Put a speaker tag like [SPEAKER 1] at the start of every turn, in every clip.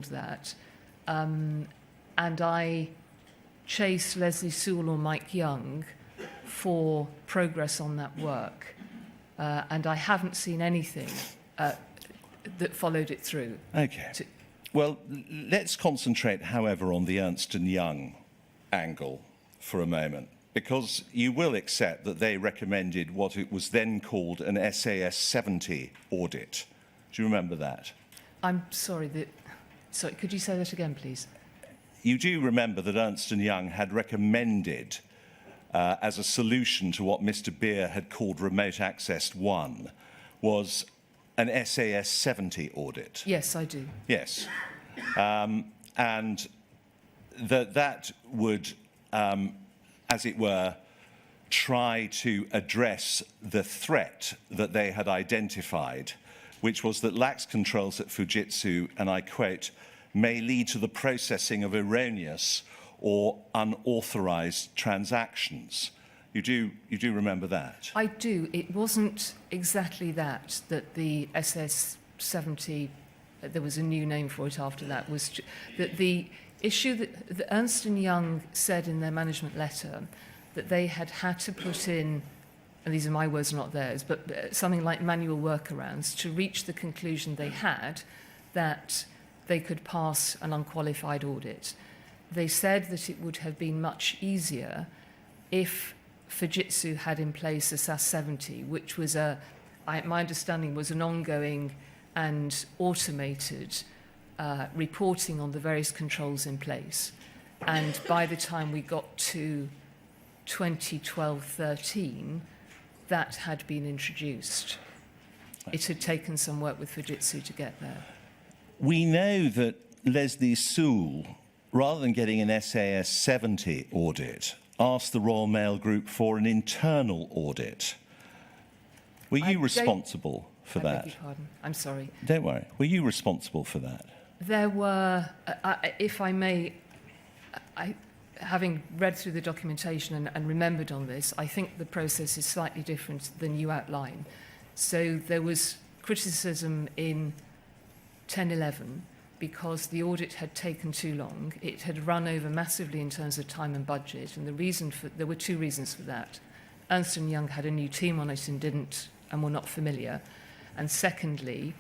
[SPEAKER 1] that. And I chased Leslie Sewell or Mike Young for progress on that work. And I haven't seen anything that followed it through.
[SPEAKER 2] Okay. Well, let's concentrate, however, on the Ernst & Young angle for a moment, because you will accept that they recommended what it was then called an SAS 70 audit. Do you remember that?
[SPEAKER 1] I'm sorry, sorry, could you say that again, please?
[SPEAKER 2] You do remember that Ernst & Young had recommended, as a solution to what Mr. Beer had called Remote Access 1, was an SAS 70 audit.
[SPEAKER 1] Yes, I do.
[SPEAKER 2] Yes. And that would, as it were, try to address the threat that they had identified, which was that lax controls at Fujitsu, and I quote, may lead to the processing of erroneous or unauthorized transactions. You do remember that?
[SPEAKER 1] I do. It wasn't exactly that the SS 70, there was a new name for it after that, was that the issue that Ernst & Young said in their management letter that they had to put in, and these are my words, not theirs, but something like manual workarounds to reach the conclusion they had that they could pass an unqualified audit. They said that it would have been much easier if Fujitsu had in place a SAS 70, which was my understanding was an ongoing and automated reporting on the various controls in place. And by the time we got to 2012-13, that had been introduced. It had taken some work with Fujitsu to get there.
[SPEAKER 2] We know that Leslie Sewell, rather than getting an SAS 70 audit, asked the Royal Mail Group for an internal audit. Were you responsible for that?
[SPEAKER 1] I beg your pardon. I'm sorry.
[SPEAKER 2] Don't worry. Were you responsible for that?
[SPEAKER 1] There were, if I may, having read through the documentation and remembered on this, I think the process is slightly different than you outline. So there was criticism in 10-11 because the audit had taken too long. It had run over massively in terms of time and budget, and there were two reasons for that. Ernst & Young had a new team on it and were not familiar. And secondly,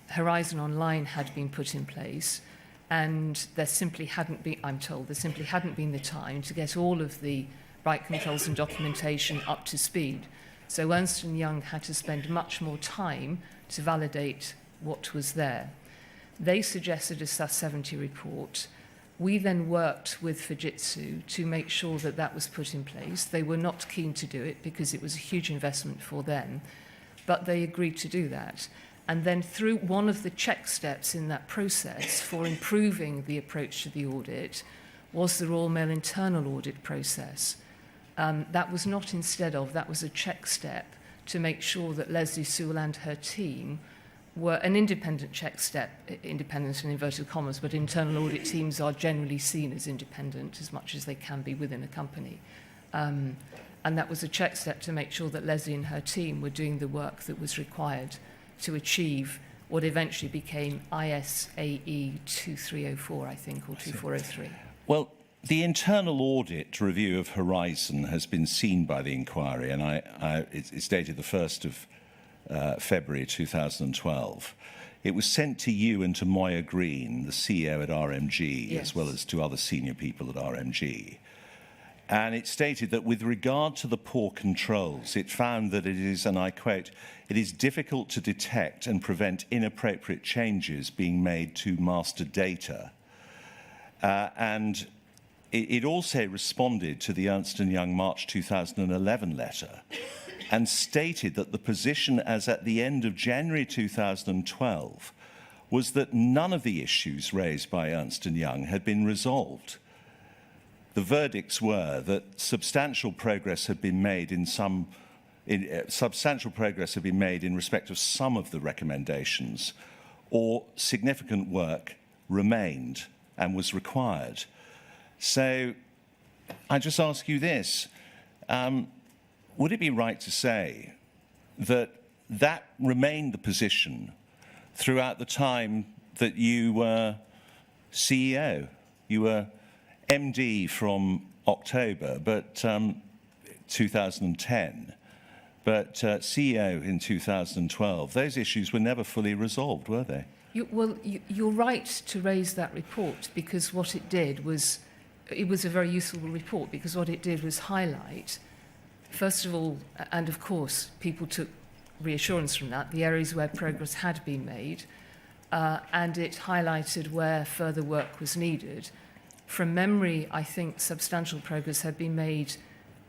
[SPEAKER 1] Horizon Online had been put in place, and there simply hadn't been, I'm told, there simply hadn't been the time to get all of the right controls and documentation up to speed. So Ernst & Young had to spend much more time to validate what was there. They suggested a SAS 70 report. We then worked with Fujitsu to make sure that that was put in place. They were not keen to do it because it was a huge investment for them, but they agreed to do that. And then through one of the check steps in that process for improving the approach to the audit was the Royal Mail internal audit process. That was not instead of, that was a check step to make sure that Leslie Sewell and her team were an independent check step, independent in inverted commas, but internal audit teams are generally seen as independent as much as they can be within a company. And that was a check step to make sure that Leslie and her team were doing the work that was required to achieve what eventually became ISAE 2304, I think, or 2403.
[SPEAKER 2] Well, the internal audit review of Horizon has been seen by the inquiry, and it's dated the 1st of February 2012. It was sent to you and to Moya Green, the CEO at RMG,
[SPEAKER 1] yes,
[SPEAKER 2] as well as to other senior people at RMG. And it stated that with regard to the poor controls, it found that it is, and I quote, it is difficult to detect and prevent inappropriate changes being made to master data. And it also responded to the Ernst & Young March 2011 letter and stated that the position as at the end of January 2012 was that none of the issues raised by Ernst & Young had been resolved. The verdicts were that substantial progress had been made in respect of some of the recommendations, or significant work remained and was required. So I just ask you this, would it be right to say that that remained the position throughout the time that you were CEO. You were MD from October, but 2010, but CEO in 2012. Those issues were never fully resolved, were they?
[SPEAKER 1] You're right to raise that report, because what it did was, it was a very useful report, because what it did was highlight, first of all, and of course, people took reassurance from that, the areas where progress had been made, and it highlighted where further work was needed. From memory, I think substantial progress had been made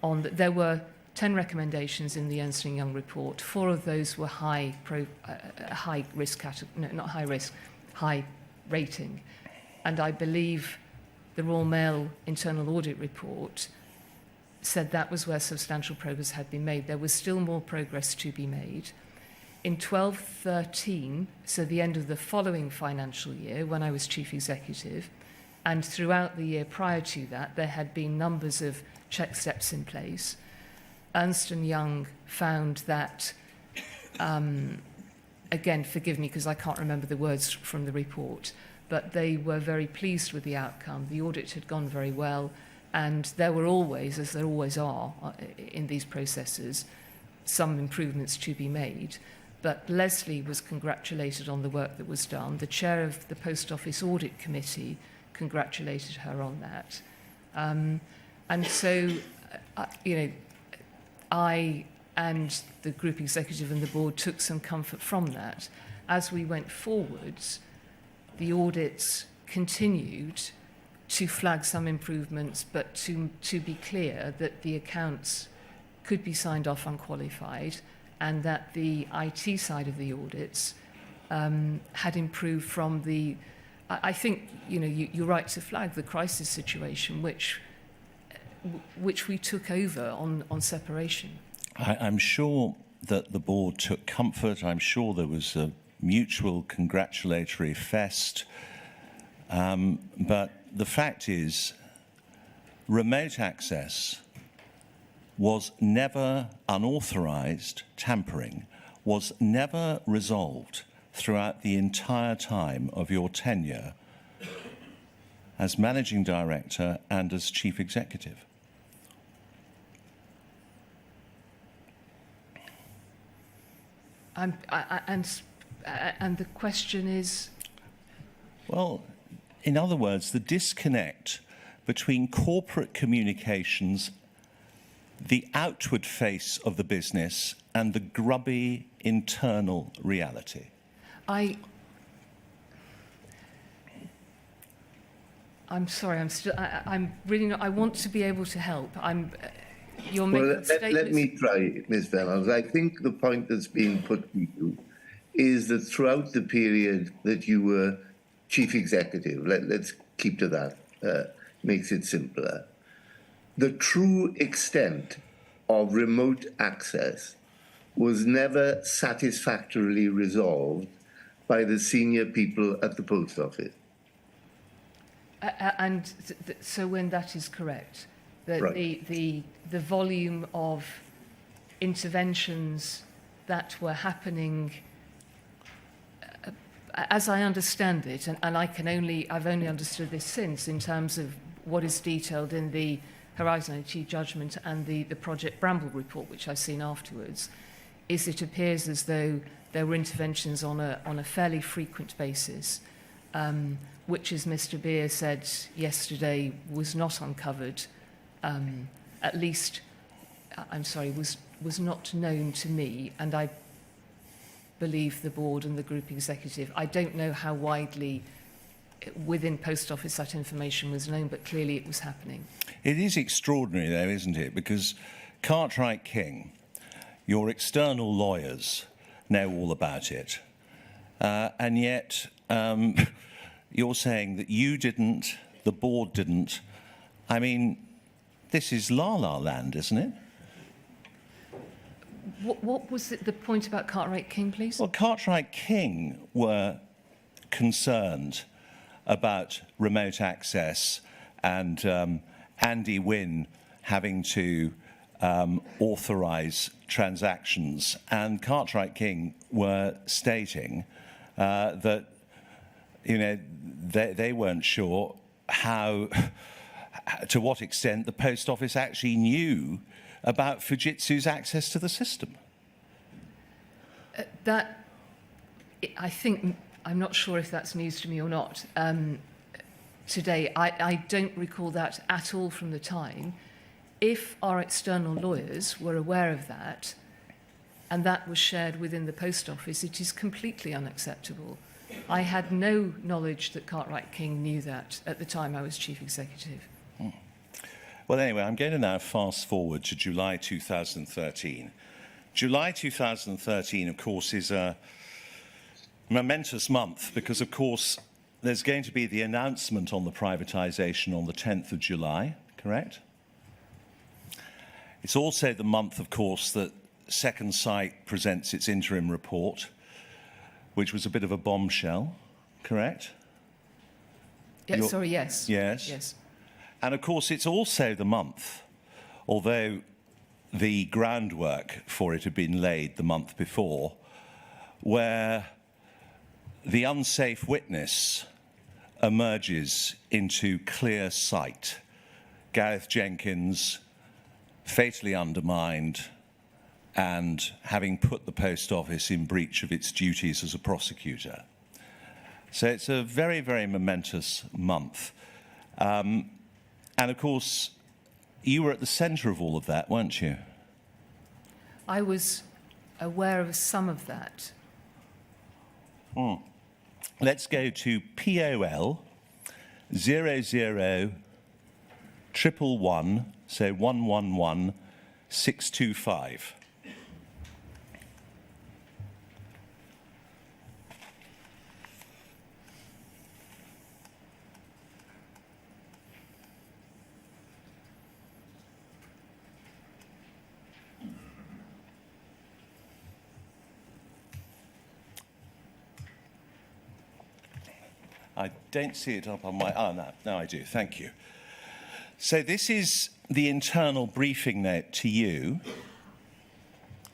[SPEAKER 1] on there were 10 recommendations in the Ernst & Young report. 4 of those were high risk category, no, not high risk, high rating. And I believe the Royal Mail internal audit report said that was where substantial progress had been made. There was still more progress to be made. In 12-13, so the end of the following financial year, when I was chief executive, and throughout the year prior to that, there had been numbers of check steps in place. Ernst & Young found that, again, forgive me because I can't remember the words from the report, but they were very pleased with the outcome. The audit had gone very well, and there were always, as there always are in these processes, some improvements to be made. But Leslie was congratulated on the work that was done. The chair of the Post Office Audit Committee congratulated her on that. And so, I and the group executive and the board took some comfort from that. As we went forwards, the audits continued to flag some improvements, but to be clear that the accounts could be signed off unqualified, and that the IT side of the audits had improved from the, I think, you're right to flag the crisis situation, which we took over on separation.
[SPEAKER 2] I'm sure that the board took comfort. I'm sure there was a mutual congratulatory fest. But the fact is, remote access was never unauthorized tampering, was never resolved throughout the entire time of your tenure as managing director and as chief executive.
[SPEAKER 1] And the question is?
[SPEAKER 2] Well, in other words, the disconnect between corporate communications, the outward face of the business, and the grubby internal reality.
[SPEAKER 1] I'm sorry. I'm really not. I want to be able to help. You're making statements.
[SPEAKER 3] Let me try, Ms. Vennells. I think the point that's being put to you is that throughout the period that you were chief executive, let's keep to that, makes it simpler. The true extent of remote access was never satisfactorily resolved by the senior people at the post office.
[SPEAKER 1] So when that is correct, that
[SPEAKER 3] right.
[SPEAKER 1] the volume of interventions that were happening, as I understand it, and I've only understood this since in terms of what is detailed in the Horizon IT judgment and the Project Bramble report, which I've seen afterwards, is it appears as though there were interventions on a fairly frequent basis, which, as Mr. Beer said yesterday, was not uncovered, at least, was not known to me, and I believe the board and the group executive. I don't know how widely within Post Office that information was known, but clearly it was happening.
[SPEAKER 2] It is extraordinary, though, isn't it? Because Cartwright King, your external lawyers know all about it, and yet you're saying that you didn't, the board didn't. I mean, this is la-la land, isn't it?
[SPEAKER 1] What was the point about Cartwright King, please?
[SPEAKER 2] Well, Cartwright King were concerned about remote access and Andy Wynne having to authorise transactions. And Cartwright King were stating that you know, they weren't sure how, to what extent the Post Office actually knew about Fujitsu's access to the system.
[SPEAKER 1] That, I think, I'm not sure if that's news to me or not. Today, I don't recall that at all from the time. If our external lawyers were aware of that, and that was shared within the Post Office, it is completely unacceptable. I had no knowledge that Cartwright King knew that at the time I was Chief Executive.
[SPEAKER 2] Well, anyway, I'm going to now fast forward to July 2013. July 2013, of course, is a momentous month because, of course, there's going to be the announcement on the privatization on the 10th of July, correct? It's also the month, of course, that Second Sight presents its interim report, which was a bit of a bombshell, correct?
[SPEAKER 1] Yeah, sorry, yes.
[SPEAKER 2] Yes.
[SPEAKER 1] Yes.
[SPEAKER 2] And, of course, it's also the month, although the groundwork for it had been laid the month before, where the unsafe witness emerges into clear sight. Gareth Jenkins, fatally undermined and having put the Post Office in breach of its duties as a prosecutor. So it's a very, very momentous month. And of course, you were at the centre of all of that, weren't you?
[SPEAKER 1] I was aware of some of that.
[SPEAKER 2] Let's go to POL 00111, so 111625. I don't see it up on my... Oh, no, no, I do. Thank you. So this is the internal briefing note to you,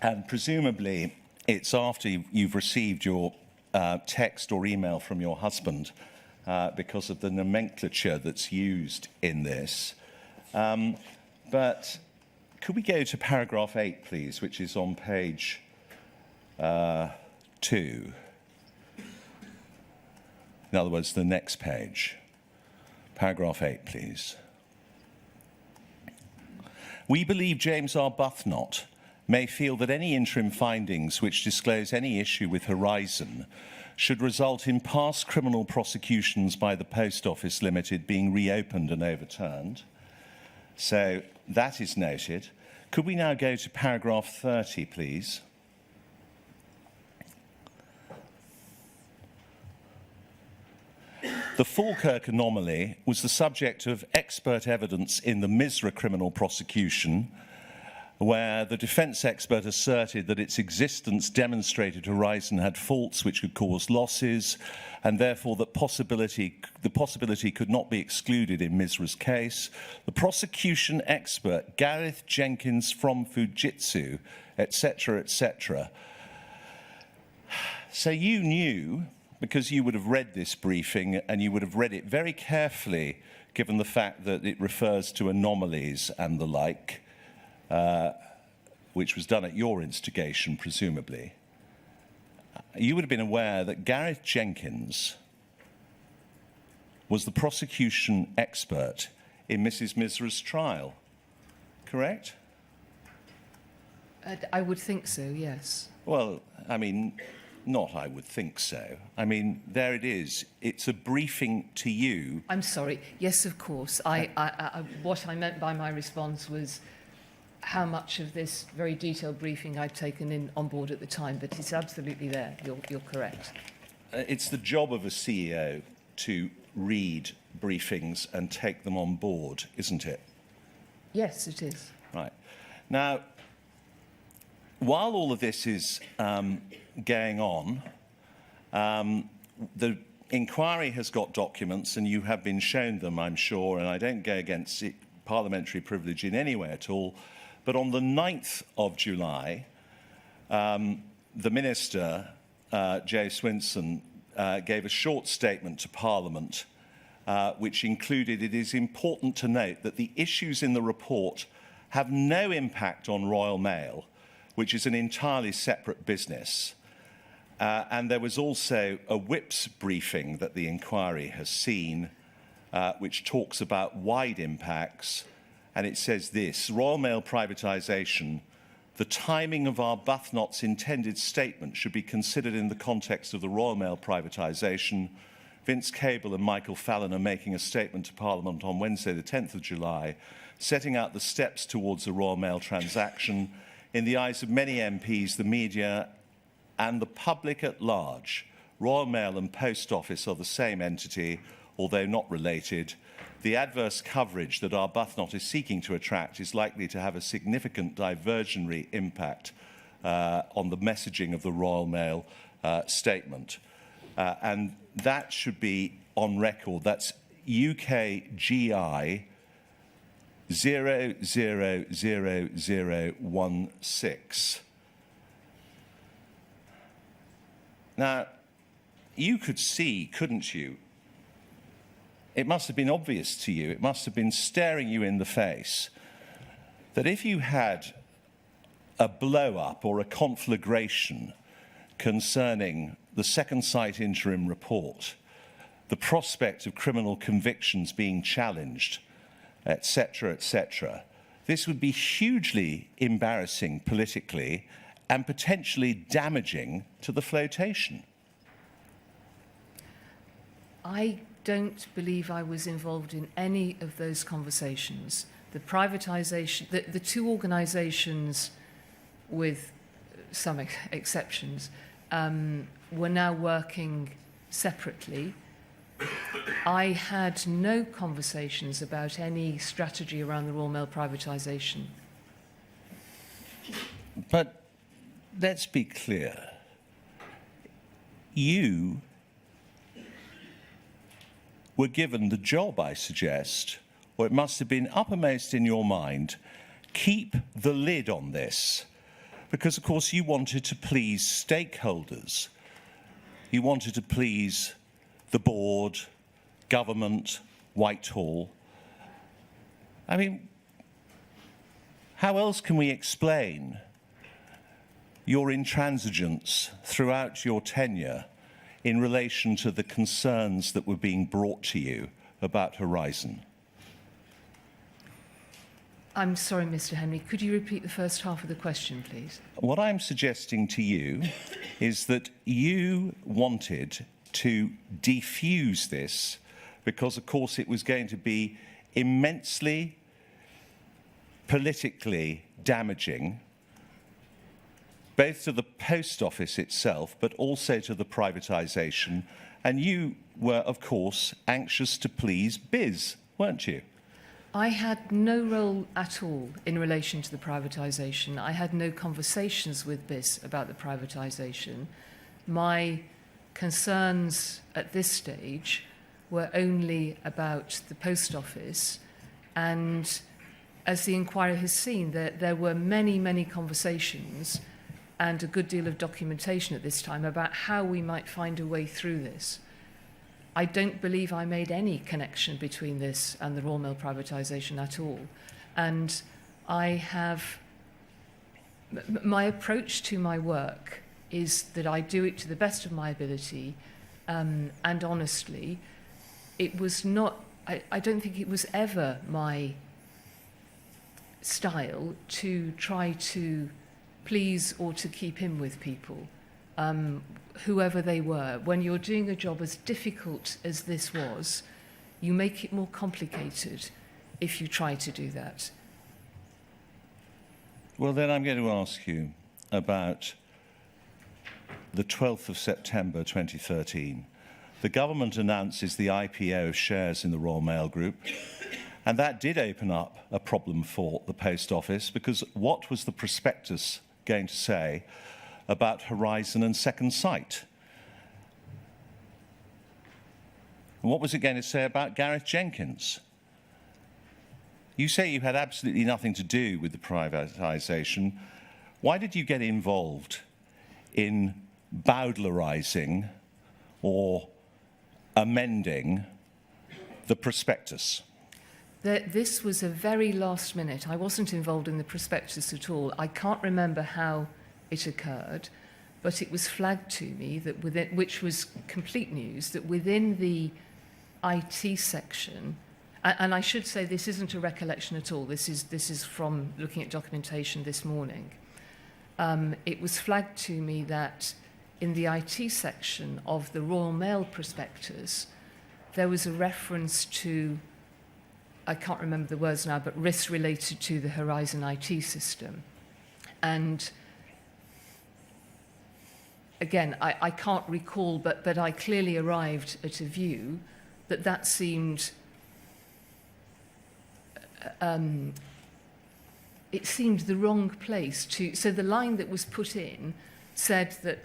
[SPEAKER 2] and presumably it's after you've received your text or email from your husband because of the nomenclature that's used in this. But could we go to paragraph 8, please, which is on page 2? In other words, the next page. Paragraph 8, please. We believe James R. Buthnot may feel that any interim findings which disclose any issue with Horizon should result in past criminal prosecutions by the Post Office Limited being reopened and overturned. So that is noted. Could we now go to paragraph 30, please? The Falkirk anomaly was the subject of expert evidence in the Misra criminal prosecution, where the defence expert asserted that its existence demonstrated Horizon had faults which could cause losses, and therefore that the possibility could not be excluded in Misra's case. The prosecution expert, Gareth Jenkins from Fujitsu, etc., etc. So you knew, because you would have read this briefing and you would have read it very carefully, given the fact that it refers to anomalies and the like, which was done at your instigation, presumably. You would have been aware that Gareth Jenkins was the prosecution expert in Mrs. Misra's trial, correct?
[SPEAKER 1] I would think so, yes.
[SPEAKER 2] Well, I mean, not I would think so. I mean, there it is. It's a briefing to you.
[SPEAKER 1] I'm sorry. Yes, of course. What I meant by my response was how much of this very detailed briefing I'd taken on board at the time, but it's absolutely there. You're correct.
[SPEAKER 2] It's the job of a CEO to read briefings and take them on board, isn't it?
[SPEAKER 1] Yes, it is.
[SPEAKER 2] Right. Now, while all of this is going on, the inquiry has got documents, and you have been shown them, I'm sure, and I don't go against parliamentary privilege in any way at all. But on the 9th of July, the Minister, Joe Swinson, gave a short statement to Parliament, which included, it is important to note that the issues in the report have no impact on Royal Mail, which is an entirely separate business. And there was also a whips briefing that the inquiry has seen, which talks about wide impacts. And it says this: Royal Mail privatisation, the timing of Arbuthnot's intended statement should be considered in the context of the Royal Mail privatisation. Vince Cable and Michael Fallon are making a statement to Parliament on Wednesday, the 10th of July, setting out the steps towards the Royal Mail transaction. In the eyes of many MPs, the media and the public at large, Royal Mail and Post Office are the same entity, although not related. The adverse coverage that Arbuthnot is seeking to attract is likely to have a significant diversionary impact on the messaging of the Royal Mail statement. And that should be on record. That's UKGI 000016. Now, you could see, couldn't you? It must have been obvious to you, it must have been staring you in the face, that if you had a blow-up or a conflagration concerning the Second Sight interim report, the prospect of criminal convictions being challenged, etc., this would be hugely embarrassing politically and potentially damaging to the flotation.
[SPEAKER 1] I don't believe I was involved in any of those conversations. The privatisation, the two organisations, with some exceptions, were now working separately. I had no conversations about any strategy around the Royal Mail privatisation.
[SPEAKER 2] But let's be clear. You were given the job, I suggest, or it must have been uppermost in your mind, keep the lid on this. Because, of course, you wanted to please stakeholders. You wanted to please the board, government, Whitehall. I mean, how else can we explain your intransigence throughout your tenure in relation to the concerns that were being brought to you about Horizon?
[SPEAKER 1] I'm sorry, Mr. Henry, could you repeat the first half of the question, please?
[SPEAKER 2] What I'm suggesting to you is that you wanted to defuse this because, of course, it was going to be immensely politically damaging, both to the Post Office itself, but also to the privatisation. And you were, of course, anxious to please Biz, weren't you?
[SPEAKER 1] I had no role at all in relation to the privatisation. I had no conversations with BIS about the privatisation. My concerns at this stage were only about the Post Office, and as the inquiry has seen, there were many, many conversations and a good deal of documentation at this time about how we might find a way through this. I don't believe I made any connection between this and the Royal Mail privatisation at all. And my approach to my work is that I do it to the best of my ability and honestly. It was not, I don't think it was ever my style to try to please or to keep in with people. Whoever they were. When you're doing a job as difficult as this was, you make it more complicated if you try to do that.
[SPEAKER 2] Well, then I'm going to ask you about the 12th of September 2013. The government announces the IPO of shares in the Royal Mail Group, and that did open up a problem for the Post Office, because what was the prospectus going to say about Horizon and Second Sight? And what was it going to say about Gareth Jenkins? You say you had absolutely nothing to do with the privatisation. Why did you get involved in Bowdlerising or amending the prospectus?
[SPEAKER 1] This was a very last minute. I wasn't involved in the prospectus at all. I can't remember how it occurred, but it was flagged to me that within, which was complete news, that within the IT section, and I should say this isn't a recollection at all, this is from looking at documentation this morning. It was flagged to me that in the IT section of the Royal Mail prospectus, there was a reference to, I can't remember the words now, but risks related to the Horizon IT system. And again, I can't recall, but I clearly arrived at a view that that seemed, it seemed the wrong place to, so the line that was put in said that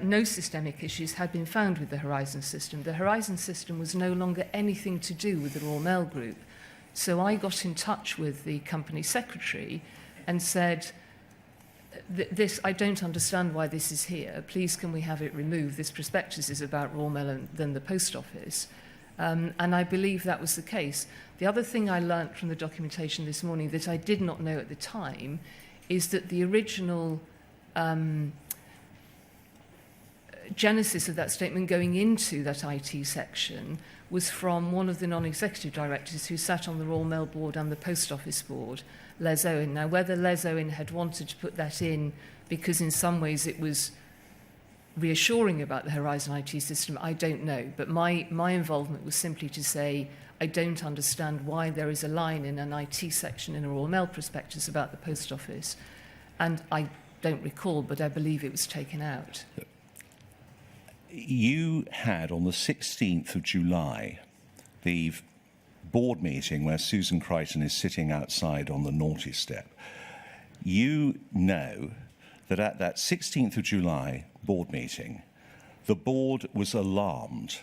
[SPEAKER 1] no systemic issues had been found with the Horizon system. The Horizon system was no longer anything to do with the Royal Mail Group. So I got in touch with the company secretary and said, this, I don't understand why this is here. Please, can we have it removed? This prospectus is about Royal Mail and then the Post Office. And I believe that was the case. The other thing I learnt from the documentation this morning that I did not know at the time is that the original genesis of that statement going into that IT section was from one of the non-executive directors who sat on the Royal Mail Board and the Post Office Board, Les Owen. Now, whether Les Owen had wanted to put that in because in some ways it was reassuring about the Horizon IT system, I don't know. But my involvement was simply to say, I don't understand why there is a line in an IT section in a Royal Mail prospectus about the Post Office. And I don't recall, but I believe it was taken out.
[SPEAKER 2] You had on the 16th of July the board meeting where Susan Crichton is sitting outside on the naughty step. You know that at that 16th of July board meeting, the board was alarmed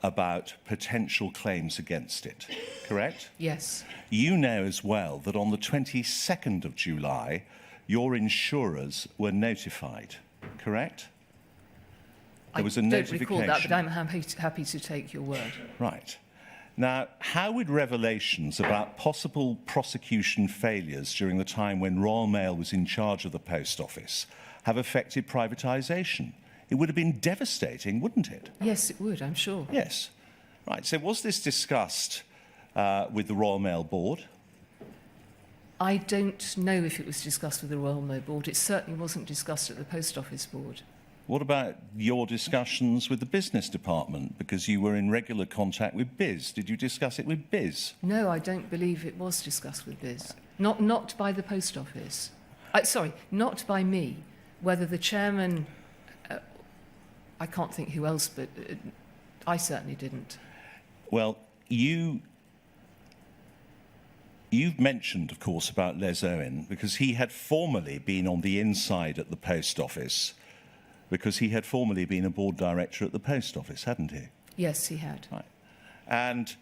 [SPEAKER 2] about potential claims against it, correct?
[SPEAKER 1] Yes.
[SPEAKER 2] You know as well that on the 22nd of July, your insurers were notified, correct? There was a notification.
[SPEAKER 1] I don't recall that, but I'm happy to take your word.
[SPEAKER 2] Right. Now, how would revelations about possible prosecution failures during the time when Royal Mail was in charge of the Post Office have affected privatisation? It would have been devastating, wouldn't it?
[SPEAKER 1] Yes, it would, I'm sure.
[SPEAKER 2] Yes. Right. So was this discussed with the Royal Mail Board?
[SPEAKER 1] I don't know if it was discussed with the Royal Mail Board. It certainly wasn't discussed at the Post Office Board.
[SPEAKER 2] What about your discussions with the business department? Because you were in regular contact with Biz. Did you discuss it with Biz?
[SPEAKER 1] No, I don't believe it was discussed with Biz. Not by the Post Office. Sorry, not by me. Whether the chairman, I can't think who else, but I certainly didn't.
[SPEAKER 2] Well, you've mentioned, of course, about Les Owen, because he had formerly been on the inside at the Post Office, because he had formerly been a board director at the Post Office, hadn't he?
[SPEAKER 1] Yes, he had.
[SPEAKER 2] Right. And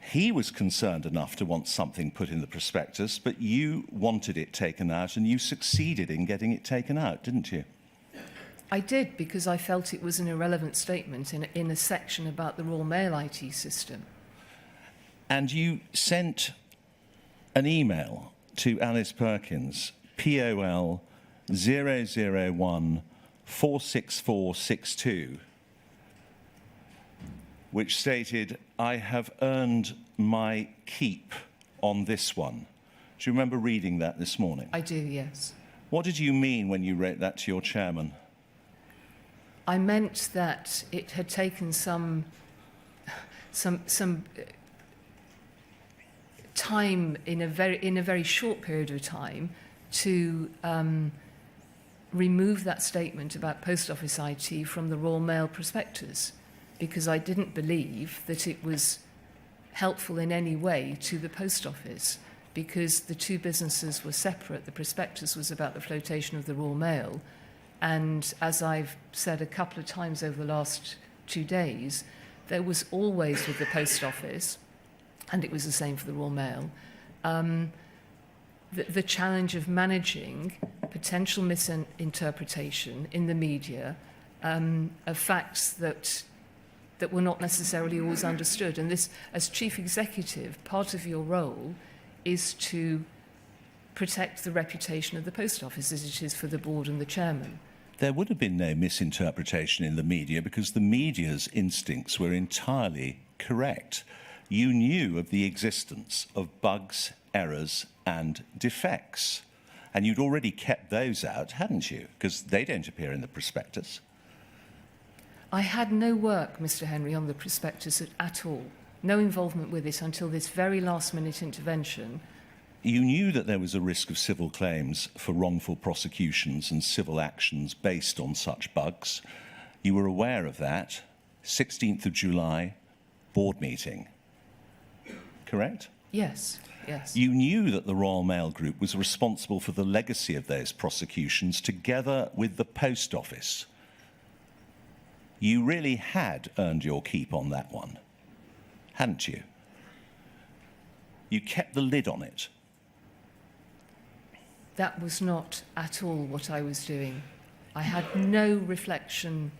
[SPEAKER 2] he was concerned enough to want something put in the prospectus, but you wanted it taken out, and you succeeded in getting it taken out, didn't you?
[SPEAKER 1] I did, because I felt it was an irrelevant statement in a section about the Royal Mail IT system. And
[SPEAKER 2] you sent an email to Alice Perkins, POL 001 46462, which stated, I have earned my keep on this one. Do you remember reading that this morning?
[SPEAKER 1] I do, yes.
[SPEAKER 2] What did you mean when you wrote that to your chairman?
[SPEAKER 1] I meant that it had taken some time in a very short period of time to remove that statement about Post Office IT from the Royal Mail prospectus, because I didn't believe that it was helpful in any way to the Post Office, because the two businesses were separate. The prospectus was about the flotation of the Royal Mail, and as I've said a couple of times over the last 2 days, there was always with the Post Office, and it was the same for the Royal Mail, the challenge of managing potential misinterpretation in the media of facts that that were not necessarily always understood. And this, as chief executive, part of your role is to protect the reputation of the post office, as it is for the board and the chairman.
[SPEAKER 2] There would have been no misinterpretation in the media because the media's instincts were entirely correct. You knew of the existence of bugs, errors, and defects. And you'd already kept those out, hadn't you? Because they don't appear in the prospectus.
[SPEAKER 1] I had no work, Mr. Henry, on the prospectus at all. No involvement with it until this very last-minute intervention.
[SPEAKER 2] You knew that there was a risk of civil claims for wrongful prosecutions and civil actions based on such bugs. You were aware of that. 16th of July, board meeting. Correct?
[SPEAKER 1] Yes, yes.
[SPEAKER 2] You knew that the Royal Mail Group was responsible for the legacy of those prosecutions together with the Post Office. You really had earned your keep on that one, hadn't you? You kept the lid on it.
[SPEAKER 1] That was not at all what I was doing. I had no reflection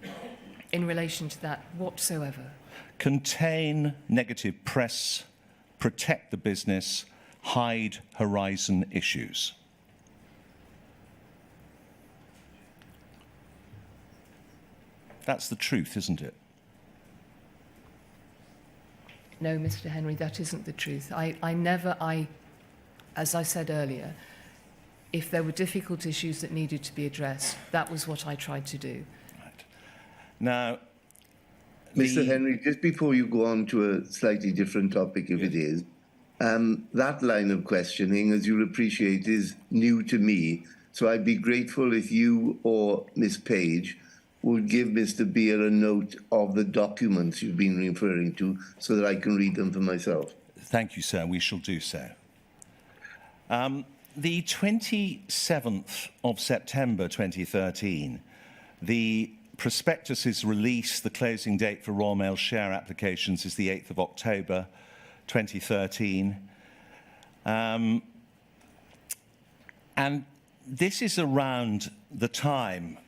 [SPEAKER 1] in relation to that whatsoever.
[SPEAKER 2] Contain negative press, protect the business, hide horizon issues. That's the truth, isn't it?
[SPEAKER 1] No, Mr. Henry, that isn't the truth. As I said earlier, if there were difficult issues that needed to be addressed, that was what I tried to do.
[SPEAKER 2] Right. Now,
[SPEAKER 3] Mr. Henry, just before you go on to a slightly different topic, if it is, that line of questioning, as you'll appreciate, is new to me. So I'd be grateful if you or Miss Page would give Mr. Beer a note of the documents you've been referring to so that I can read them for myself.
[SPEAKER 2] Thank you, sir. We shall do so. The 27th of September 2013, the prospectus is released. The closing date for Royal Mail share applications is the 8th of October 2013. And this is around the time,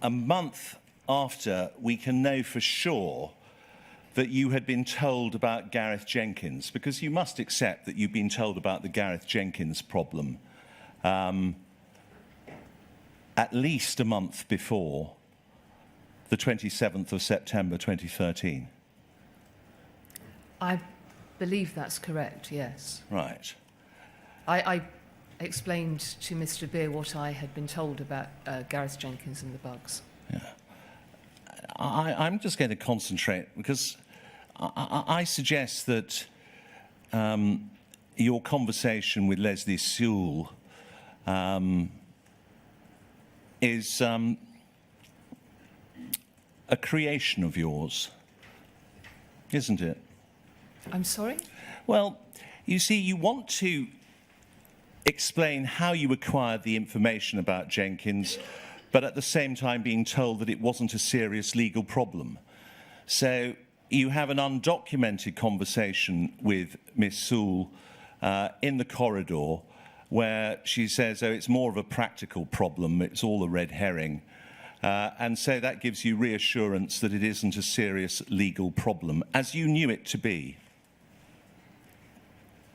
[SPEAKER 2] a month after we can know for sure that you had been told about Gareth Jenkins, because you must accept that you've been told about the Gareth Jenkins problem at least a month before the 27th of September 2013.
[SPEAKER 1] I believe that's correct, yes.
[SPEAKER 2] Right.
[SPEAKER 1] I explained to Mr. Beer what I had been told about Gareth Jenkins and the bugs.
[SPEAKER 2] Yeah. I'm just going to concentrate because I suggest that your conversation with Leslie Sewell is a creation of yours, isn't it?
[SPEAKER 1] I'm sorry?
[SPEAKER 2] Well, you see, you want to explain how you acquired the information about Jenkins, but at the same time being told that it wasn't a serious legal problem. So you have an undocumented conversation with Miss Sewell in the corridor where she says, oh, it's more of a practical problem, it's all a red herring. And so that gives you reassurance that it isn't a serious legal problem, as you knew it to be.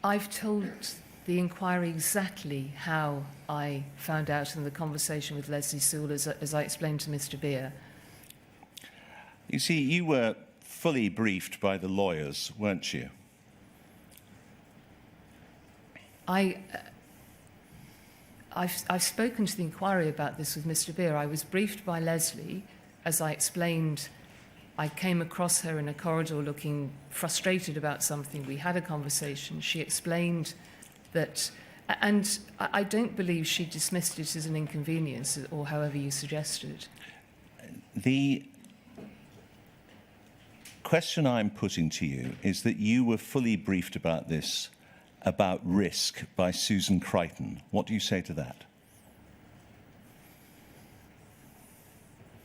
[SPEAKER 1] I've told the inquiry exactly how I found out in the conversation with Leslie Sewell, as I explained to Mr. Beer.
[SPEAKER 2] You see, you were fully briefed by the lawyers, weren't you?
[SPEAKER 1] I've spoken to the inquiry about this with Mr. Beer. I was briefed by Leslie. As I explained, I came across her in a corridor looking frustrated about something. We had a conversation. She explained that, and I don't believe she dismissed it as an inconvenience, or however you suggested.
[SPEAKER 2] The question I'm putting to you is that you were fully briefed about this, about risk, by Susan Crichton. What do you say to that?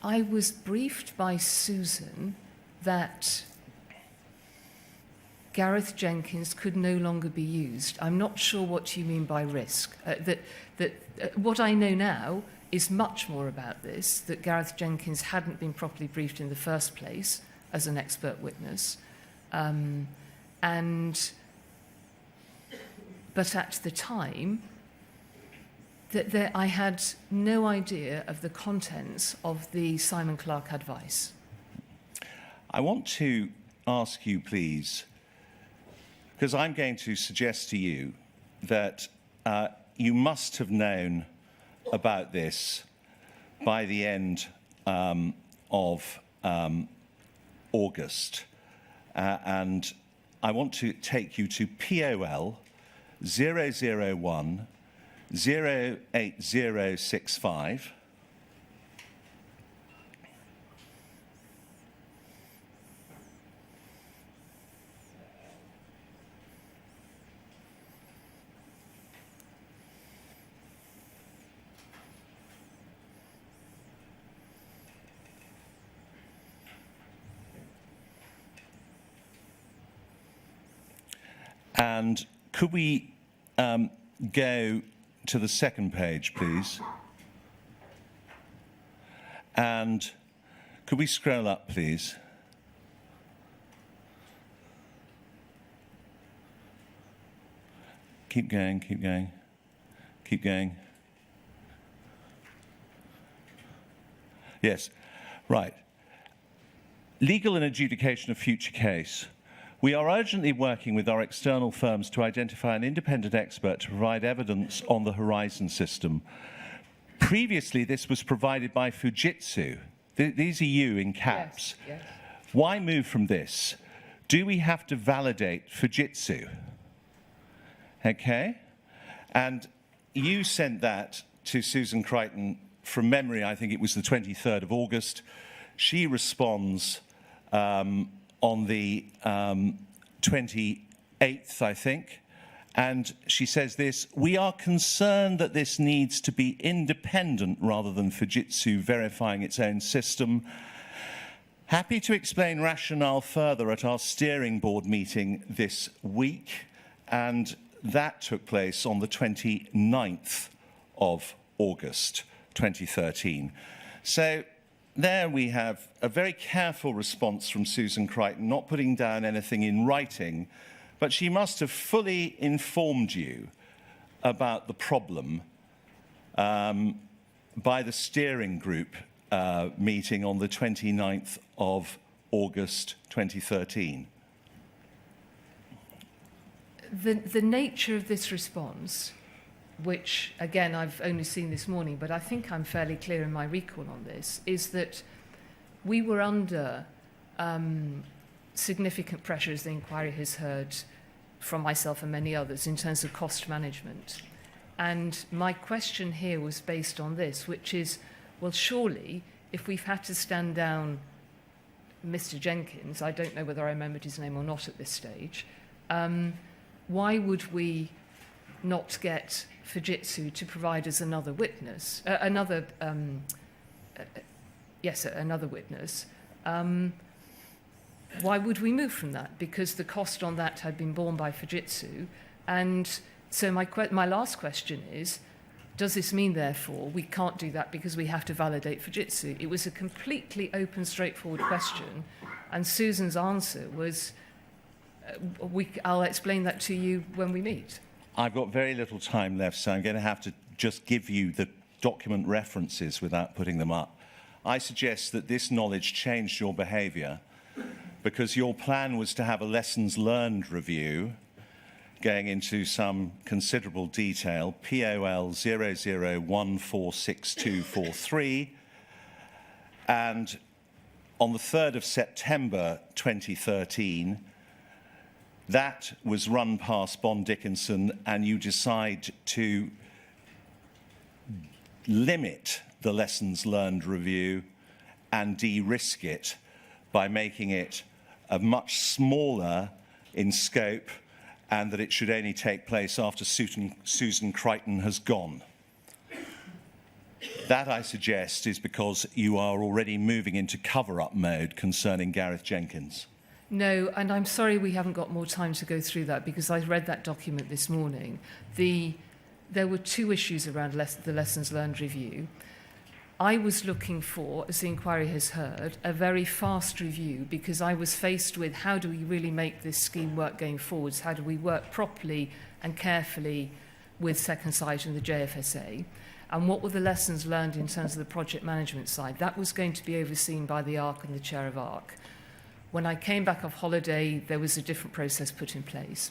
[SPEAKER 1] I was briefed by Susan that Gareth Jenkins could no longer be used. I'm not sure what you mean by risk. What I know now is much more about this, that Gareth Jenkins hadn't been properly briefed in the first place, as an expert witness. But at the time, I had no idea of the contents of the Simon Clarke advice.
[SPEAKER 2] I want to ask you, please, because I'm going to suggest to you that you must have known about this by the end of August. And I want to take you to POL 001 08065. And could we go to the second page, please? And could we scroll up, please? Keep going, keep going, keep going. Yes, right. Legal and adjudication of future case. We are urgently working with our external firms to identify an independent expert to provide evidence on the Horizon system. Previously, this was provided by Fujitsu. These are you in caps.
[SPEAKER 1] Yes, yes.
[SPEAKER 2] Why move from this? Do we have to validate Fujitsu? Okay. And you sent that to Susan Crichton from memory. I think it was the 23rd of August. She responds on the 28th, I think, and she says this: we are concerned that this needs to be independent rather than Fujitsu verifying its own system. Happy to explain rationale further at our steering board meeting this week, and that took place on the 29th of August 2013. So there we have a very careful response from Susan Crichton, not putting down anything in writing, but she must have fully informed you about the problem by the steering group meeting on the 29th of August 2013.
[SPEAKER 1] The nature of this response, which, again, I've only seen this morning, but I think I'm fairly clear in my recall on this, is that we were under significant pressure, as the inquiry has heard from myself and many others, in terms of cost management. And my question here was based on this, which is, well, surely, if we've had to stand down Mr. Jenkins, I don't know whether I remembered his name or not at this stage, why would we not get Fujitsu to provide us another witness, another witness? Why would we move from that? Because the cost on that had been borne by Fujitsu. And so my last question is, does this mean, therefore, we can't do that because we have to validate Fujitsu? It was a completely open, straightforward question. And Susan's answer was, I'll explain that to you when we meet.
[SPEAKER 2] I've got very little time left, so I'm going to have to just give you the document references without putting them up. I suggest that this knowledge changed your behaviour because your plan was to have a lessons learned review going into some considerable detail, POL 00146243, and on the 3rd of September 2013, that was run past Bond Dickinson, and you decide to limit the lessons learned review and de-risk it by making it a much smaller in scope, and that it should only take place after Susan Crichton has gone. That, I suggest, is because you are already moving into cover-up mode concerning Gareth Jenkins.
[SPEAKER 1] No, and I'm sorry we haven't got more time to go through that, because I read that document this morning. There were two issues around the lessons learned review. I was looking for, as the inquiry has heard, a very fast review, because I was faced with how do we really make this scheme work going forwards? How do we work properly and carefully with Second Sight and the JFSA? And what were the lessons learned in terms of the project management side? That was going to be overseen by the ARC and the chair of ARC. When I came back off holiday, there was a different process put in place.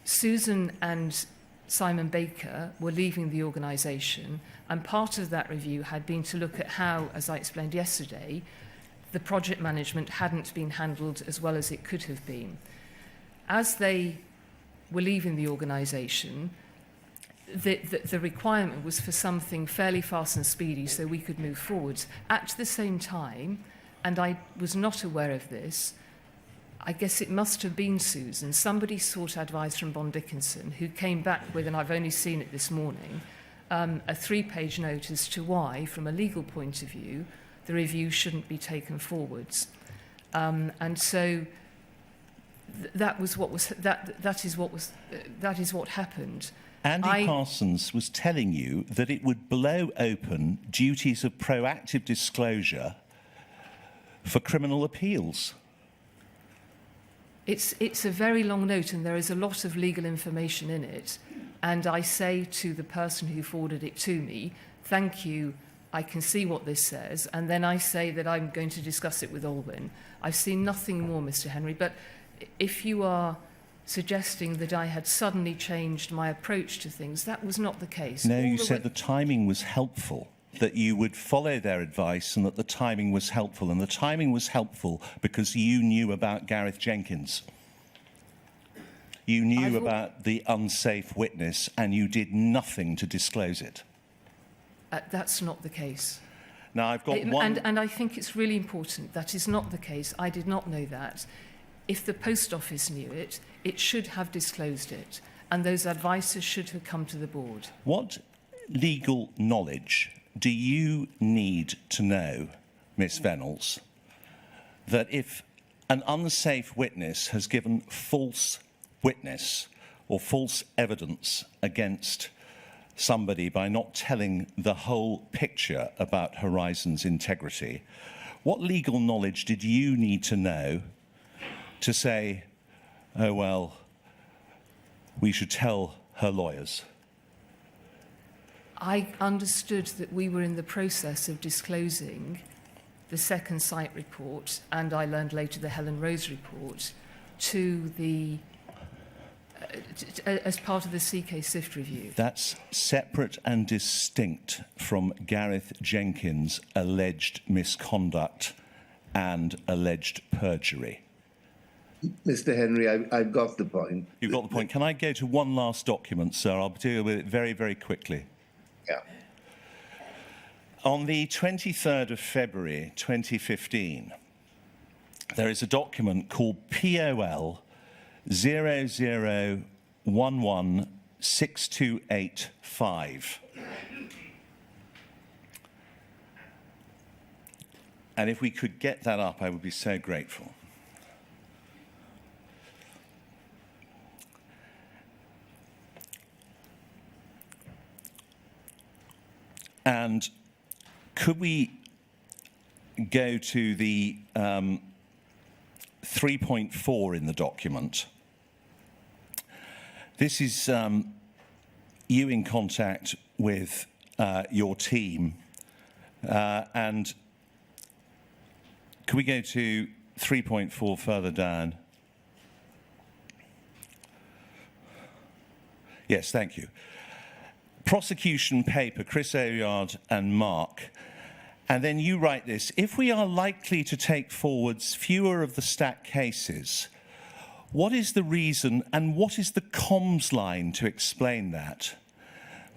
[SPEAKER 1] Susan and Simon Baker were leaving the organisation, and part of that review had been to look at how, as I explained yesterday, the project management hadn't been handled as well as it could have been. As they were leaving the organisation, the requirement was for something fairly fast and speedy so we could move forwards. At the same time, and I was not aware of this, I guess it must have been Susan, somebody sought advice from Bond Dickinson, who came back with, and I've only seen it this morning, a 3-page note as to why, from a legal point of view, the review shouldn't be taken forwards. And so that is what happened.
[SPEAKER 2] Andy Parsons was telling you that it would blow open duties of proactive disclosure for criminal appeals.
[SPEAKER 1] It's a very long note, and there is a lot of legal information in it. And I say to the person who forwarded it to me, thank you, I can see what this says. And then I say that I'm going to discuss it with Alwyn. I've seen nothing more, Mr. Henry. But if you are suggesting that I had suddenly changed my approach to things, that was not the case.
[SPEAKER 2] No, you said the timing was helpful, that you would follow their advice and that the timing was helpful. And the timing was helpful because you knew about Gareth Jenkins. You knew about the unsafe witness and you did nothing to disclose it.
[SPEAKER 1] That's not the case.
[SPEAKER 2] Now, I've got one...
[SPEAKER 1] And I think it's really important. That is not the case. I did not know that. If the Post Office knew it, it should have disclosed it. And those advices should have come to the board.
[SPEAKER 2] What legal knowledge do you need to know, Miss Vennells, that if an unsafe witness has given false witness or false evidence against somebody by not telling the whole picture about Horizon's integrity, what legal knowledge did you need to know to say, oh, well, we should tell her lawyers?
[SPEAKER 1] I understood that we were in the process of disclosing the Second Sight report, and I learned later the Helen Rose report, to the as part of the CK SIFT review.
[SPEAKER 2] That's separate and distinct from Gareth Jenkins' alleged misconduct and alleged perjury.
[SPEAKER 3] Mr. Henry, I've got the point.
[SPEAKER 2] You've got the point. Can I go to one last document, sir? I'll deal with it very, very quickly.
[SPEAKER 3] Yeah.
[SPEAKER 2] On the 23rd of February 2015, there is a document called POL 00116285. And if we could get that up, I would be so grateful. And could we go to the 3.4 in the document? This is you in contact with your team. And could we go to 3.4 further down? Yes, thank you. Prosecution paper, Chris Oyard and Mark. And then you write this: if we are likely to take forwards fewer of the stack cases, what is the reason and what is the comms line to explain that?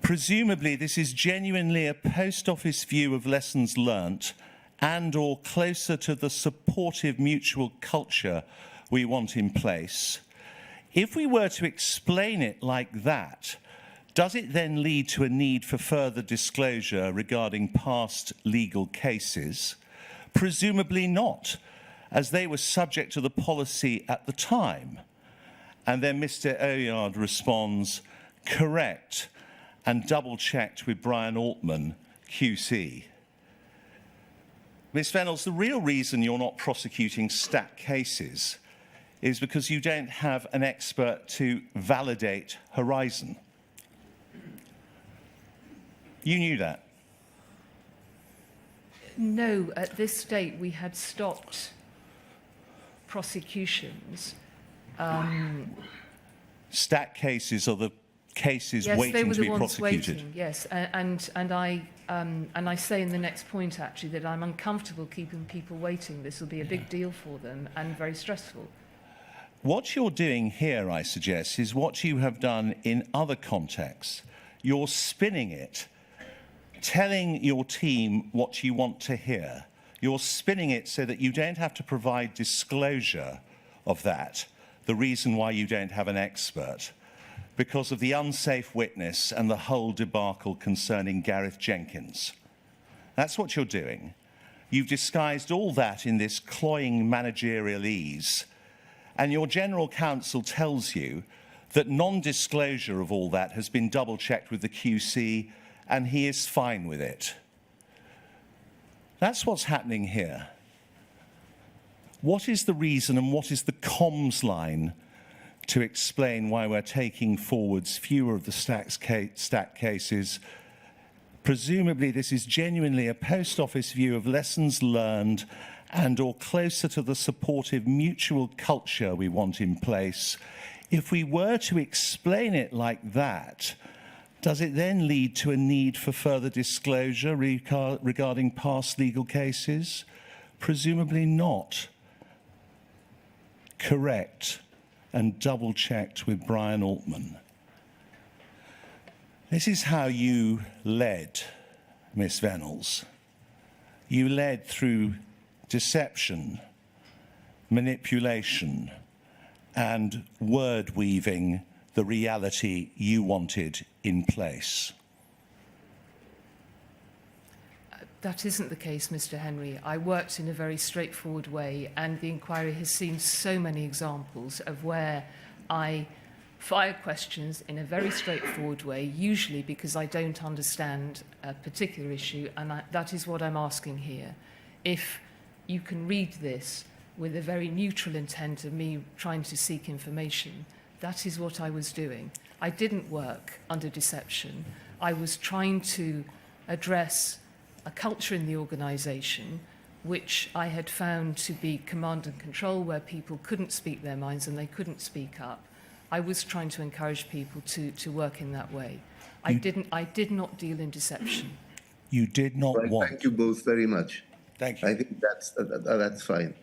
[SPEAKER 2] Presumably this is genuinely a post office view of lessons learnt and or closer to the supportive mutual culture we want in place. If we were to explain it like that, does it then lead to a need for further disclosure regarding past legal cases? Presumably not, as they were subject to the policy at the time. And then Mr. Oyard responds, correct, and double-checked with Brian Altman, QC. Ms. Vennells, the real reason you're not prosecuting stack cases is because you don't have an expert to validate Horizon. You knew that.
[SPEAKER 1] No, at this state we had stopped prosecutions.
[SPEAKER 2] Stack cases are the cases
[SPEAKER 1] Yes, they
[SPEAKER 2] waiting
[SPEAKER 1] were
[SPEAKER 2] to
[SPEAKER 1] the
[SPEAKER 2] be
[SPEAKER 1] ones
[SPEAKER 2] prosecuted.
[SPEAKER 1] waiting. Yes, and I say in the next point actually that I'm uncomfortable keeping people waiting. This will be a big deal for them and very stressful.
[SPEAKER 2] What you're doing here, I suggest, is what you have done in other contexts. You're spinning it, telling your team what you want to hear. You're spinning it so that you don't have to provide disclosure of that, the reason why you don't have an expert, because of the unsafe witness and the whole debacle concerning Gareth Jenkins. That's what you're doing. You've disguised all that in this cloying managerial ease, and your general counsel tells you that non-disclosure of all that has been double-checked with the QC, and he is fine with it. That's what's happening here. What is the reason and what is the comms line to explain why we're taking forwards fewer of the stack cases? Presumably this is genuinely a post office view of lessons learned and or closer to the supportive mutual culture we want in place. If we were to explain it like that, does it then lead to a need for further disclosure regarding past legal cases? Presumably not. Correct and double-checked with Brian Altman. This is how you led, Miss Vennells. You led through deception, manipulation, and word weaving the reality you wanted in place.
[SPEAKER 1] That isn't the case, Mr. Henry. I worked in a very straightforward way, and the inquiry has seen so many examples of where I fire questions in a very straightforward way, usually because I don't understand a particular issue, and that is what I'm asking here. If you can read this with a very neutral intent of me trying to seek information, that is what I was doing. I didn't work under deception. I was trying to address a culture in the organisation which I had found to be command and control, where people couldn't speak their minds and they couldn't speak up. I was trying to encourage people to work in that way. I did not deal in deception.
[SPEAKER 2] You did not
[SPEAKER 3] Right,
[SPEAKER 2] want.
[SPEAKER 3] thank you both very much.
[SPEAKER 2] Thank you.
[SPEAKER 3] I think that's fine.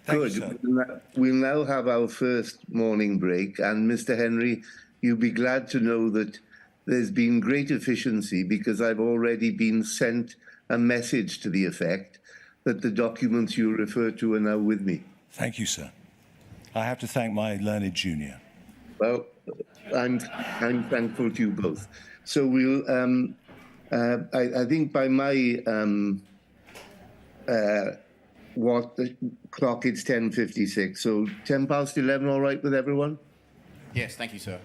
[SPEAKER 2] Thank
[SPEAKER 3] Good.
[SPEAKER 2] you, sir.
[SPEAKER 3] We'll now have our first morning break, and Mr. Henry, you'll be glad to know that there's been great efficiency because I've already been sent a message to the effect that the documents you refer to are now with me.
[SPEAKER 2] Thank you, sir. I have to thank my learned junior.
[SPEAKER 3] Well, I'm thankful to you both. So we'll, I think by my what the clock, it's 10:56. So 10 past 11, all right with everyone?
[SPEAKER 4] Yes, thank you, sir.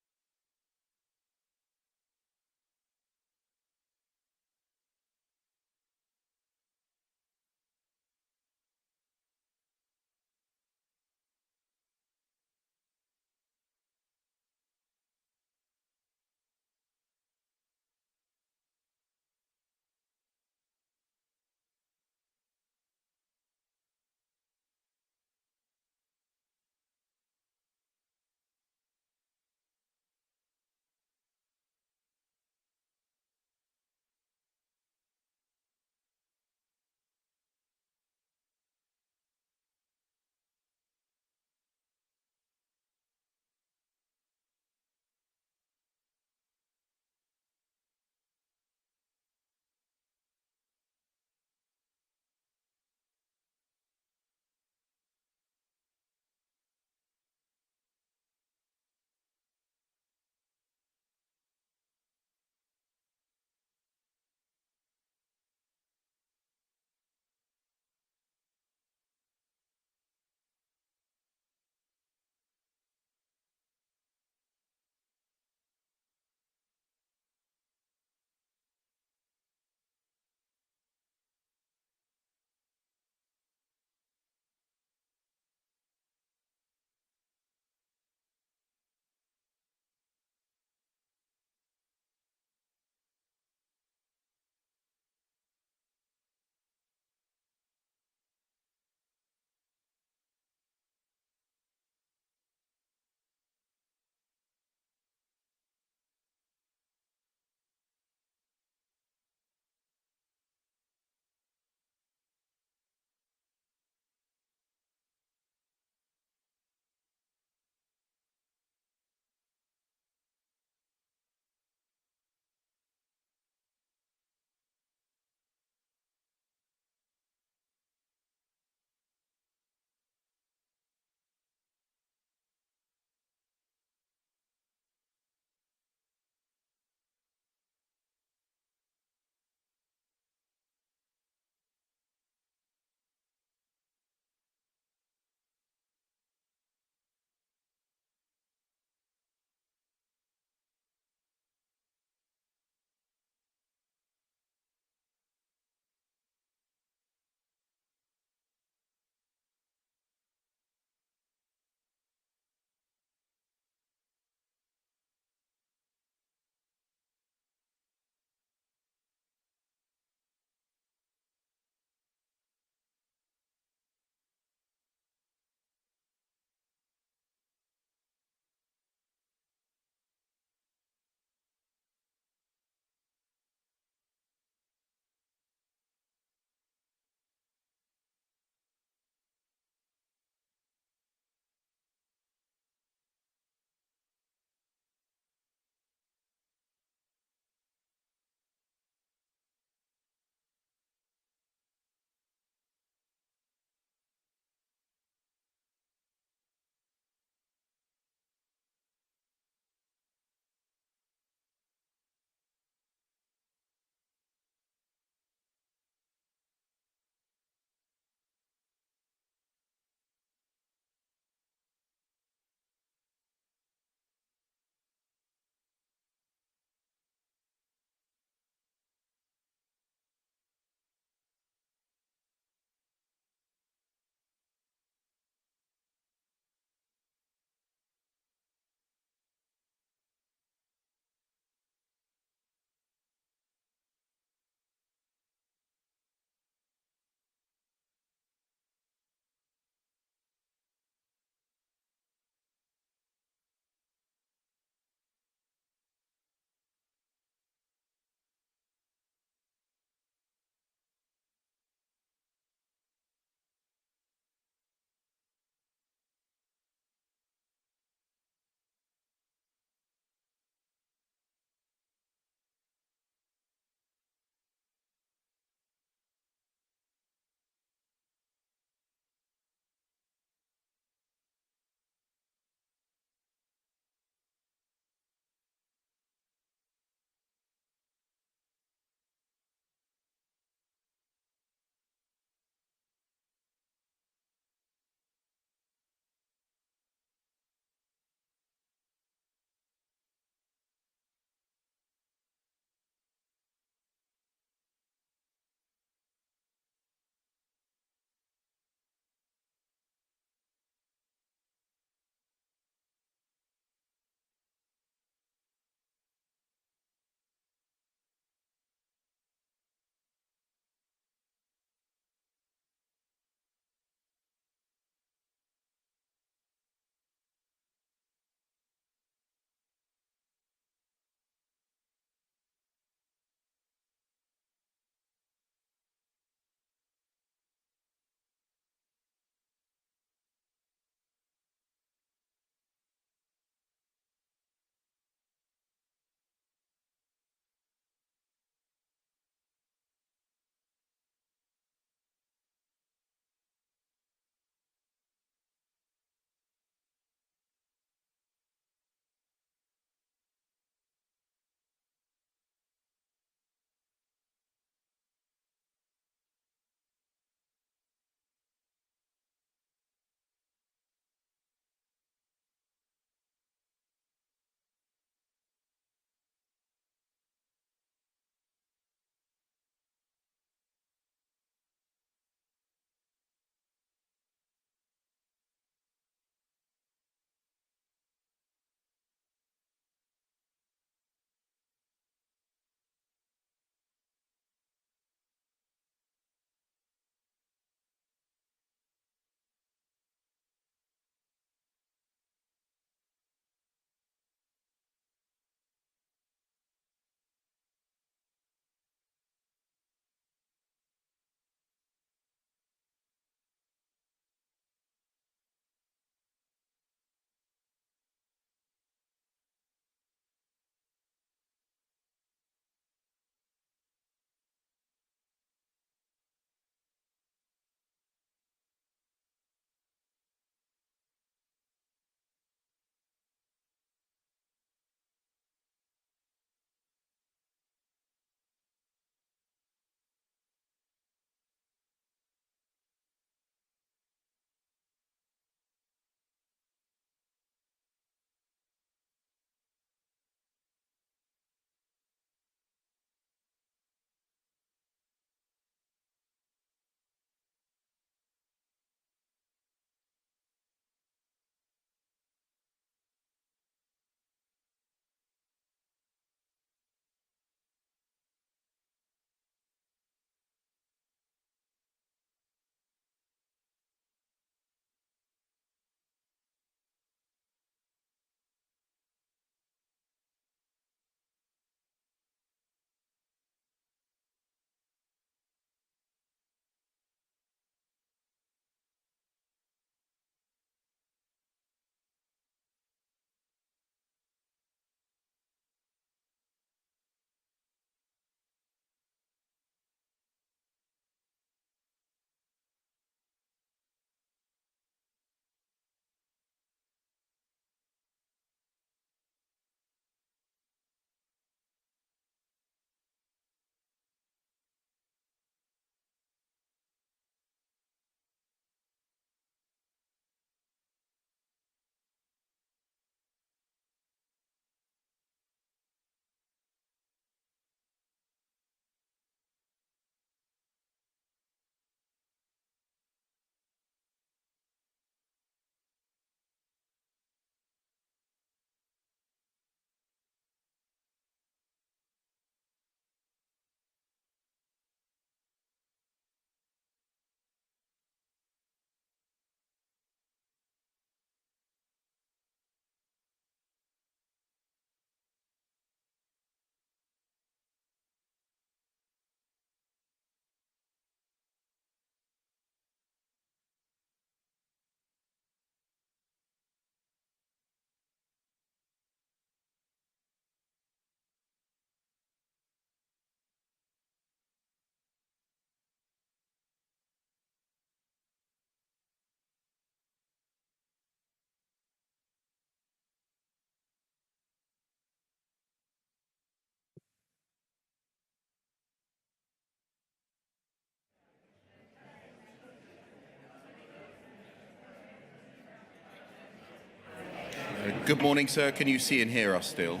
[SPEAKER 4] Good morning, sir. Can you see and hear us still?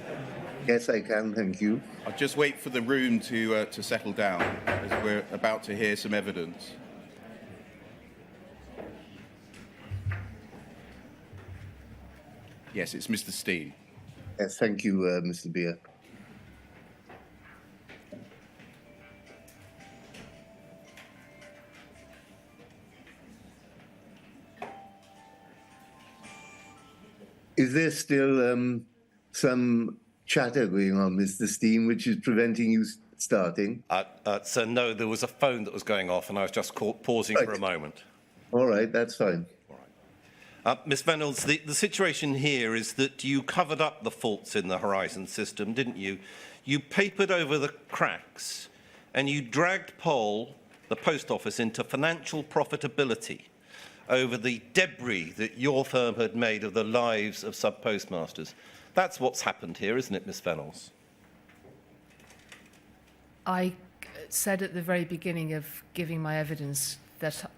[SPEAKER 3] Yes, I can, thank you.
[SPEAKER 4] I'll just wait for the room to settle down, as we're about to hear some evidence. Yes, it's Mr. Steen.
[SPEAKER 3] Yes, thank you, Mr. Beer. Is there still some chatter going on, Mr. Steen, which is preventing you starting?
[SPEAKER 5] So no, there was a phone that was going off, and I was just pausing for a moment.
[SPEAKER 3] All right, that's fine.
[SPEAKER 5] All right. Ms. Vennells, the situation here is that you covered up the faults in the Horizon system, didn't you? You papered over the cracks, and you dragged the Post Office, into financial profitability over the debris that your firm had made of the lives of sub-postmasters. That's what's happened here, isn't it, Ms. Vennells?
[SPEAKER 1] I said at the very beginning of giving my evidence that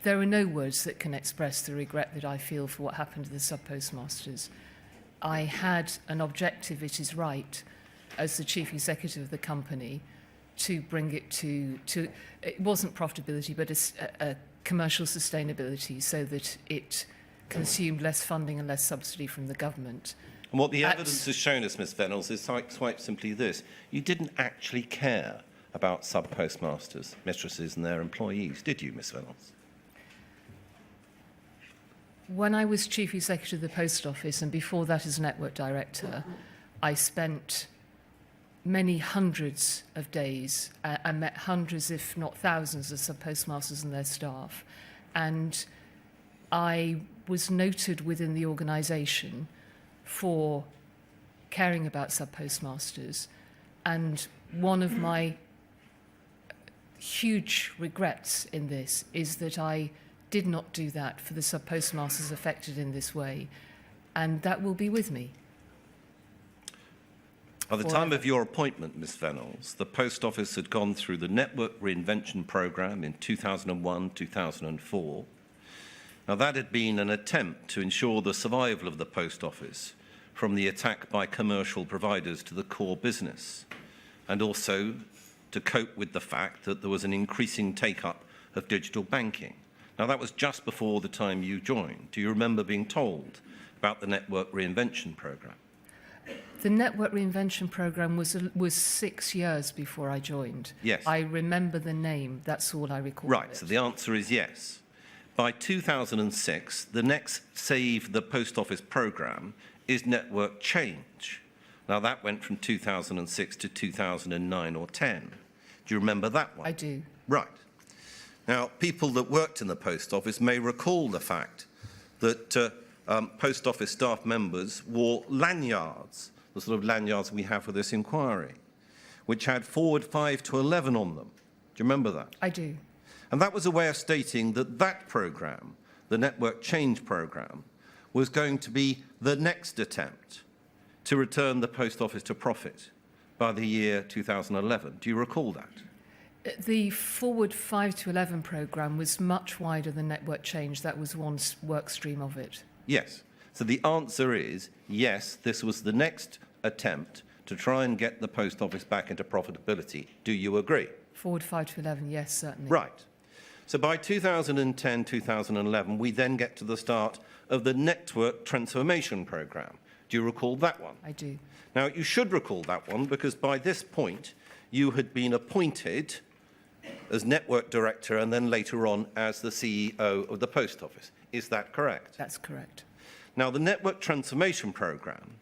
[SPEAKER 1] there are no words that can express the regret that I feel for what happened to the sub-postmasters. I had an objective, it is right, as the chief executive of the company, to bring it to it wasn't profitability, but a commercial sustainability, so that it consumed less funding and less subsidy from the government.
[SPEAKER 5] And what the evidence has shown us, Ms. Vennells, is quite simply this. You didn't actually care about sub-postmasters, mistresses and their employees, did you, Ms. Vennells?
[SPEAKER 1] When I was chief executive of the Post Office, and before that as network director, I spent many hundreds of days and met hundreds, if not thousands, of sub-postmasters and their staff. And I was noted within the organisation for caring about sub-postmasters. And one of my huge regrets in this is that I did not do that for the sub-postmasters affected in this way. And that will be with me.
[SPEAKER 5] At the time of your appointment, Ms. Vennells, the Post Office had gone through the Network Reinvention Programme in 2001, 2004. Now, that had been an attempt to ensure the survival of the Post Office from the attack by commercial providers to the core business, and also to cope with the fact that there was an increasing take-up of digital banking. Now, that was just before the time you joined. Do you remember being told about the Network Reinvention Programme?
[SPEAKER 1] The Network Reinvention Programme was 6 years before I joined.
[SPEAKER 5] Yes.
[SPEAKER 1] I remember the name, that's all I recall.
[SPEAKER 5] Right, so the answer is yes. By 2006, the next Save the Post Office programme is Network Change. Now, that went from 2006 to 2009 or 10. Do you remember that one?
[SPEAKER 1] I do.
[SPEAKER 5] Right. Now, people that worked in the Post Office may recall the fact that Post Office staff members wore lanyards, the sort of lanyards we have for this inquiry, which had forward 5 to 11 on them. Do you remember that?
[SPEAKER 1] I do.
[SPEAKER 5] And that was a way of stating that that programme, the Network Change programme, was going to be the next attempt to return the Post Office to profit by the year 2011. Do you recall that?
[SPEAKER 1] The Forward 5 to 11 programme was much wider than Network Change. That was one work stream of it.
[SPEAKER 5] Yes. So the answer is yes, this was the next attempt to try and get the Post Office back into profitability. Do you agree?
[SPEAKER 1] Forward 5 to 11, yes, certainly.
[SPEAKER 5] Right. So by 2010, 2011, we then get to the start of the Network Transformation Programme. Do you recall that one? I
[SPEAKER 1] do.
[SPEAKER 5] Now, you should recall that one because by this point, you had been appointed as Network Director and then later on as the CEO of the Post Office. Is that correct?
[SPEAKER 1] That's correct.
[SPEAKER 5] Now, the Network Transformation Programme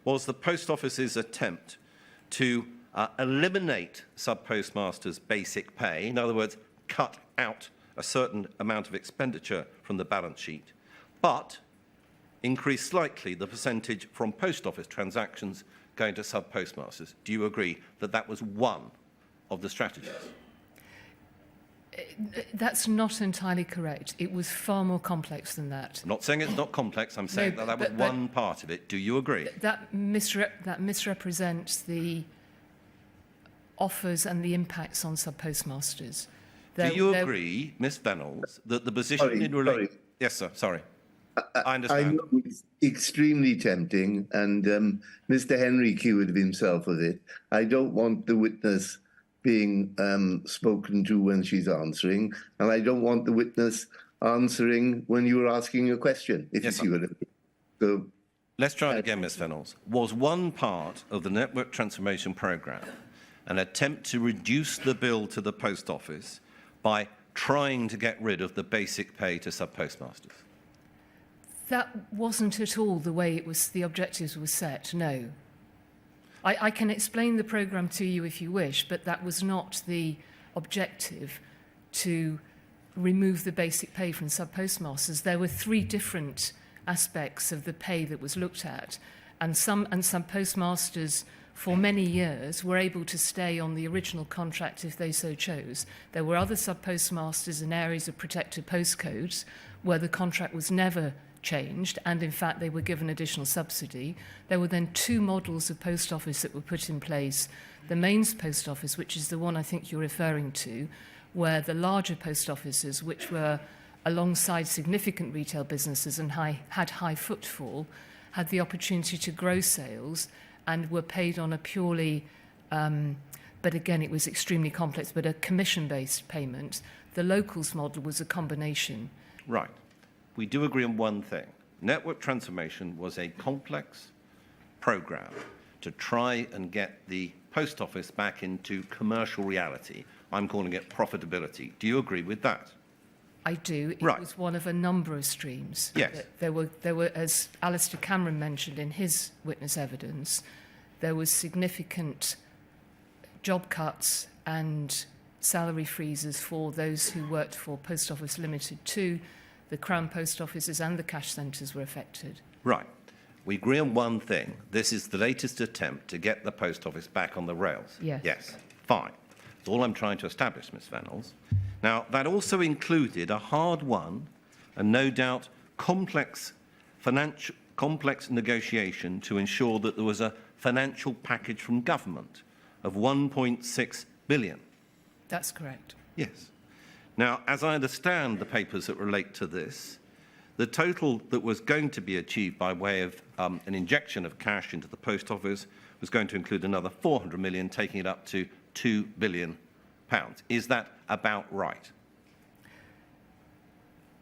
[SPEAKER 5] was the Post Office's attempt to eliminate sub-postmasters' basic pay, in other words, cut out a certain amount of expenditure from the balance sheet, but increase slightly the percentage from Post Office transactions going to sub-postmasters. Do you agree that that was one of the strategies?
[SPEAKER 1] That's not entirely correct. It was far more complex than that.
[SPEAKER 5] I'm not saying it's not complex. I'm saying that was one part of it. Do you agree?
[SPEAKER 1] That misrepresents the offers and the impacts on sub-postmasters.
[SPEAKER 5] Do you agree, Ms. Vennells, that the position in relation... Yes, sir, sorry. I understand.
[SPEAKER 3] I know it's extremely tempting, and Mr. Henry cured himself of it. I don't want the witness being spoken to when she's answering, and I don't want the witness answering when you were asking a question, if
[SPEAKER 5] Yes,
[SPEAKER 3] you see what I mean. So,
[SPEAKER 5] let's try it again, Ms. Vennells. Was one part of the network transformation programme an attempt to reduce the bill to the post office by trying to get rid of the basic pay to sub-postmasters?
[SPEAKER 1] That wasn't at all the way the objectives were set, no. I can explain the programme to you if you wish, but that was not the objective to remove the basic pay from sub-postmasters. There were 3 different aspects of the pay that was looked at, and some postmasters for many years were able to stay on the original contract if they so chose. There were other sub-postmasters in areas of protected postcodes where the contract was never changed, and in fact they were given additional subsidy. There were then 2 models of post office that were put in place. The mains post office, which is the one I think you're referring to, where the larger post offices, which were alongside significant retail businesses and had high footfall, had the opportunity to grow sales and were paid on a purely, but again it was extremely complex, but a commission-based payment. The locals model was a combination.
[SPEAKER 5] Right. We do agree on one thing. Network transformation was a complex programme to try and get the post office back into commercial reality. I'm calling it profitability. Do you agree with that?
[SPEAKER 1] I do. It
[SPEAKER 5] Right.
[SPEAKER 1] was one of a number of streams.
[SPEAKER 5] Yes.
[SPEAKER 1] There were, as Alistair Cameron mentioned in his witness evidence, there was significant job cuts and salary freezes for those who worked for Post Office Limited too. The Crown Post Offices and the cash centres were affected.
[SPEAKER 5] Right. We agree on one thing. This is the latest attempt to get the post office back on the rails.
[SPEAKER 1] Yes.
[SPEAKER 5] Yes. Fine. That's all I'm trying to establish, Ms. Vennells. Now, that also included a hard-won and no doubt complex negotiation to ensure that there was a financial package from government of 1.6 billion.
[SPEAKER 1] That's correct.
[SPEAKER 5] Yes. Now, as I understand the papers that relate to this, the total that was going to be achieved by way of an injection of cash into the post office was going to include another 400 million, taking it up to £2 billion. Is that about right?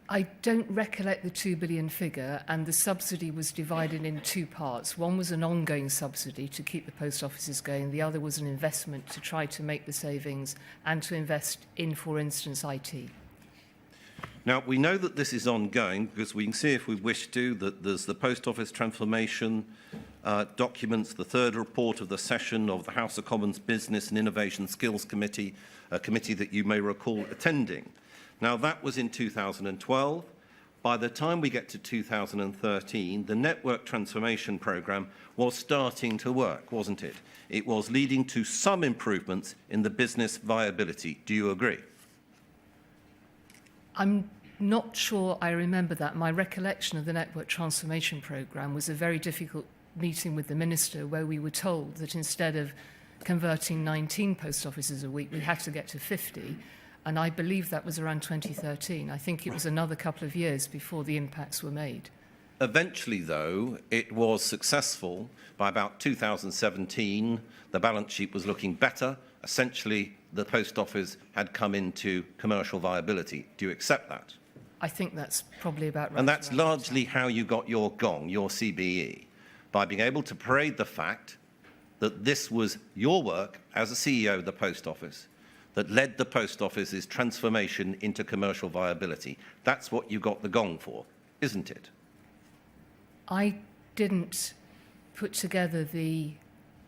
[SPEAKER 1] I don't recollect the 2 billion figure, and the subsidy was divided in 2 parts. One was an ongoing subsidy to keep the post offices going. The other was an investment to try to make the savings and to invest in, for instance, IT.
[SPEAKER 5] Now, we know that this is ongoing because we can see, if we wish to, that there's the post office transformation documents, the 3rd report of the session of the House of Commons Business and Innovation Skills Committee, a committee that you may recall attending. Now, that was in 2012. By the time we get to 2013, the network transformation programme was starting to work, wasn't it? It was leading to some improvements in the business viability. Do you agree?
[SPEAKER 1] I'm not sure I remember that. My recollection of the network transformation programme was a very difficult meeting with the minister where we were told that instead of converting 19 post offices a week, we had to get to 50. And I believe that was around 2013. I think it was another couple of years before the impacts were made.
[SPEAKER 5] Eventually, though, it was successful. By about 2017, the balance sheet was looking better. Essentially, the post office had come into commercial viability. Do you accept that?
[SPEAKER 1] I think that's probably about right.
[SPEAKER 5] And that's largely how you got your gong, your CBE, by being able to parade the fact that this was your work as a CEO of the post office that led the post office's transformation into commercial viability. That's what you got the gong for, isn't it?
[SPEAKER 1] I didn't put together the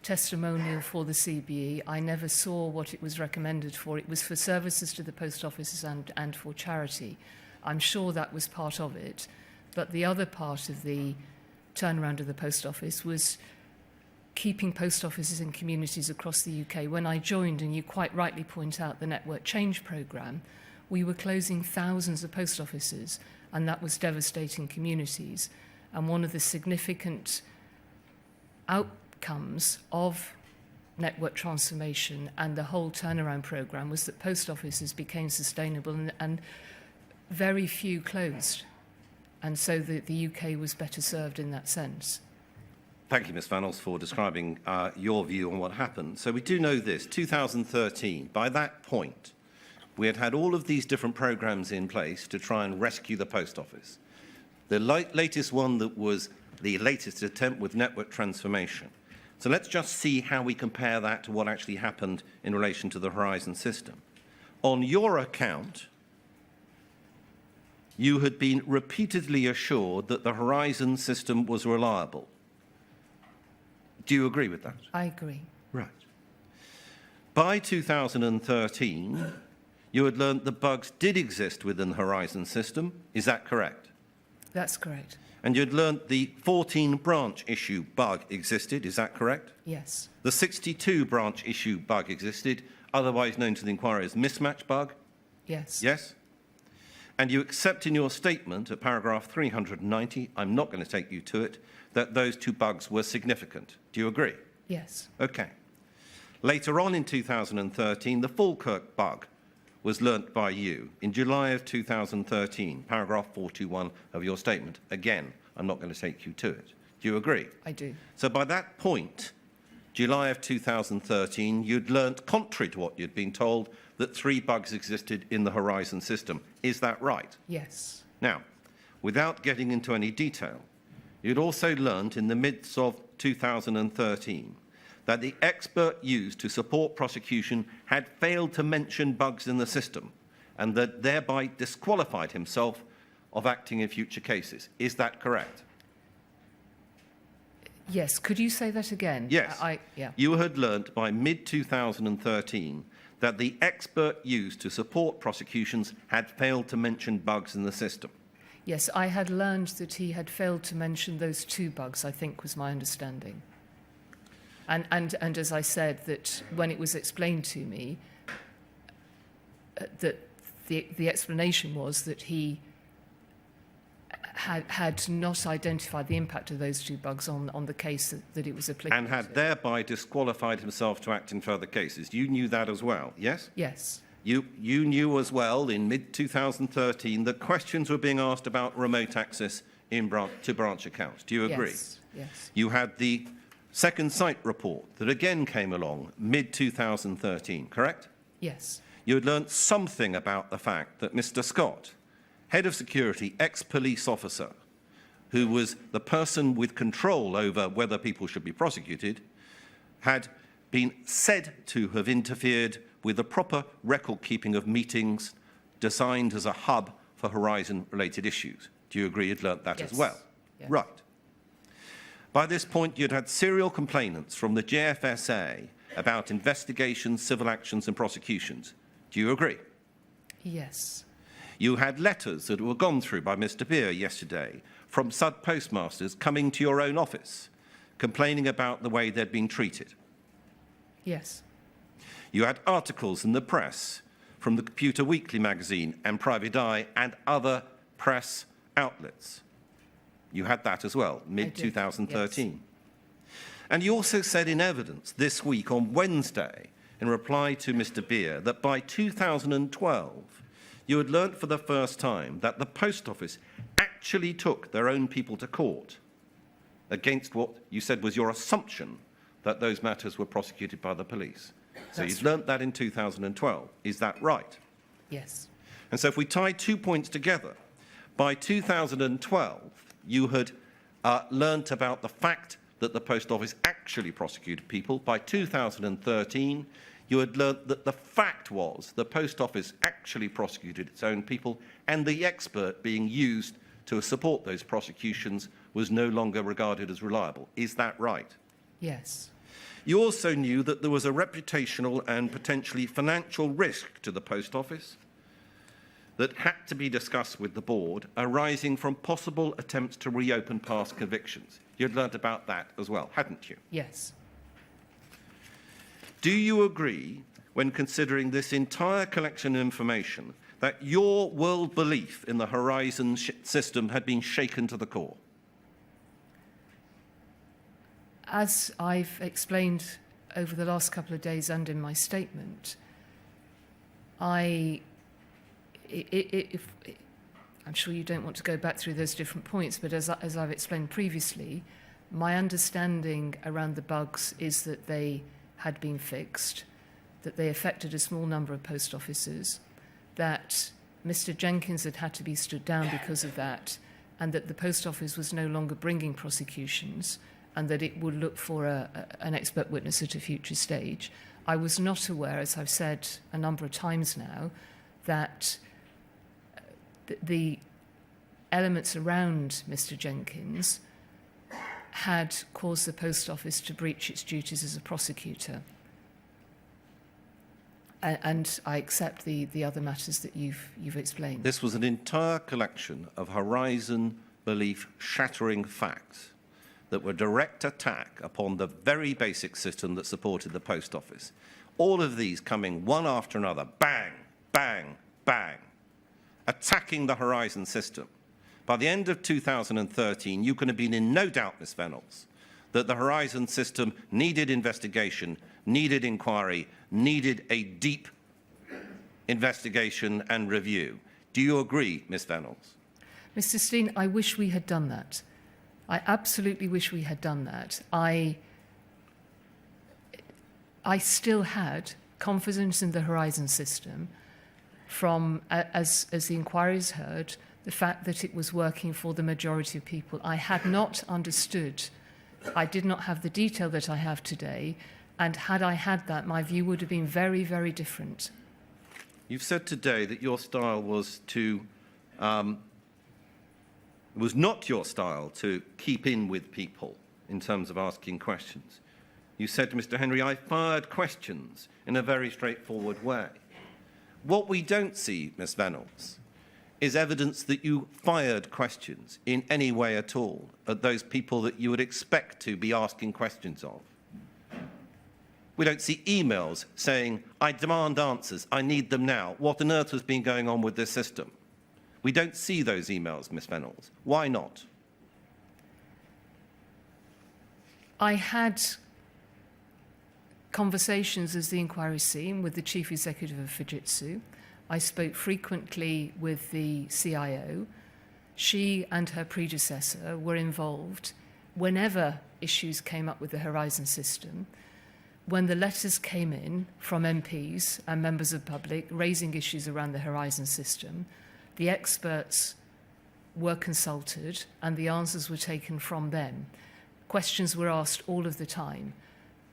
[SPEAKER 1] testimonial for the CBE. I never saw what it was recommended for. It was for services to the post offices and for charity. I'm sure that was part of it. But the other part of the turnaround of the post office was keeping post offices in communities across the UK. When I joined, and you quite rightly point out the Network Change programme, we were closing thousands of post offices, and that was devastating communities. And one of the significant outcomes of network transformation and the whole turnaround programme was that post offices became sustainable and very few closed. And so the UK was better served in that sense.
[SPEAKER 5] Thank you, Ms Vennells, for describing your view on what happened. So we do know this, 2013, by that point, we had all of these different programmes in place to try and rescue the post office. The latest one that was the latest attempt with network transformation. So let's just see how we compare that to what actually happened in relation to the Horizon system. On your account, you had been repeatedly assured that the Horizon system was reliable. Do you agree with that?
[SPEAKER 1] I agree.
[SPEAKER 5] Right. By 2013, you had learnt the bugs did exist within the Horizon system. Is that correct?
[SPEAKER 1] That's correct.
[SPEAKER 5] And you'd learnt the 14 branch issue bug existed. Is that correct?
[SPEAKER 1] Yes.
[SPEAKER 5] The 62 branch issue bug existed, otherwise known to the inquiry as mismatch bug.
[SPEAKER 1] Yes.
[SPEAKER 5] Yes? And you accept in your statement at paragraph 390, I'm not going to take you to it, that those two bugs were significant. Do you agree?
[SPEAKER 1] Yes.
[SPEAKER 5] Okay. Later on in 2013, the Falkirk bug was learnt by you in July of 2013, paragraph 421 of your statement. Again, I'm not going to take you to it. Do you agree?
[SPEAKER 1] I do.
[SPEAKER 5] So by that point, July of 2013, you'd learnt, contrary to what you'd been told, that 3 bugs existed in the Horizon system. Is that right?
[SPEAKER 1] Yes.
[SPEAKER 5] Now, without getting into any detail, you'd also learnt in the midst of 2013 that the expert used to support prosecution had failed to mention bugs in the system and that thereby disqualified himself of acting in future cases. Is that correct?
[SPEAKER 1] Yes. Could you say that again?
[SPEAKER 5] Yes.
[SPEAKER 1] Yeah.
[SPEAKER 5] You had learnt by mid-2013 that the expert used to support prosecutions had failed to mention bugs in the system.
[SPEAKER 1] Yes, I had learned that he had failed to mention those 2 bugs, I think was my understanding. And as I said, that when it was explained to me, that the explanation was that he had not identified the impact of those 2 bugs on the case that it was applicable
[SPEAKER 5] And had
[SPEAKER 1] to.
[SPEAKER 5] thereby disqualified himself to act in further cases. You knew that as well, yes?
[SPEAKER 1] Yes.
[SPEAKER 5] You knew as well in mid-2013 that questions were being asked about remote access to branch accounts. Do you agree?
[SPEAKER 1] Yes. Yes.
[SPEAKER 5] You had the second site report that again came along mid-2013, correct?
[SPEAKER 1] Yes.
[SPEAKER 5] You had learnt something about the fact that Mr. Scott, head of security, ex-police officer, who was the person with control over whether people should be prosecuted, had been said to have interfered with the proper record-keeping of meetings designed as a hub for Horizon-related issues. Do you agree you'd learnt that
[SPEAKER 1] Yes.
[SPEAKER 5] as well?
[SPEAKER 1] Yes.
[SPEAKER 5] Right. By this point, you'd had serial complainants from the JFSA about investigations, civil actions and prosecutions. Do you agree?
[SPEAKER 1] Yes.
[SPEAKER 5] You had letters that were gone through by Mr. Beer yesterday from sub-postmasters coming to your own office, complaining about the way they'd been treated.
[SPEAKER 1] Yes.
[SPEAKER 5] You had articles in the press from the Computer Weekly magazine and Private Eye and other press outlets. You had that as well, mid-2013.
[SPEAKER 1] Yes.
[SPEAKER 5] And you also said in evidence this week on Wednesday, in reply to Mr. Beer, that by 2012, you had learnt for the first time that the Post Office actually took their own people to court against what you said was your assumption that those matters were prosecuted by the police. So
[SPEAKER 1] That's
[SPEAKER 5] you'd learnt that in 2012. Is that right?
[SPEAKER 1] Yes.
[SPEAKER 5] And so if we tie 2 points together, by 2012, you had learnt about the fact that the Post Office actually prosecuted people. By 2013, you had learnt that the fact was the Post Office actually prosecuted its own people, and the expert being used to support those prosecutions was no longer regarded as reliable. Is that right?
[SPEAKER 1] Yes.
[SPEAKER 5] You also knew that there was a reputational and potentially financial risk to the Post Office that had to be discussed with the board, arising from possible attempts to reopen past convictions. You'd learnt about that as well, hadn't you?
[SPEAKER 1] Yes.
[SPEAKER 5] Do you agree, when considering this entire collection of information, that your world belief in the Horizon system had been shaken to the core?
[SPEAKER 1] As I've explained over the last couple of days and in my statement, I I'm sure you don't want to go back through those different points, but as I've explained previously, my understanding around the bugs is that they had been fixed, that they affected a small number of post offices, that Mr. Jenkins had to be stood down because of that, and that the post office was no longer bringing prosecutions, and that it would look for an expert witness at a future stage. I was not aware, as I've said a number of times now, that the elements around Mr. Jenkins had caused the post office to breach its duties as a prosecutor. And I accept the other matters that you've explained.
[SPEAKER 5] This was an entire collection of horizon belief shattering facts that were direct attack upon the very basic system that supported the post office. All of these coming one after another, bang, bang, bang, attacking the horizon system. By the end of 2013, you can have been in no doubt, Ms. Vennells, that the horizon system needed investigation, needed inquiry, needed a deep investigation and review. Do you agree, Ms. Vennells?
[SPEAKER 1] Mr. Steen, I wish we had done that. I absolutely wish we had done that. I still had confidence in the horizon system from, as the inquiries heard, the fact that it was working for the majority of people. I had not understood, I did not have the detail that I have today, and had I had that, my view would have been very, very different.
[SPEAKER 5] You've said today that your style was to, it was not your style to keep in with people in terms of asking questions. You said to Mr. Henry, I fired questions in a very straightforward way. What we don't see, Ms. Vennells, is evidence that you fired questions in any way at all at those people that you would expect to be asking questions of. We don't see emails saying, I demand answers, I need them now. What on earth has been going on with this system? We don't see those emails, Ms. Vennells. Why not?
[SPEAKER 1] I had conversations, as the inquiry seen, with the Chief Executive of Fujitsu. I spoke frequently with the CIO. She and her predecessor were involved whenever issues came up with the Horizon system. When the letters came in from MPs and members of the public raising issues around the Horizon system, the experts were consulted and the answers were taken from them. Questions were asked all of the time.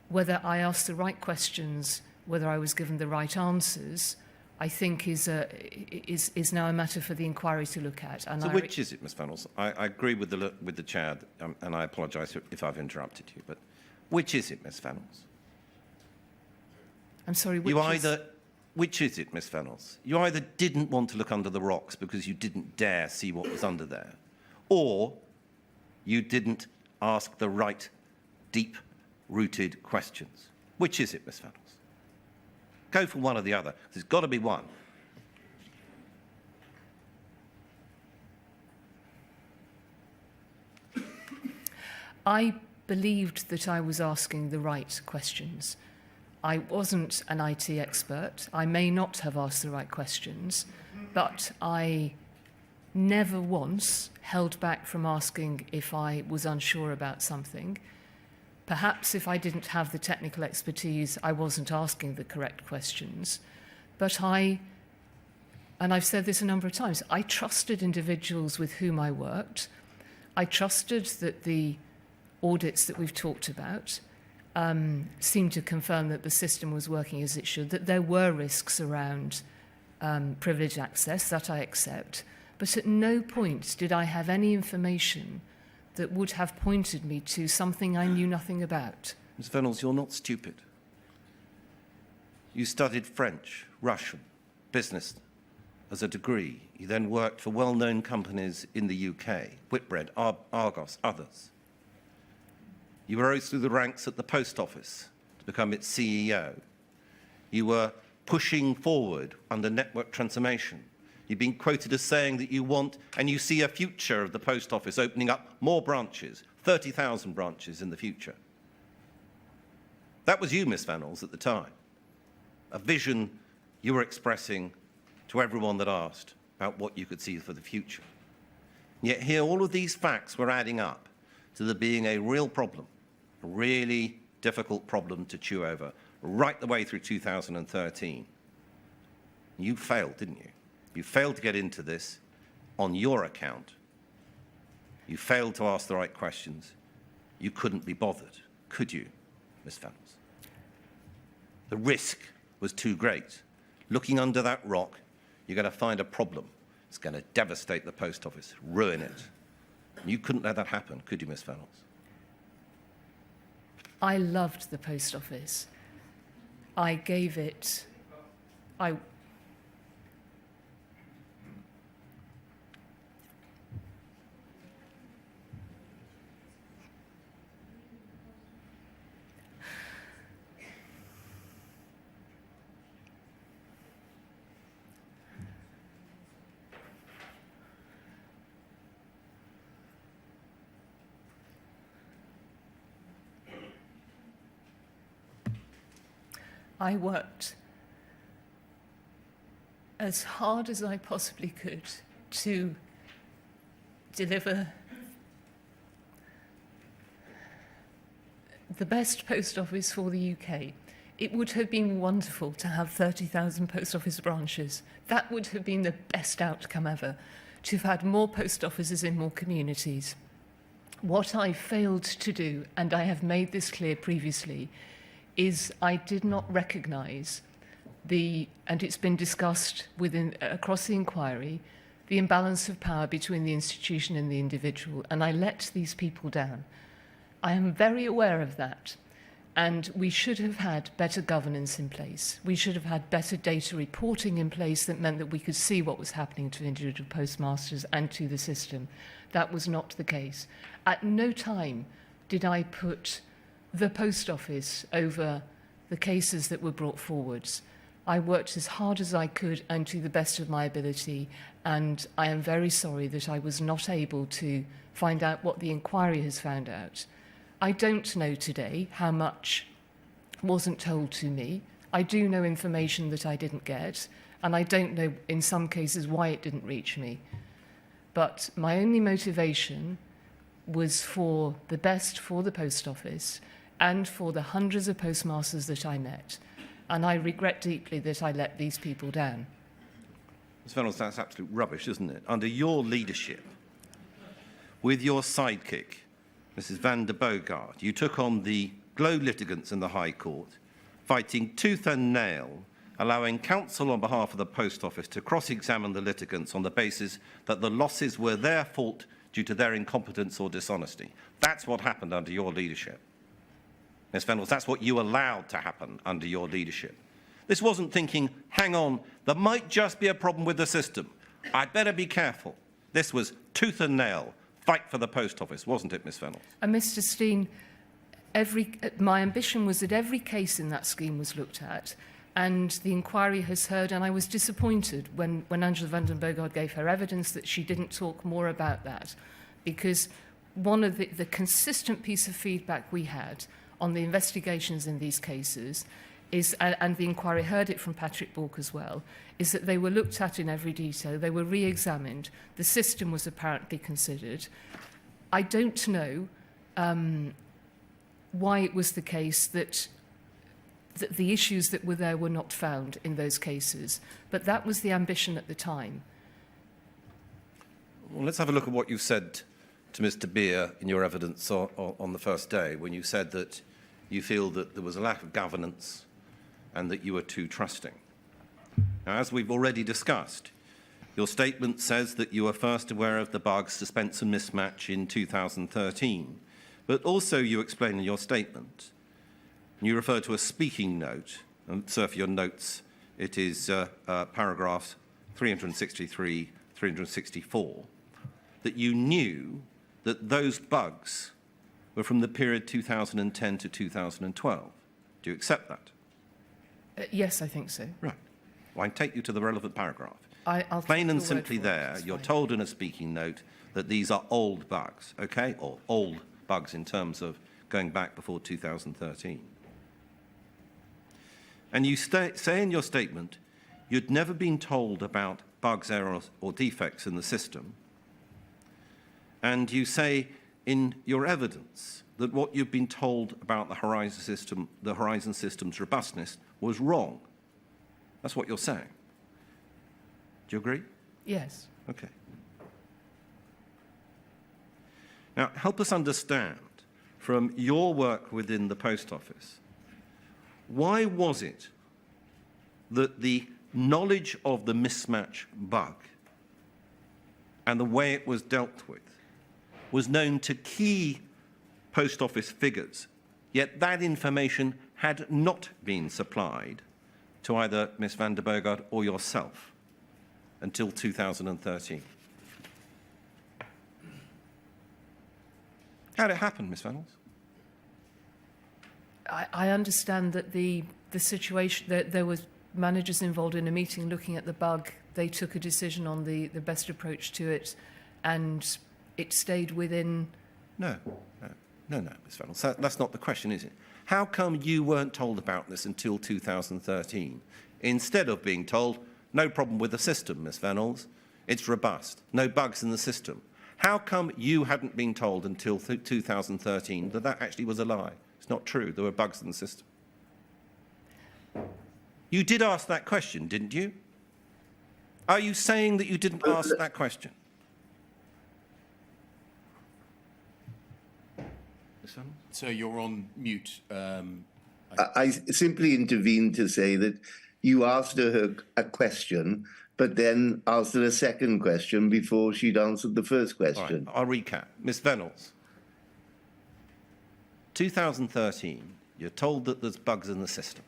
[SPEAKER 1] Whether I asked the right questions, whether I was given the right answers, I think is now a matter for the inquiry to look at. And
[SPEAKER 5] so which is it, Ms. Vennells? I agree with the chair, and I apologise if I've interrupted you, but which is it, Ms. Vennells?
[SPEAKER 1] I'm sorry,
[SPEAKER 5] which is it, Ms. Vennells? You either didn't want to look under the rocks because you didn't dare see what was under there, or you didn't ask the right, deep-rooted questions. Which is it, Ms. Vennells? Go for one or the other. There's got to be one.
[SPEAKER 1] I believed that I was asking the right questions. I wasn't an IT expert. I may not have asked the right questions, but I never once held back from asking if I was unsure about something. Perhaps if I didn't have the technical expertise, I wasn't asking the correct questions. But and I've said this a number of times, I trusted individuals with whom I worked. I trusted that the audits that we've talked about seemed to confirm that the system was working as it should, that there were risks around privileged access, that I accept. But at no point did I have any information that would have pointed me to something I knew nothing about.
[SPEAKER 5] Ms. Vennells, you're not stupid. You studied French, Russian, business as a degree. You then worked for well-known companies in the UK, Whitbread, Argos, others. You rose through the ranks at the post office to become its CEO. You were pushing forward under network transformation. You've been quoted as saying that you want and you see a future of the post office opening up more branches, 30,000 branches in the future. That was you, Ms. Vennells, at the time. A vision you were expressing to everyone that asked. about what you could see for the future. Yet here, all of these facts were adding up to there being a real problem, a really difficult problem to chew over, right the way through 2013. You failed, didn't you? You failed to get into this on your account. You failed to ask the right questions. You couldn't be bothered, could you, Ms. Vennells? The risk was too great. Looking under that rock, you're going to find a problem. It's going to devastate the post office, ruin it. You couldn't let that happen, could you, Ms. Vennells?
[SPEAKER 1] I loved the post office. I gave it... I worked as hard as I possibly could to deliver the best post office for the UK. It would have been wonderful to have 30,000 post office branches. That would have been the best outcome ever, to have had more post offices in more communities. What I failed to do, and I have made this clear previously, is I did not recognise and it's been discussed across the inquiry, the imbalance of power between the institution and the individual, and I let these people down. I am very aware of that, and we should have had better governance in place. We should have had better data reporting in place that meant that we could see what was happening to individual postmasters and to the system. That was not the case. At no time did I put the post office over the cases that were brought forwards. I worked as hard as I could and to the best of my ability, and I am very sorry that I was not able to find out what the inquiry has found out. I don't know today how much wasn't told to me. I do know information that I didn't get, and I don't know in some cases why it didn't reach me. But my only motivation was for the best for the post office and for the hundreds of postmasters that I met. And I regret deeply that I let these people down.
[SPEAKER 5] Ms. Vennells, that's absolute rubbish, isn't it? Under your leadership, with your sidekick, Mrs. van der Boogaard, you took on the Glow litigants in the High Court, fighting tooth and nail, allowing counsel on behalf of the Post Office to cross-examine the litigants on the basis that the losses were their fault due to their incompetence or dishonesty. That's what happened under your leadership. Ms. Vennells, that's what you allowed to happen under your leadership. This wasn't thinking, hang on, there might just be a problem with the system. I'd better be careful. This was tooth and nail, fight for the Post Office, wasn't it, Ms. Vennells?
[SPEAKER 1] And Mr. Steen, my ambition was that every case in that scheme was looked at, and the inquiry has heard, and I was disappointed when Angela van der Boogaard gave her evidence that she didn't talk more about that, because one of the consistent piece of feedback we had on the investigations in these cases is, and the inquiry heard it from Patrick Bork as well, is that they were looked at in every detail, they were re-examined, the system was apparently considered. I don't know why it was the case that the issues that were there were not found in those cases, but that was the ambition at the time.
[SPEAKER 5] Well, let's have a look at what you said to Mr. Beer in your evidence on the first day, when you said that you feel that there was a lack of governance and that you were too trusting. Now, as we've already discussed, your statement says that you were first aware of the bugs, suspense and mismatch in 2013, but also you explain in your statement, and you refer to a speaking note, and so for your notes, it is paragraphs 363, 364, that you knew that those bugs were from the period 2010 to 2012. Do you accept that?
[SPEAKER 1] Yes, I think so.
[SPEAKER 5] Right. Well, I take you to the relevant paragraph.
[SPEAKER 1] I'll
[SPEAKER 5] Plain and
[SPEAKER 1] take your word
[SPEAKER 5] simply
[SPEAKER 1] for it,
[SPEAKER 5] there,
[SPEAKER 1] it's
[SPEAKER 5] you're
[SPEAKER 1] fine.
[SPEAKER 5] told in a speaking note that these are old bugs, okay? Or old bugs in terms of going back before 2013. And you say in your statement, you'd never been told about bugs, errors, or defects in the system. And you say in your evidence that what you've been told about the Horizon system's robustness was wrong. That's what you're saying. Do you agree?
[SPEAKER 1] Yes.
[SPEAKER 5] Okay. Now, help us understand, from your work within the Post Office, why was it that the knowledge of the mismatch bug and the way it was dealt with was known to key Post Office figures, yet that information had not been supplied to either Ms. van der Bogart or yourself until 2013? How did it happen, Ms. Vennells?
[SPEAKER 1] I understand that the situation, that there was managers involved in a meeting looking at the bug. They took a decision on the best approach to it, and it stayed within...
[SPEAKER 5] No, Ms. Vennells. That's not the question, is it? How come you weren't told about this until 2013, instead of being told, no problem with the system, Ms. Vennells, it's robust, no bugs in the system? How come you hadn't been told until 2013 that that actually was a lie? It's not true, there were bugs in the system. You did ask that question, didn't you? Are you saying that you didn't ask that question? Ms. Vennells?
[SPEAKER 4] So you're on mute.
[SPEAKER 3] I simply intervened to say that you asked her a question, but then asked her a second question before she'd answered the first question.
[SPEAKER 5] All right, I'll recap. Ms. Vennells, 2013, you're told that there's bugs in the system.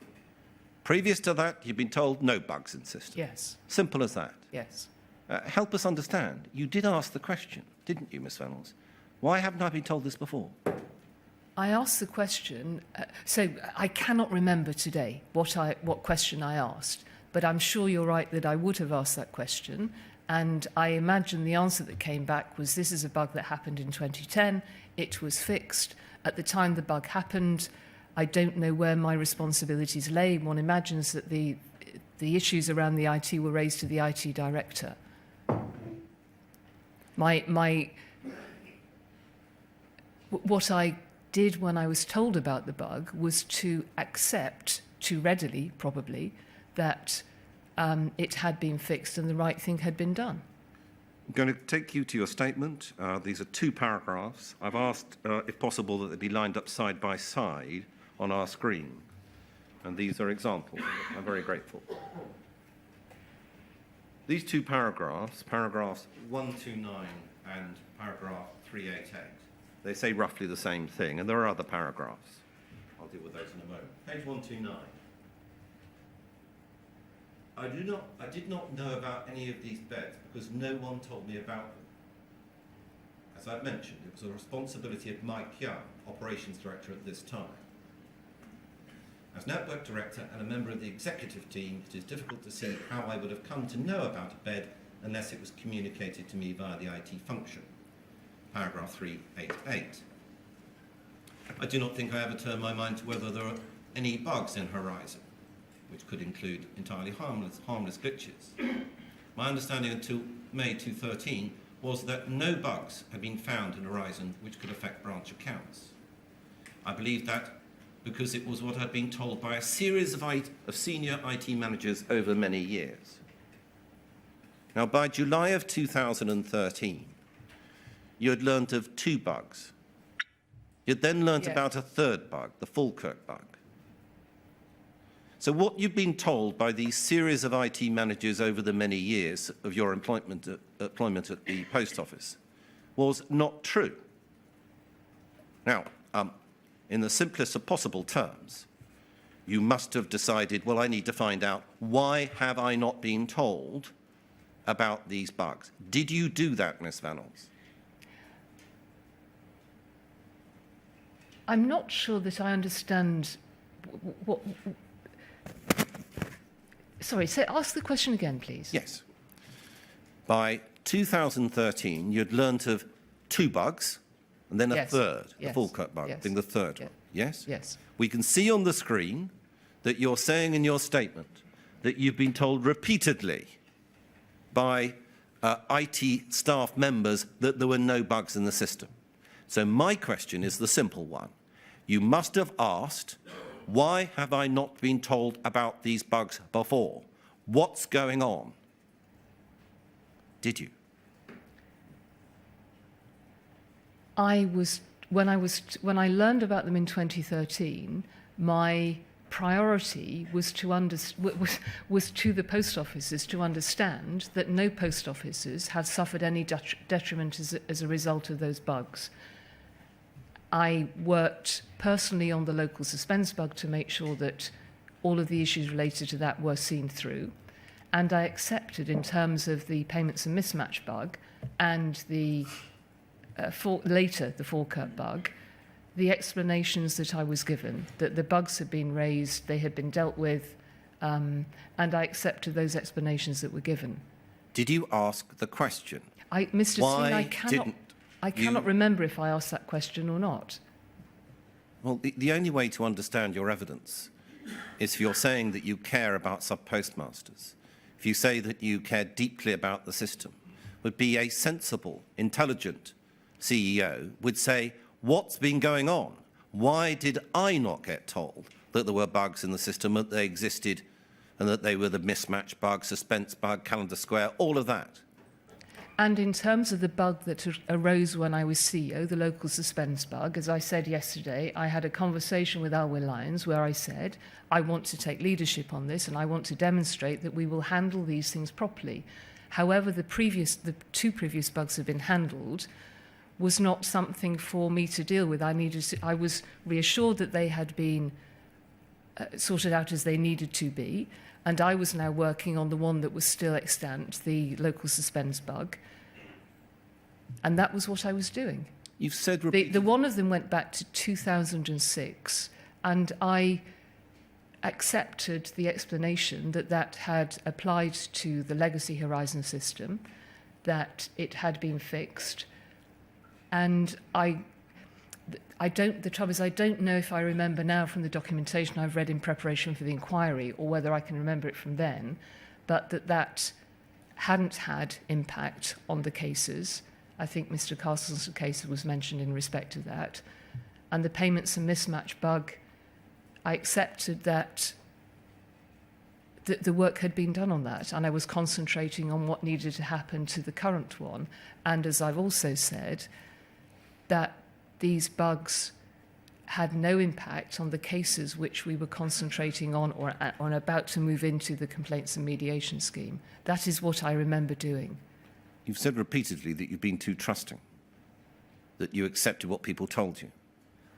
[SPEAKER 5] Previous to that, you've been told no bugs in the system.
[SPEAKER 1] Yes.
[SPEAKER 5] Simple as that.
[SPEAKER 1] Yes.
[SPEAKER 5] Help us understand. You did ask the question, didn't you, Ms. Vennells? Why haven't I been told this before?
[SPEAKER 1] I asked the question, so I cannot remember today what question I asked, but I'm sure you're right that I would have asked that question, and I imagine the answer that came back was this is a bug that happened in 2010, it was fixed. At the time the bug happened, I don't know where my responsibilities lay. One imagines that the issues around the IT were raised to the IT director. What I did when I was told about the bug was to accept, too readily probably, that it had been fixed and the right thing had been done.
[SPEAKER 5] I'm going to take you to your statement. These are 2 paragraphs. I've asked, if possible, that they be lined up side by side on our screen. And these are examples. I'm very grateful. These 2 paragraphs, paragraphs 129 and paragraph 388, they say roughly the same thing, and there are other paragraphs. I'll deal with those in a moment. Page 129. I did not know about any of these beds because no one told me about them. As I've mentioned, it was a responsibility of Mike Young, Operations Director at this time. As Network Director and a member of the executive team, it is difficult to see how I would have come to know about a bed unless it was communicated to me via the IT function. Paragraph 388. I do not think I ever turned my mind to whether there are any bugs in Horizon, which could include entirely harmless glitches. My understanding until May 2013 was that no bugs had been found in Horizon which could affect branch accounts. I believe that because it was what I'd been told by a series of senior IT managers over many years. Now, by July of 2013, you had learnt of 2 bugs. You'd then learnt about a 3rd bug, the Falkirk bug. So what you've been told by these series of IT managers over the many years of your employment at the Post Office was not true. Now, in the simplest of possible terms, you must have decided, well, I need to find out why have I not been told about these bugs. Did you do that, Ms. Vennells?
[SPEAKER 1] I'm not sure that I understand what... Sorry, ask the question again, please.
[SPEAKER 5] Yes. By 2013, you'd learnt of 2 bugs, and then a 3rd, the Falkirk bug, being the 3rd one. Yes?
[SPEAKER 1] Yes.
[SPEAKER 5] We can see on the screen that you're saying in your statement that you've been told repeatedly by IT staff members that there were no bugs in the system. So my question is the simple one. You must have asked, why have I not been told about these bugs before? What's going on? Did you?
[SPEAKER 1] When I learned about them in 2013, my priority was to the post offices to understand that no post offices had suffered any detriment as a result of those bugs. I worked personally on the local suspense bug to make sure that all of the issues related to that were seen through, and I accepted, in terms of the payments and mismatch bug and the later the forecut bug, the explanations that I was given, that the bugs had been raised, they had been dealt with, and I accepted those explanations that were given.
[SPEAKER 5] Did you ask the question?
[SPEAKER 1] Mr.
[SPEAKER 5] Why
[SPEAKER 1] Steen, I cannot remember if I asked that question or not.
[SPEAKER 5] Well, the only way to understand your evidence is if you're saying that you care about sub-postmasters, if you say that you care deeply about the system, would be a sensible, intelligent CEO would say, what's been going on? Why did I not get told that there were bugs in the system, that they existed, and that they were the mismatch bug, suspense bug, calendar square, all of that?
[SPEAKER 1] And in terms of the bug that arose when I was CEO, the local suspense bug, as I said yesterday, I had a conversation with Alwyn Lyons where I said, I want to take leadership on this and I want to demonstrate that we will handle these things properly. However, the two previous bugs have been handled was not something for me to deal with. I was reassured that they had been sorted out as they needed to be, and I was now working on the one that was still extant, the local suspense bug, and that was what I was doing.
[SPEAKER 5] You've said
[SPEAKER 1] the one of them went back to 2006, and I accepted the explanation that that had applied to the legacy Horizon system, that it had been fixed, and the trouble is I don't know if I remember now from the documentation I've read in preparation for the inquiry or whether I can remember it from then, but that hadn't had impact on the cases. I think Mr. Castle's case was mentioned in respect to that. And the payments and mismatch bug, I accepted that the work had been done on that, and I was concentrating on what needed to happen to the current one. And as I've also said, that these bugs had no impact on the cases which we were concentrating on or about to move into the complaints and mediation scheme. That is what I remember doing.
[SPEAKER 5] You've said repeatedly that you've been too trusting, that you accepted what people told you.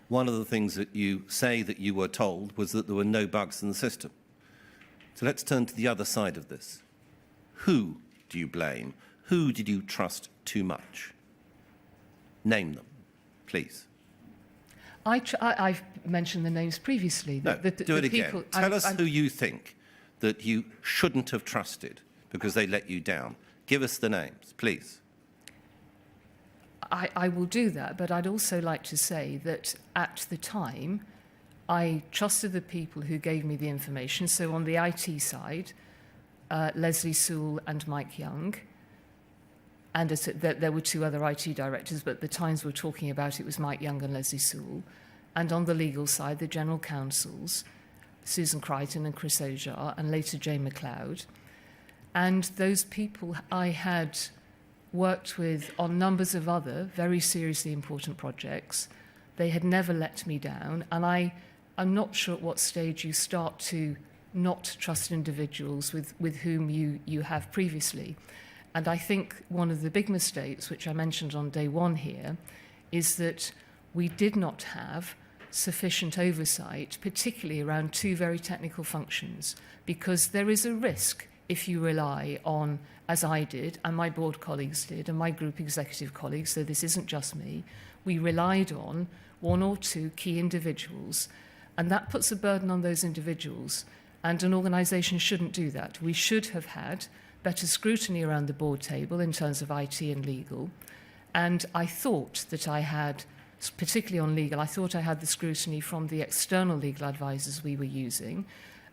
[SPEAKER 5] One of the things that you say that you were told was that there were no bugs in the system. So let's turn to the other side of this. Who do you blame? Who did you trust too much? Name them, please.
[SPEAKER 1] I've mentioned the names previously.
[SPEAKER 5] No, do it again. Tell us who you think that you shouldn't have trusted because they let you down. Give us the names, please.
[SPEAKER 1] I will do that, but I'd also like to say that at the time, I trusted the people who gave me the information. So on the IT side, Leslie Sewell and Mike Young, and there were two other IT directors, but the times we're talking about, it was Mike Young and Leslie Sewell. And on the legal side, the general counsels, Susan Crichton and Chris Ojar, and later Jane McLeod. And those people I had worked with on numbers of other very seriously important projects. They had never let me down, and I'm not sure at what stage you start to not trust individuals with whom you have previously. And I think one of the big mistakes, which I mentioned on day one here, is that we did not have sufficient oversight, particularly around two very technical functions, because there is a risk if you rely on, as I did, and my board colleagues did, and my group executive colleagues, so this isn't just me, we relied on one or two key individuals, and that puts a burden on those individuals, and an organisation shouldn't do that. We should have had better scrutiny around the board table in terms of IT and legal, and I thought that I had, particularly on legal, I thought I had the scrutiny from the external legal advisors we were using,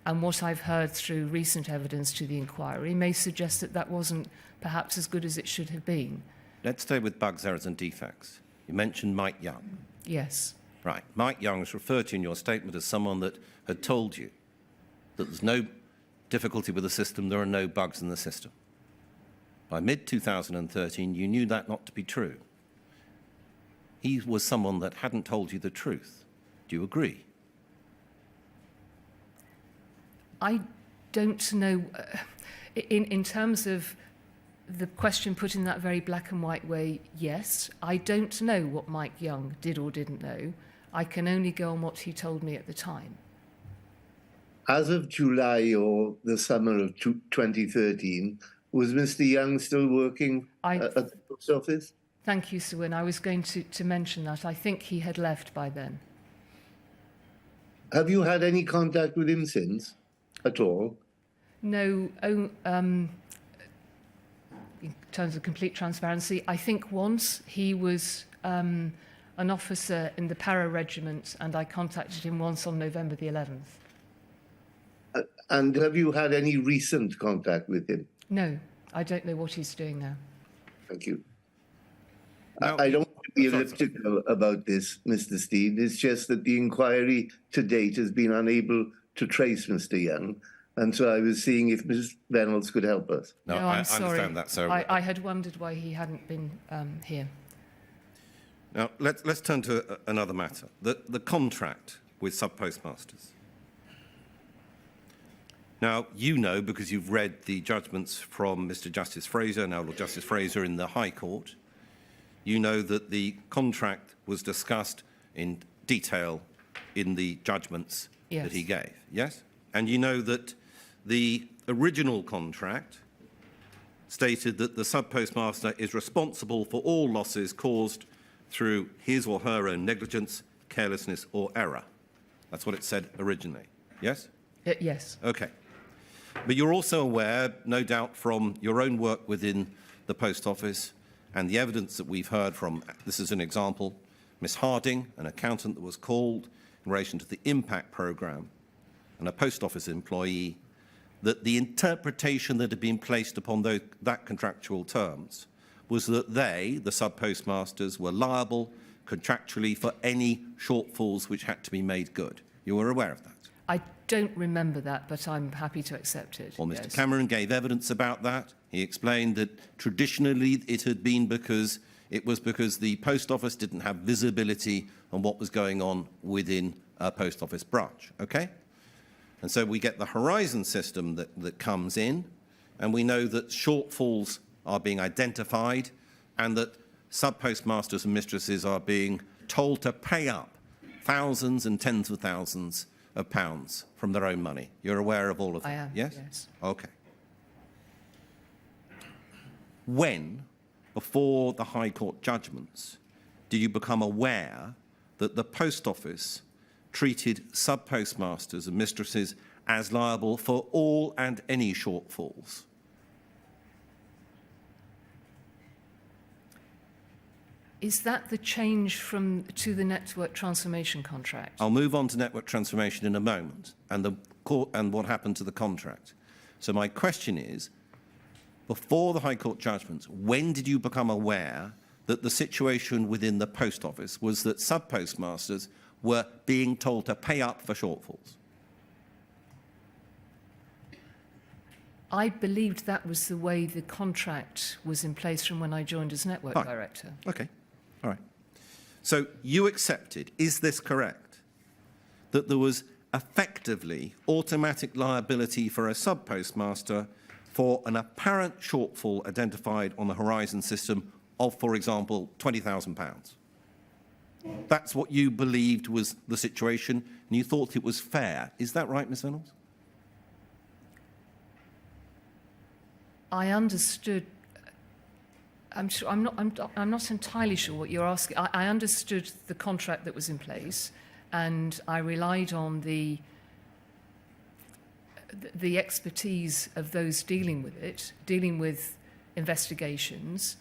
[SPEAKER 1] And what I've heard through recent evidence to the inquiry may suggest that that wasn't perhaps as good as it should have been.
[SPEAKER 5] Let's stay with bugs, errors and defects. You mentioned Mike Young.
[SPEAKER 1] Yes.
[SPEAKER 5] Right. Mike Young was referred to in your statement as someone that had told you that there's no difficulty with the system, there are no bugs in the system. By mid-2013, you knew that not to be true. He was someone that hadn't told you the truth. Do you agree?
[SPEAKER 1] I don't know. In terms of the question put in that very black and white way, yes. I don't know what Mike Young did or didn't know. I can only go on what he told me at the time.
[SPEAKER 3] As of July or the summer of 2013, was Mr. Young still working at the post office?
[SPEAKER 1] Thank you, Sir Wynne. I was going to mention that. I think he had left by then.
[SPEAKER 3] Have you had any contact with him since at all?
[SPEAKER 1] No, in terms of complete transparency, I think once he was an officer in the Para Regiment, and I contacted him once on November the 11th.
[SPEAKER 3] And have you had any recent contact with him?
[SPEAKER 1] No, I don't know what he's doing now.
[SPEAKER 3] Thank you.
[SPEAKER 5] Now,
[SPEAKER 3] I don't want to be elliptical about this, Mr. Steed. It's just that the inquiry to date has been unable to trace Mr. Young. And so I was seeing if Ms. Vennells could help us.
[SPEAKER 5] No,
[SPEAKER 1] I'm
[SPEAKER 5] I
[SPEAKER 1] sorry.
[SPEAKER 5] understand that, sir.
[SPEAKER 1] I had wondered why he hadn't been here.
[SPEAKER 5] Now, let's turn to another matter. The contract with sub-postmasters. Now, you know, because you've read the judgments from Mr. Justice Fraser, now Lord Justice Fraser in the High Court, you know that the contract was discussed in detail in the judgments that he gave, yes? And you know that the original contract stated that the sub-postmaster is responsible for all losses caused through his or her own negligence, carelessness or error. That's what it said originally, yes?
[SPEAKER 1] Yes.
[SPEAKER 5] Okay. But you're also aware, no doubt, from your own work within the Post Office and the evidence that we've heard from, this is an example, Miss Harding, an accountant that was called in relation to the impact programme, and a Post Office employee, that the interpretation that had been placed upon that contractual terms was that they, the sub-postmasters, were liable contractually for any shortfalls which had to be made good. You were aware of that?
[SPEAKER 1] I don't remember that, but I'm happy to accept it.
[SPEAKER 5] Well, Mr.
[SPEAKER 1] Yes.
[SPEAKER 5] Cameron gave evidence about that. He explained that traditionally it had been because the Post Office didn't have visibility on what was going on within a Post Office branch, okay? And so we get the Horizon system that comes in, and we know that shortfalls are being identified and that sub-postmasters and mistresses are being told to pay up thousands and tens of thousands of pounds from their own money. You're aware of all of that?
[SPEAKER 1] I am,
[SPEAKER 5] yes?
[SPEAKER 1] yes.
[SPEAKER 5] Okay. When, before the High Court judgments, did you become aware that the Post Office treated sub-postmasters and mistresses as liable for all and any shortfalls?
[SPEAKER 1] Is that the change to the network transformation contract?
[SPEAKER 5] I'll move on to network transformation in a moment and what happened to the contract. So my question is, before the High Court judgments, when did you become aware that the situation within the Post Office was that sub-postmasters were being told to pay up for shortfalls?
[SPEAKER 1] I believed that was the way the contract was in place from when I joined as network director.
[SPEAKER 5] Okay, all right. So you accepted, is this correct, that there was effectively automatic liability for a sub-postmaster for an apparent shortfall identified on the Horizon system of, for example, £20,000? That's what you believed was the situation, and you thought it was fair. Is that right, Ms. Vennells?
[SPEAKER 1] I understood. I'm not entirely sure what you're asking. I understood the contract that was in place, and I relied on the expertise of those dealing with it, dealing with investigations,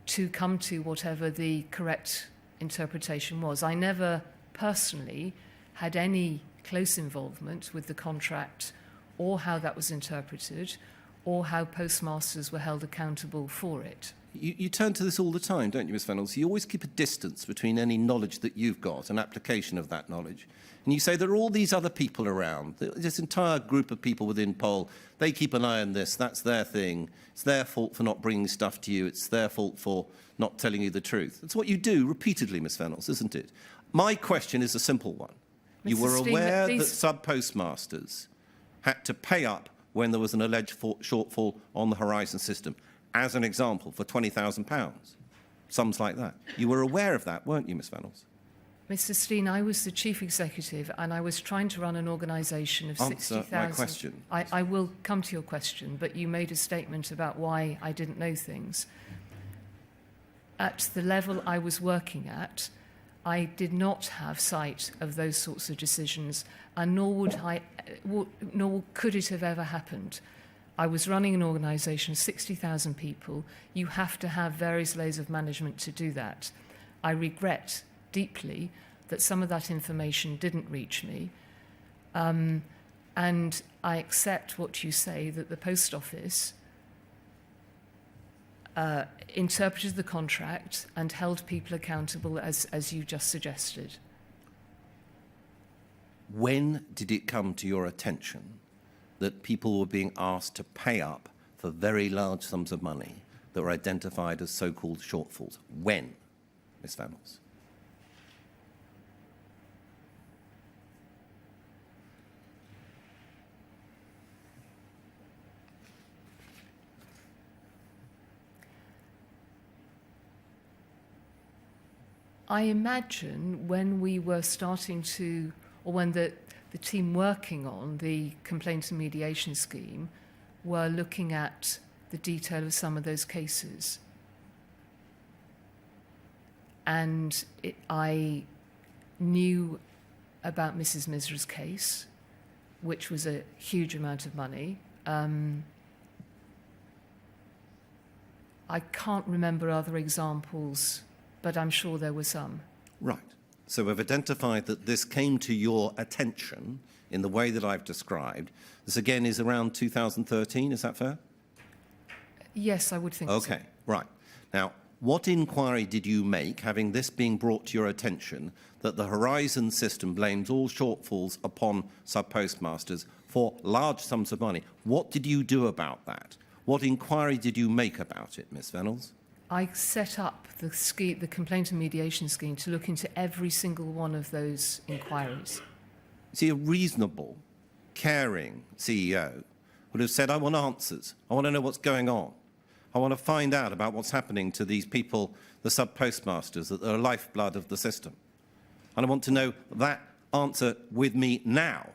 [SPEAKER 1] to come to whatever the correct interpretation was. I never personally had any close involvement with the contract or how that was interpreted, or how postmasters were held accountable for it.
[SPEAKER 5] You turn to this all the time, don't you, Ms Vennells? You always keep a distance between any knowledge that you've got and application of that knowledge. And you say there are all these other people around, this entire group of people within Pol, they keep an eye on this, that's their thing. It's their fault for not bringing stuff to you. It's their fault for not telling you the truth. That's what you do repeatedly, Ms Vennells, isn't it? My question is a simple one. You
[SPEAKER 1] Mr.
[SPEAKER 5] were
[SPEAKER 1] Steen,
[SPEAKER 5] aware that
[SPEAKER 1] please.
[SPEAKER 5] sub-postmasters had to pay up when there was an alleged shortfall on the Horizon system, as an example, for £20,000, sums like that. You were aware of that, weren't you, Ms Vennells?
[SPEAKER 1] Mr. Steen, I was the chief executive and I was trying to run an organisation of 60,000...
[SPEAKER 5] Answer my question.
[SPEAKER 1] I will come to your question, but you made a statement about why I didn't know things. At the level I was working at, I did not have sight of those sorts of decisions, and nor could it have ever happened. I was running an organisation of 60,000 people. You have to have various layers of management to do that. I regret deeply that some of that information didn't reach me. And I accept what you say, that the Post Office interpreted the contract and held people accountable as you just suggested.
[SPEAKER 5] When did it come to your attention that people were being asked to pay up for very large sums of money that were identified as so-called shortfalls? When, Ms Vennells?
[SPEAKER 1] I imagine when we were starting to, or when the team working on the complaint and mediation scheme were looking at the detail of some of those cases. And I knew about Mrs. Misra's case, which was a huge amount of money. I can't remember other examples, but I'm sure there were some.
[SPEAKER 5] Right. So we've identified that this came to your attention in the way that I've described. This, again, is around 2013, is that fair?
[SPEAKER 1] Yes, I would think so.
[SPEAKER 5] Okay, right. Now, what inquiry did you make, having this being brought to your attention, that the Horizon system blames all shortfalls upon sub-postmasters for large sums of money? What did you do about that? What inquiry did you make about it, Ms Vennells?
[SPEAKER 1] I set up the complaint and mediation scheme to look into every single one of those inquiries.
[SPEAKER 5] See, a reasonable, caring CEO would have said, I want answers. I want to know what's going on. I want to find out about what's happening to these people, the sub-postmasters, that are lifeblood of the system. And I want to know that answer with me now,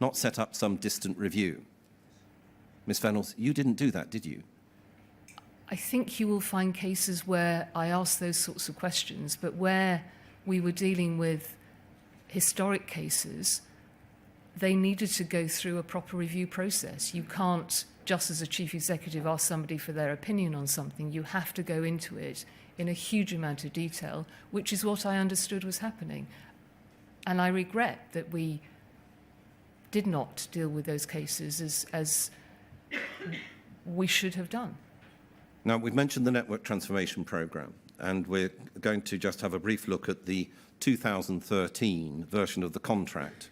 [SPEAKER 5] not set up some distant review. Ms Vennells, you didn't do that, did you?
[SPEAKER 1] I think you will find cases where I asked those sorts of questions, but where we were dealing with historic cases, they needed to go through a proper review process. You can't, just as a chief executive, ask somebody for their opinion on something. You have to go into it in a huge amount of detail, which is what I understood was happening. And I regret that we did not deal with those cases as we should have done.
[SPEAKER 5] Now, we've mentioned the network transformation programme, and we're going to just have a brief look at the 2013 version of the contract,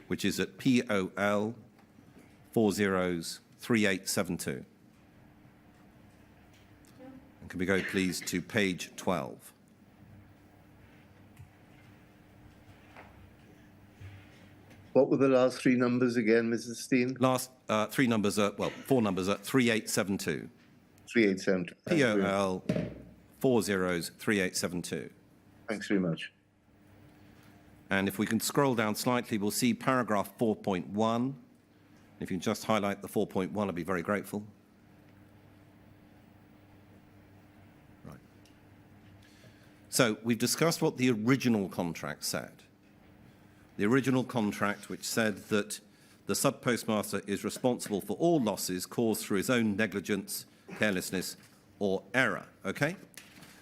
[SPEAKER 5] which is at POL 403872. And can we go, please, to page 12?
[SPEAKER 3] What were the last three numbers again, Mrs. Steen?
[SPEAKER 5] Last three numbers are, well, four numbers are 3872.
[SPEAKER 3] 3872.
[SPEAKER 5] POL 403872.
[SPEAKER 3] Thanks very much.
[SPEAKER 5] And if we can scroll down slightly, we'll see paragraph 4.1. If you can just highlight the 4.1, I'd be very grateful. Right. So we've discussed what the original contract said. The original contract, which said that the sub-postmaster is responsible for all losses caused through his own negligence, carelessness, or error, okay?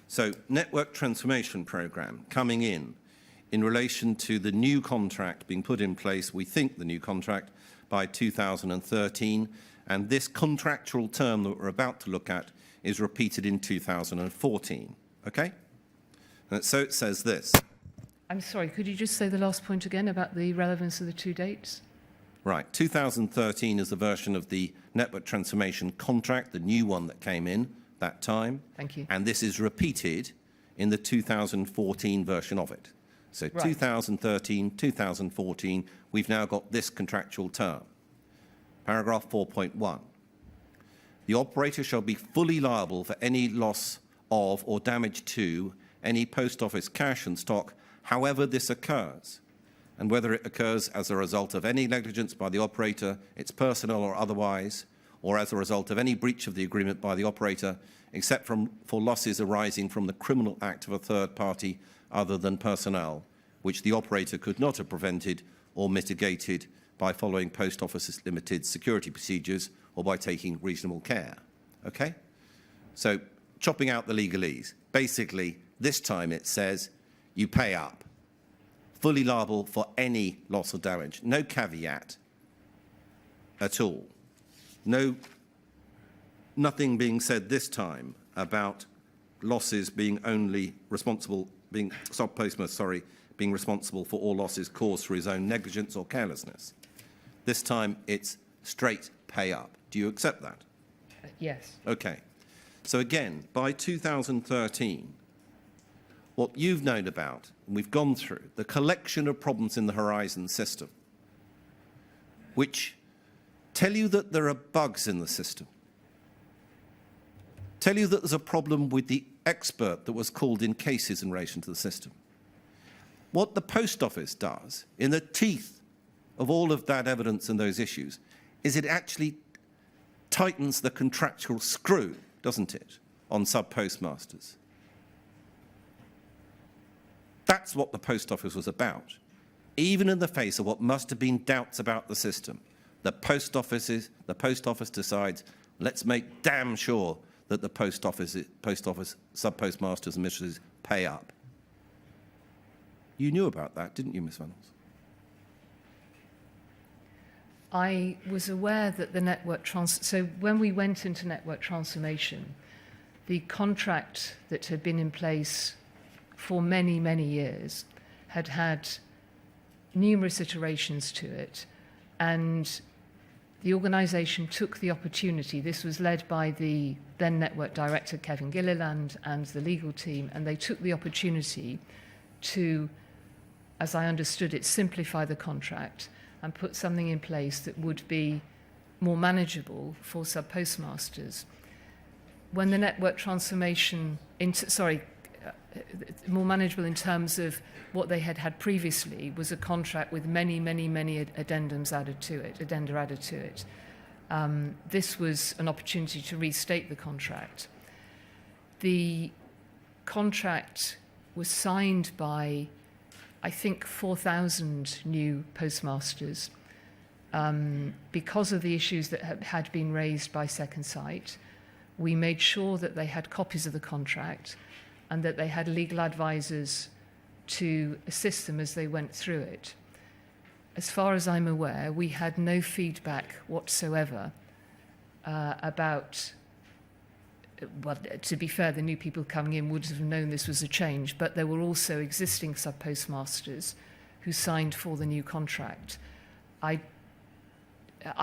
[SPEAKER 5] So, network transformation programme coming in relation to the new contract being put in place, we think the new contract, by 2013, and this contractual term that we're about to look at is repeated in 2014. Okay? And so it says this.
[SPEAKER 1] I'm sorry, could you just say the last point again about the relevance of the two dates?
[SPEAKER 5] Right, 2013 is the version of the network transformation contract, the new one that came in that time.
[SPEAKER 1] Thank you.
[SPEAKER 5] And this is repeated in the 2014 version of it. So
[SPEAKER 1] Right.
[SPEAKER 5] 2013, 2014, we've now got this contractual term. Paragraph 4.1. The operator shall be fully liable for any loss of or damage to any post office cash and stock, however this occurs, and whether it occurs as a result of any negligence by the operator, its personnel or otherwise, or as a result of any breach of the agreement by the operator, except for losses arising from the criminal act of a third party other than personnel, which the operator could not have prevented or mitigated by following Post Office Limited security procedures or by taking reasonable care. Okay? So, chopping out the legalese, basically, this time it says you pay up. Fully liable for any loss or damage. No caveat at all. Nothing being said this time about losses being only responsible, being sub-postmaster, being responsible for all losses caused through his own negligence or carelessness. This time it's straight pay up. Do you accept that?
[SPEAKER 1] Yes.
[SPEAKER 5] Okay. So again, by 2013, what you've known about, and we've gone through, the collection of problems in the Horizon system, which tell you that there are bugs in the system, tell you that there's a problem with the expert that was called in cases in relation to the system. What the Post Office does, in the teeth of all of that evidence and those issues, is it actually tightens the contractual screw, doesn't it, on sub-postmasters. That's what the Post Office was about. Even in the face of what must have been doubts about the system, the Post Office decides, let's make damn sure that the Post Office sub-postmasters and mistresses pay up. You knew about that, didn't you, Ms. Vennells?
[SPEAKER 1] I was aware that the so when we went into network transformation, the contract that had been in place for many, many years had had numerous iterations to it, and the organisation took the opportunity. This was led by the then network director, Kevin Gilliland, and the legal team, and they took the opportunity to, as I understood it, simplify the contract and put something in place that would be more manageable for sub-postmasters. When the network transformation, more manageable in terms of what they had had previously, was a contract with many, many, many addenda added to it. This was an opportunity to restate the contract. The contract was signed by, I think, 4,000 new postmasters because of the issues that had been raised by Second Sight. We made sure that they had copies of the contract and that they had legal advisors to assist them as they went through it. As far as I'm aware, we had no feedback whatsoever about, well, to be fair, the new people coming in would have known this was a change, but there were also existing sub-postmasters who signed for the new contract. I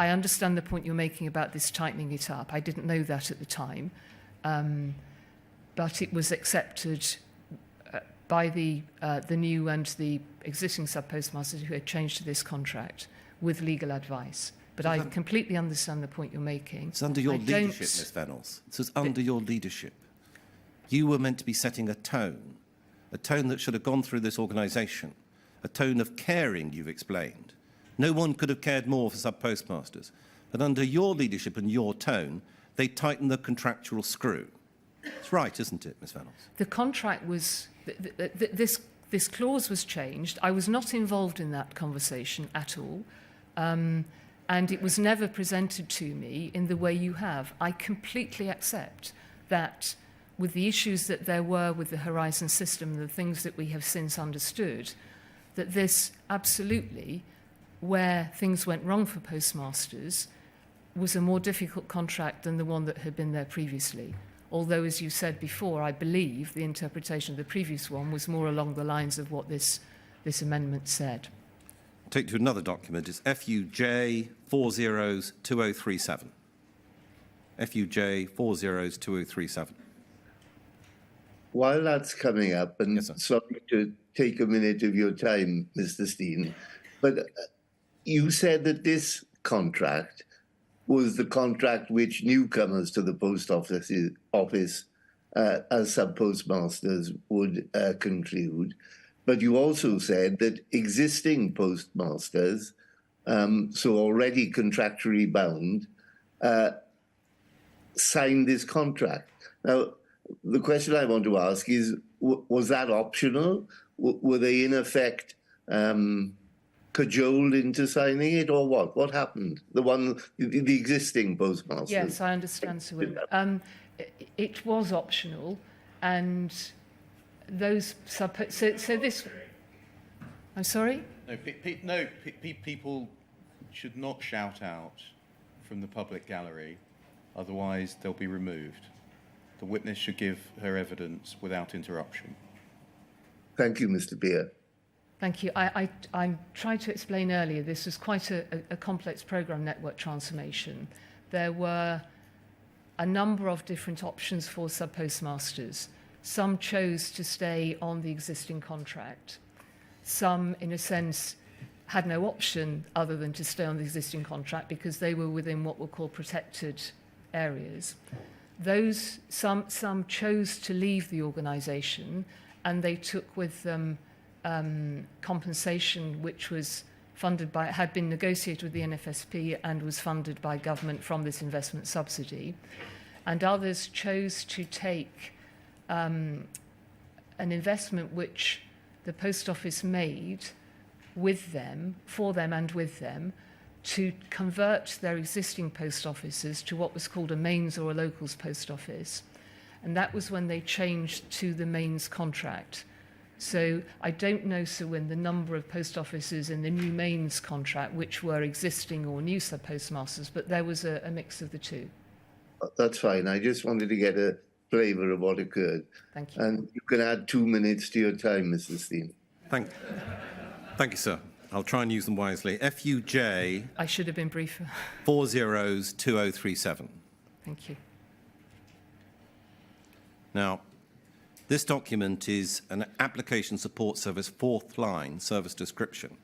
[SPEAKER 1] understand the point you're making about this tightening it up. I didn't know that at the time, but it was accepted by the new and the existing sub-postmasters who had changed to this contract with legal advice. But I completely understand the point you're making.
[SPEAKER 5] It's under your leadership, Ms. Vennells. This is under your leadership. You were meant to be setting a tone that should have gone through this organisation, a tone of caring, you've explained. No one could have cared more for sub-postmasters. But under your leadership and your tone, they tightened the contractual screw. It's right, isn't it, Ms. Vennells?
[SPEAKER 1] The contract was... This clause was changed. I was not involved in that conversation at all. And it was never presented to me in the way you have. I completely accept that with the issues that there were with the Horizon system, the things that we have since understood, that this absolutely where things went wrong for postmasters was a more difficult contract than the one that had been there previously. Although, as you said before, I believe the interpretation of the previous one was more along the lines of what this amendment said.
[SPEAKER 5] Take to another document. It's FUJ 402037. FUJ 402037.
[SPEAKER 3] While that's coming up, and
[SPEAKER 5] Yes, sir.
[SPEAKER 3] sorry to take a minute of your time, Mr. Steen, but you said that this contract was the contract which newcomers to the post office as sub-postmasters would conclude. But you also said that existing postmasters, so already contractually bound, signed this contract. Now, the question I want to ask is, was that optional? Were they in effect cajoled into signing it, or what? What happened? The existing postmasters.
[SPEAKER 1] Yes, I understand, Sir William. It was optional, and those so this. I'm sorry.
[SPEAKER 4] No, people should not shout out from the public gallery, otherwise they'll be removed. The witness should give her evidence without interruption.
[SPEAKER 3] Thank you, Mr. Beer.
[SPEAKER 1] Thank you. I tried to explain earlier, this was quite a complex program network transformation. There were a number of different options for sub-postmasters. Some chose to stay on the existing contract. Some, in a sense, had no option other than to stay on the existing contract because they were within what were called protected areas. Some chose to leave the organisation, and they took with them compensation which was funded by, had been negotiated with the NFSP and was funded by government from this investment subsidy. And others chose to take an investment which the Post Office made with them, for them and with them, to convert their existing post offices to what was called a mains or a locals post office. And that was when they changed to the mains contract. So I don't know, Sir Win, the number of post offices in the new mains contract which were existing or new sub-postmasters, but there was a mix of the two.
[SPEAKER 3] That's fine. I just wanted to get a flavour of what occurred.
[SPEAKER 1] Thank you.
[SPEAKER 3] And you can add 2 minutes to your time, Mr. Steen.
[SPEAKER 5] Thank you, sir. I'll try and use them wisely. FUJ
[SPEAKER 1] I should have been briefer.
[SPEAKER 5] 402037.
[SPEAKER 1] Thank you.
[SPEAKER 5] Now, this document is an application support service fourth line service description.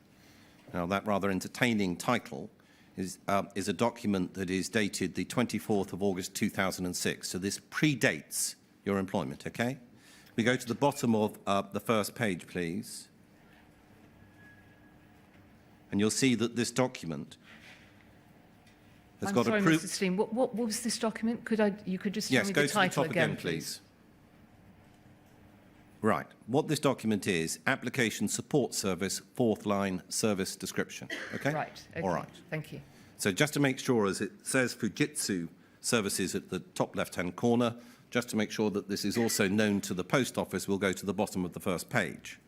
[SPEAKER 5] Now, that rather entertaining title is a document that is dated the 24th of August 2006. So this predates your employment, okay? We go to the bottom of the first page, please. And you'll see that this document has
[SPEAKER 1] I'm
[SPEAKER 5] got
[SPEAKER 1] sorry,
[SPEAKER 5] a
[SPEAKER 1] Mr. Steen, what was this document? You could just tell me the title
[SPEAKER 5] go to the top again, please. Right. What this document is, application support service, fourth line service description. Okay?
[SPEAKER 1] Right. Okay.
[SPEAKER 5] All right.
[SPEAKER 1] Thank you.
[SPEAKER 5] So just to make sure, as it says Fujitsu services at the top left-hand corner, just to make sure that this is also known to the post office, we'll go to the bottom of the first page.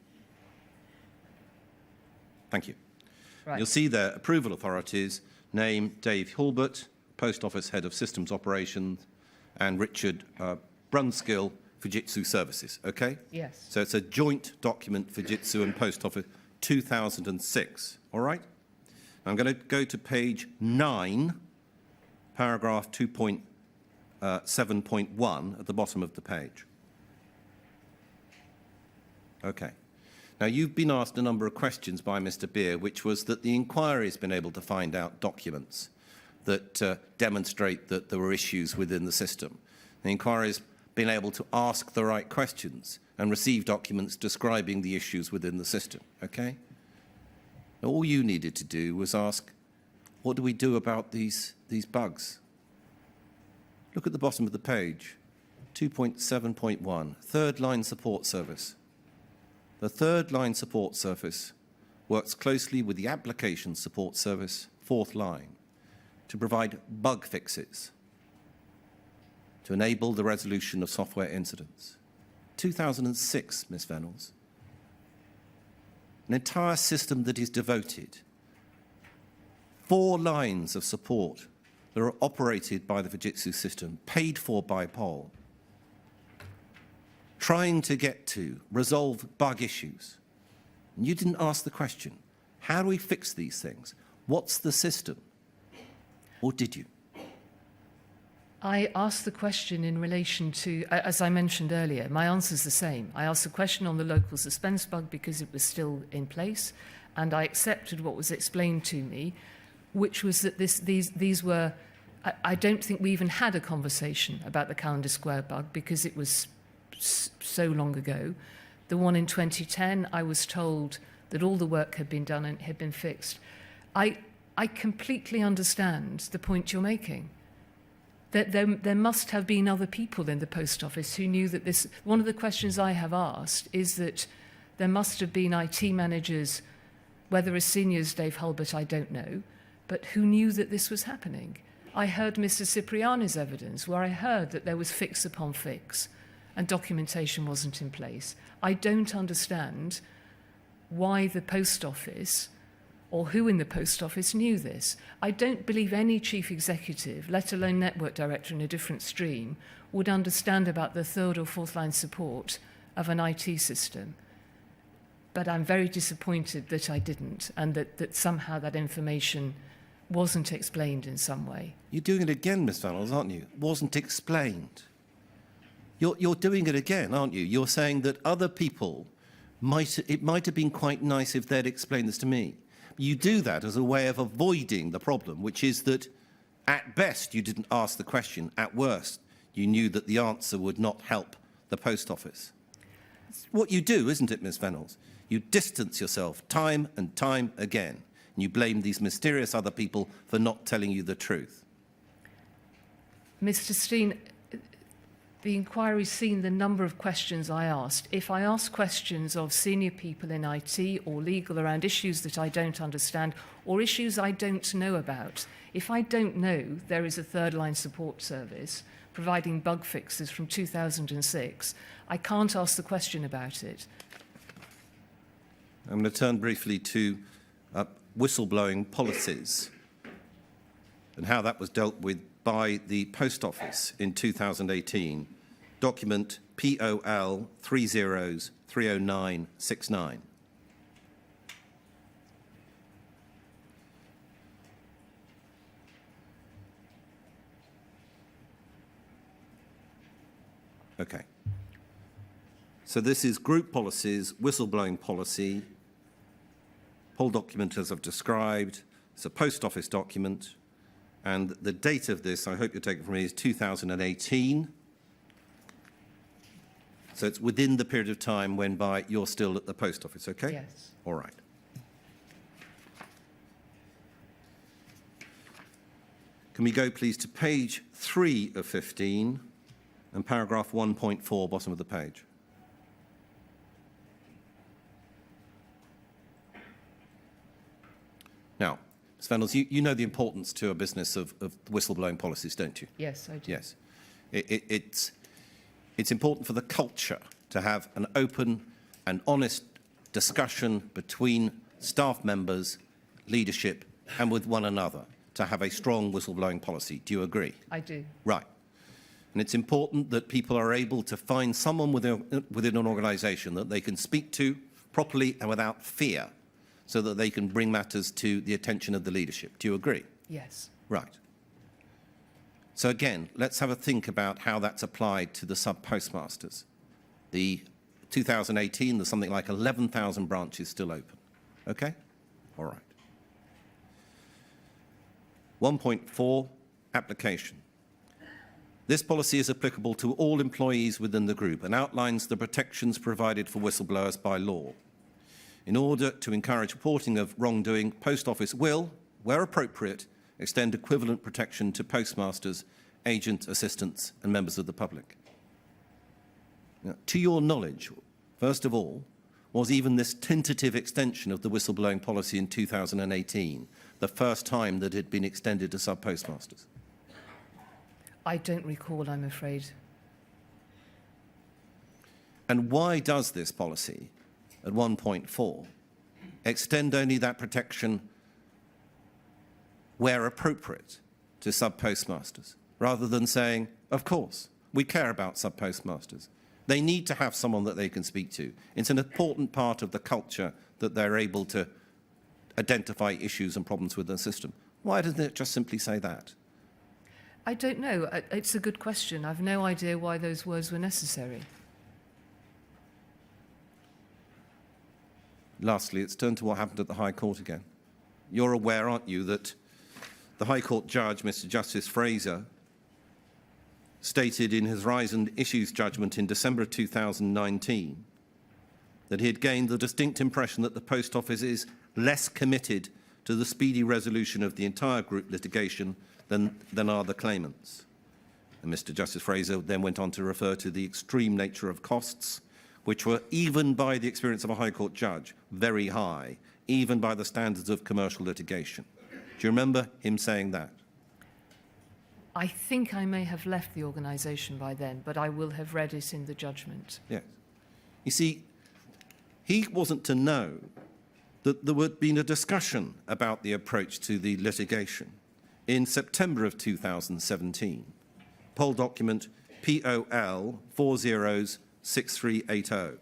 [SPEAKER 5] Thank you.
[SPEAKER 1] Right.
[SPEAKER 5] You'll see there, approval authorities, name Dave Hulbert, Post Office Head of Systems Operations, and Richard Brunskill, Fujitsu Services, okay?
[SPEAKER 1] Yes.
[SPEAKER 5] So it's a joint document, Fujitsu and Post Office, 2006, all right? I'm going to go to page 9, paragraph 2.7.1 at the bottom of the page. Okay. Now, you've been asked a number of questions by Mr. Beer, which was that the inquiry has been able to find out documents that demonstrate that there were issues within the system. The inquiry has been able to ask the right questions and receive documents describing the issues within the system, okay? Now, all you needed to do was ask, what do we do about these bugs? Look at the bottom of the page, 2.7.1, third line support service. The third line support service works closely with the application support service, fourth line, to provide bug fixes, to enable the resolution of software incidents. 2006, Ms. Vennells. An entire system that is devoted 4 lines of support that are operated by the Fujitsu system, paid for by Pol, trying to get to resolve bug issues. And you didn't ask the question, how do we fix these things? What's the system? Or did you?
[SPEAKER 1] I asked the question in relation to, as I mentioned earlier, my answer's the same. I asked the question on the local suspense bug because it was still in place, and I accepted what was explained to me, which was that these were, I don't think we even had a conversation about the Calendar Square bug because it was so long ago. The one in 2010, I was told that all the work had been done and had been fixed. I completely understand the point you're making. That there must have been other people in the post office who knew that this... One of the questions I have asked is that there must have been IT managers, whether as senior as Dave Hulbert, I don't know, but who knew that this was happening. I heard Mr. Cipriani's evidence, where I heard that there was fix upon fix and documentation wasn't in place. I don't understand why the post office or who in the post office knew this. I don't believe any chief executive, let alone network director in a different stream, would understand about the 3rd or 4th line support of an IT system. But I'm very disappointed that I didn't, and that somehow that information wasn't explained in some way.
[SPEAKER 5] You're doing it again, Ms. Vennells, aren't you? Wasn't explained. You're doing it again, aren't you? You're saying that other people it might have been quite nice if they'd explained this to me. You do that as a way of avoiding the problem, which is that at best you didn't ask the question, at worst you knew that the answer would not help the post office. It's what you do, isn't it, Ms. Vennells? You distance yourself time and time again, and you blame these mysterious other people for not telling you the truth.
[SPEAKER 1] Mr. Steen, the inquiry's seen the number of questions I asked. If I ask questions of senior people in IT or legal around issues that I don't understand or issues I don't know about, if I don't know there is a 3rd line support service providing bug fixes from 2006, I can't ask the question about it.
[SPEAKER 5] I'm going to turn briefly to whistleblowing policies and how that was dealt with by the Post Office in 2018. Document POL 30/30969. Okay. So this is group policies, whistleblowing policy, whole document as I've described. It's a Post Office document. And the date of this, I hope you're taking from me, is 2018. So it's within the period of time whereby you're still at the Post Office, okay?
[SPEAKER 1] Yes.
[SPEAKER 5] All right. Can we go, please, to page 3 of 15 and paragraph 1.4, bottom of the page? Now, Ms. Vennells, you know the importance to a business of whistleblowing policies, don't you?
[SPEAKER 1] Yes, I do.
[SPEAKER 5] Yes. It's important for the culture to have an open and honest discussion between staff members, leadership, and with one another to have a strong whistleblowing policy. Do you agree?
[SPEAKER 1] I do.
[SPEAKER 5] Right. And it's important that people are able to find someone within an organisation that they can speak to properly and without fear, so that they can bring matters to the attention of the leadership. Do you agree?
[SPEAKER 1] Yes.
[SPEAKER 5] Right. So again, let's have a think about how that's applied to the sub-postmasters. The 2018, there's something like 11,000 branches still open. Okay? All right. 1.4, application. This policy is applicable to all employees within the group and outlines the protections provided for whistleblowers by law. In order to encourage reporting of wrongdoing, Post Office will, where appropriate, extend equivalent protection to postmasters, agent assistants and members of the public. Now, to your knowledge, first of all, was even this tentative extension of the whistleblowing policy in 2018 the first time that it had been extended to sub-postmasters?
[SPEAKER 1] I don't recall, I'm afraid.
[SPEAKER 5] And why does this policy, at 1.4, extend only that protection where appropriate, to sub-postmasters, rather than saying, of course, we care about sub-postmasters. They need to have someone that they can speak to. It's an important part of the culture that they're able to identify issues and problems with the system. Why doesn't it just simply say that?
[SPEAKER 1] I don't know. It's a good question. I've no idea why those words were necessary.
[SPEAKER 5] Lastly, it's turned to what happened at the High Court again. You're aware, aren't you, that the High Court judge, Mr. Justice Fraser, stated in his Rise and Issues judgment in December of 2019 that he had gained the distinct impression that the Post Office is less committed to the speedy resolution of the entire group litigation than are the claimants. And Mr. Justice Fraser then went on to refer to the extreme nature of costs, which were, even by the experience of a High Court judge, very high, even by the standards of commercial litigation. Do you remember him saying that?
[SPEAKER 1] I think I may have left the organisation by then, but I will have read it in the judgment.
[SPEAKER 5] Yes. You see, he wasn't to know that there had been a discussion about the approach to the litigation in September of 2017, poll document POL 406380.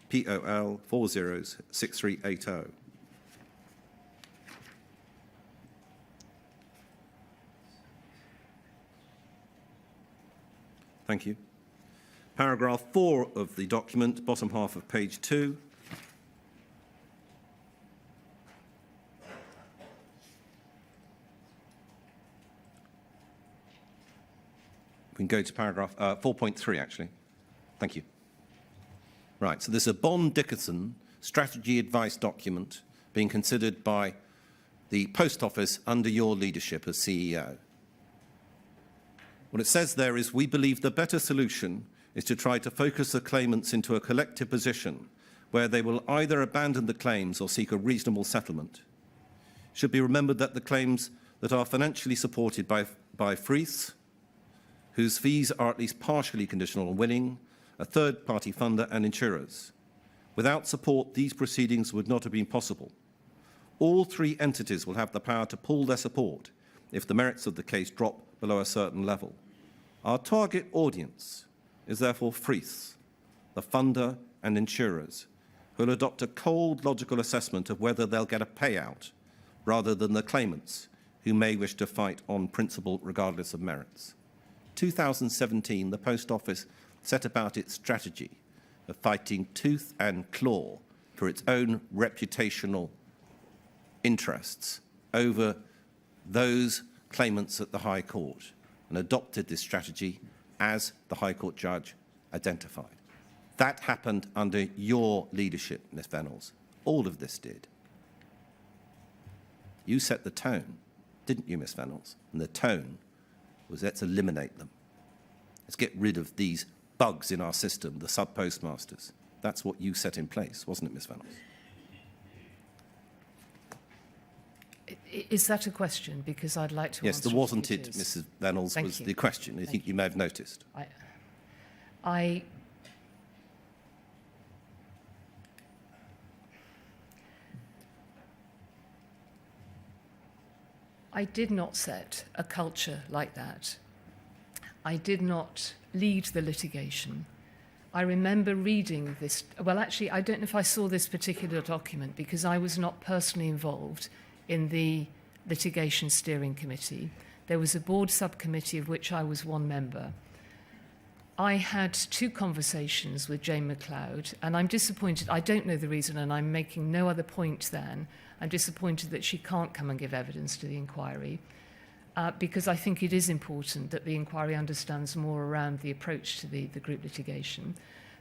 [SPEAKER 5] POL 406380. Thank you. Paragraph 4 of the document, bottom half of page 2. We can go to paragraph 4.3, actually. Thank you. Right, so there's a Bond-Dickerson strategy advice document being considered by the Post Office under your leadership as CEO. What it says there is, we believe the better solution is to try to focus the claimants into a collective position where they will either abandon the claims or seek a reasonable settlement. It should be remembered that the claims that are financially supported by Freeth, whose fees are at least partially conditional on winning, a third-party funder and insurers. Without support, these proceedings would not have been possible. All three entities will have the power to pull their support if the merits of the case drop below a certain level. Our target audience is therefore Freeth, the funder and insurers, who will adopt a cold, logical assessment of whether they'll get a payout, rather than the claimants, who may wish to fight on principle regardless of merits. 2017, the Post Office set about its strategy of fighting tooth and claw for its own reputational interests over those claimants at the High Court, and adopted this strategy as the High Court judge identified. That happened under your leadership, Ms. Vennells. All of this did. You set the tone, didn't you, Ms. Vennells? And the tone was, let's eliminate them. Let's get rid of these bugs in our system, the sub-postmasters. That's what you set in place, wasn't it, Ms. Vennells?
[SPEAKER 1] Is that a question? Because I'd like to
[SPEAKER 5] yes,
[SPEAKER 1] answer.
[SPEAKER 5] Yes, there wasn't
[SPEAKER 1] it,
[SPEAKER 5] it, Mrs. Vennells,
[SPEAKER 1] Thank
[SPEAKER 5] was
[SPEAKER 1] you.
[SPEAKER 5] the question. I think you may have noticed.
[SPEAKER 1] I did not set a culture like that. I did not lead the litigation. I remember reading this. Well, actually, I don't know if I saw this particular document because I was not personally involved in the litigation steering committee. There was a board subcommittee of which I was one member. I had two conversations with Jane McLeod, and I'm disappointed. I don't know the reason, and I'm making no other point than I'm disappointed that she can't come and give evidence to the inquiry, because I think it is important that the inquiry understands more around the approach to the group litigation.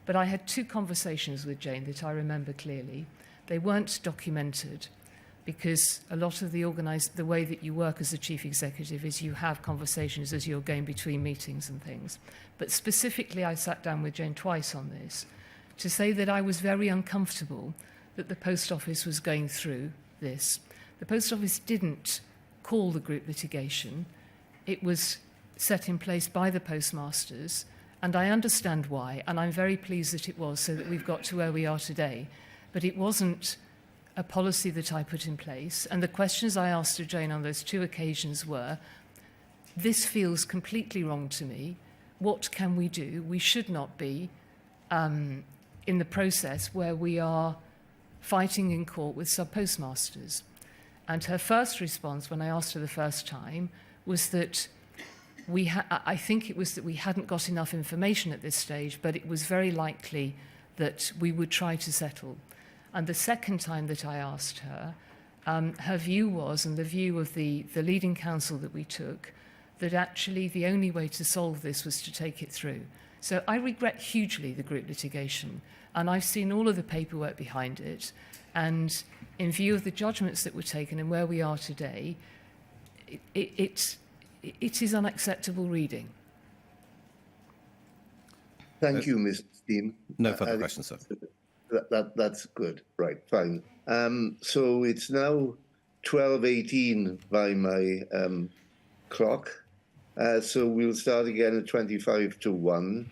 [SPEAKER 1] But I had two conversations with Jane that I remember clearly. They weren't documented, because a lot of the way that you work as a chief executive is you have conversations as you're going between meetings and things. But specifically, I sat down with Jane twice on this to say that I was very uncomfortable that the Post Office was going through this. The Post Office didn't call the group litigation. It was set in place by the postmasters, and I understand why, and I'm very pleased that it was, so that we've got to where we are today. But it wasn't a policy that I put in place. And the questions I asked of Jane on those 2 occasions were, this feels completely wrong to me. What can we do? We should not be in the process where we are fighting in court with sub-postmasters. And her first response, when I asked her the first time, was that I think it was that we hadn't got enough information at this stage, but it was very likely that we would try to settle. And the second time that I asked her, her view was, and the view of the leading counsel that we took, that actually the only way to solve this was to take it through. So I regret hugely the group litigation, and I've seen all of the paperwork behind it, and in view of the judgments that were taken and where we are today, it is unacceptable reading.
[SPEAKER 3] Thank you, Mr. Steen.
[SPEAKER 5] No further questions, sir.
[SPEAKER 3] That's good. Right, fine. So it's now 12:18 by my clock. So we'll start again at 25 to 1.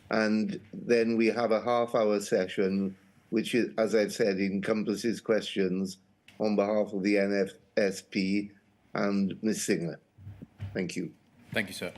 [SPEAKER 3] And then we have a half-hour session, which, is, as I've said, encompasses questions on behalf of the NFSP and Ms. Singer. Thank you.
[SPEAKER 4] Thank you, sir.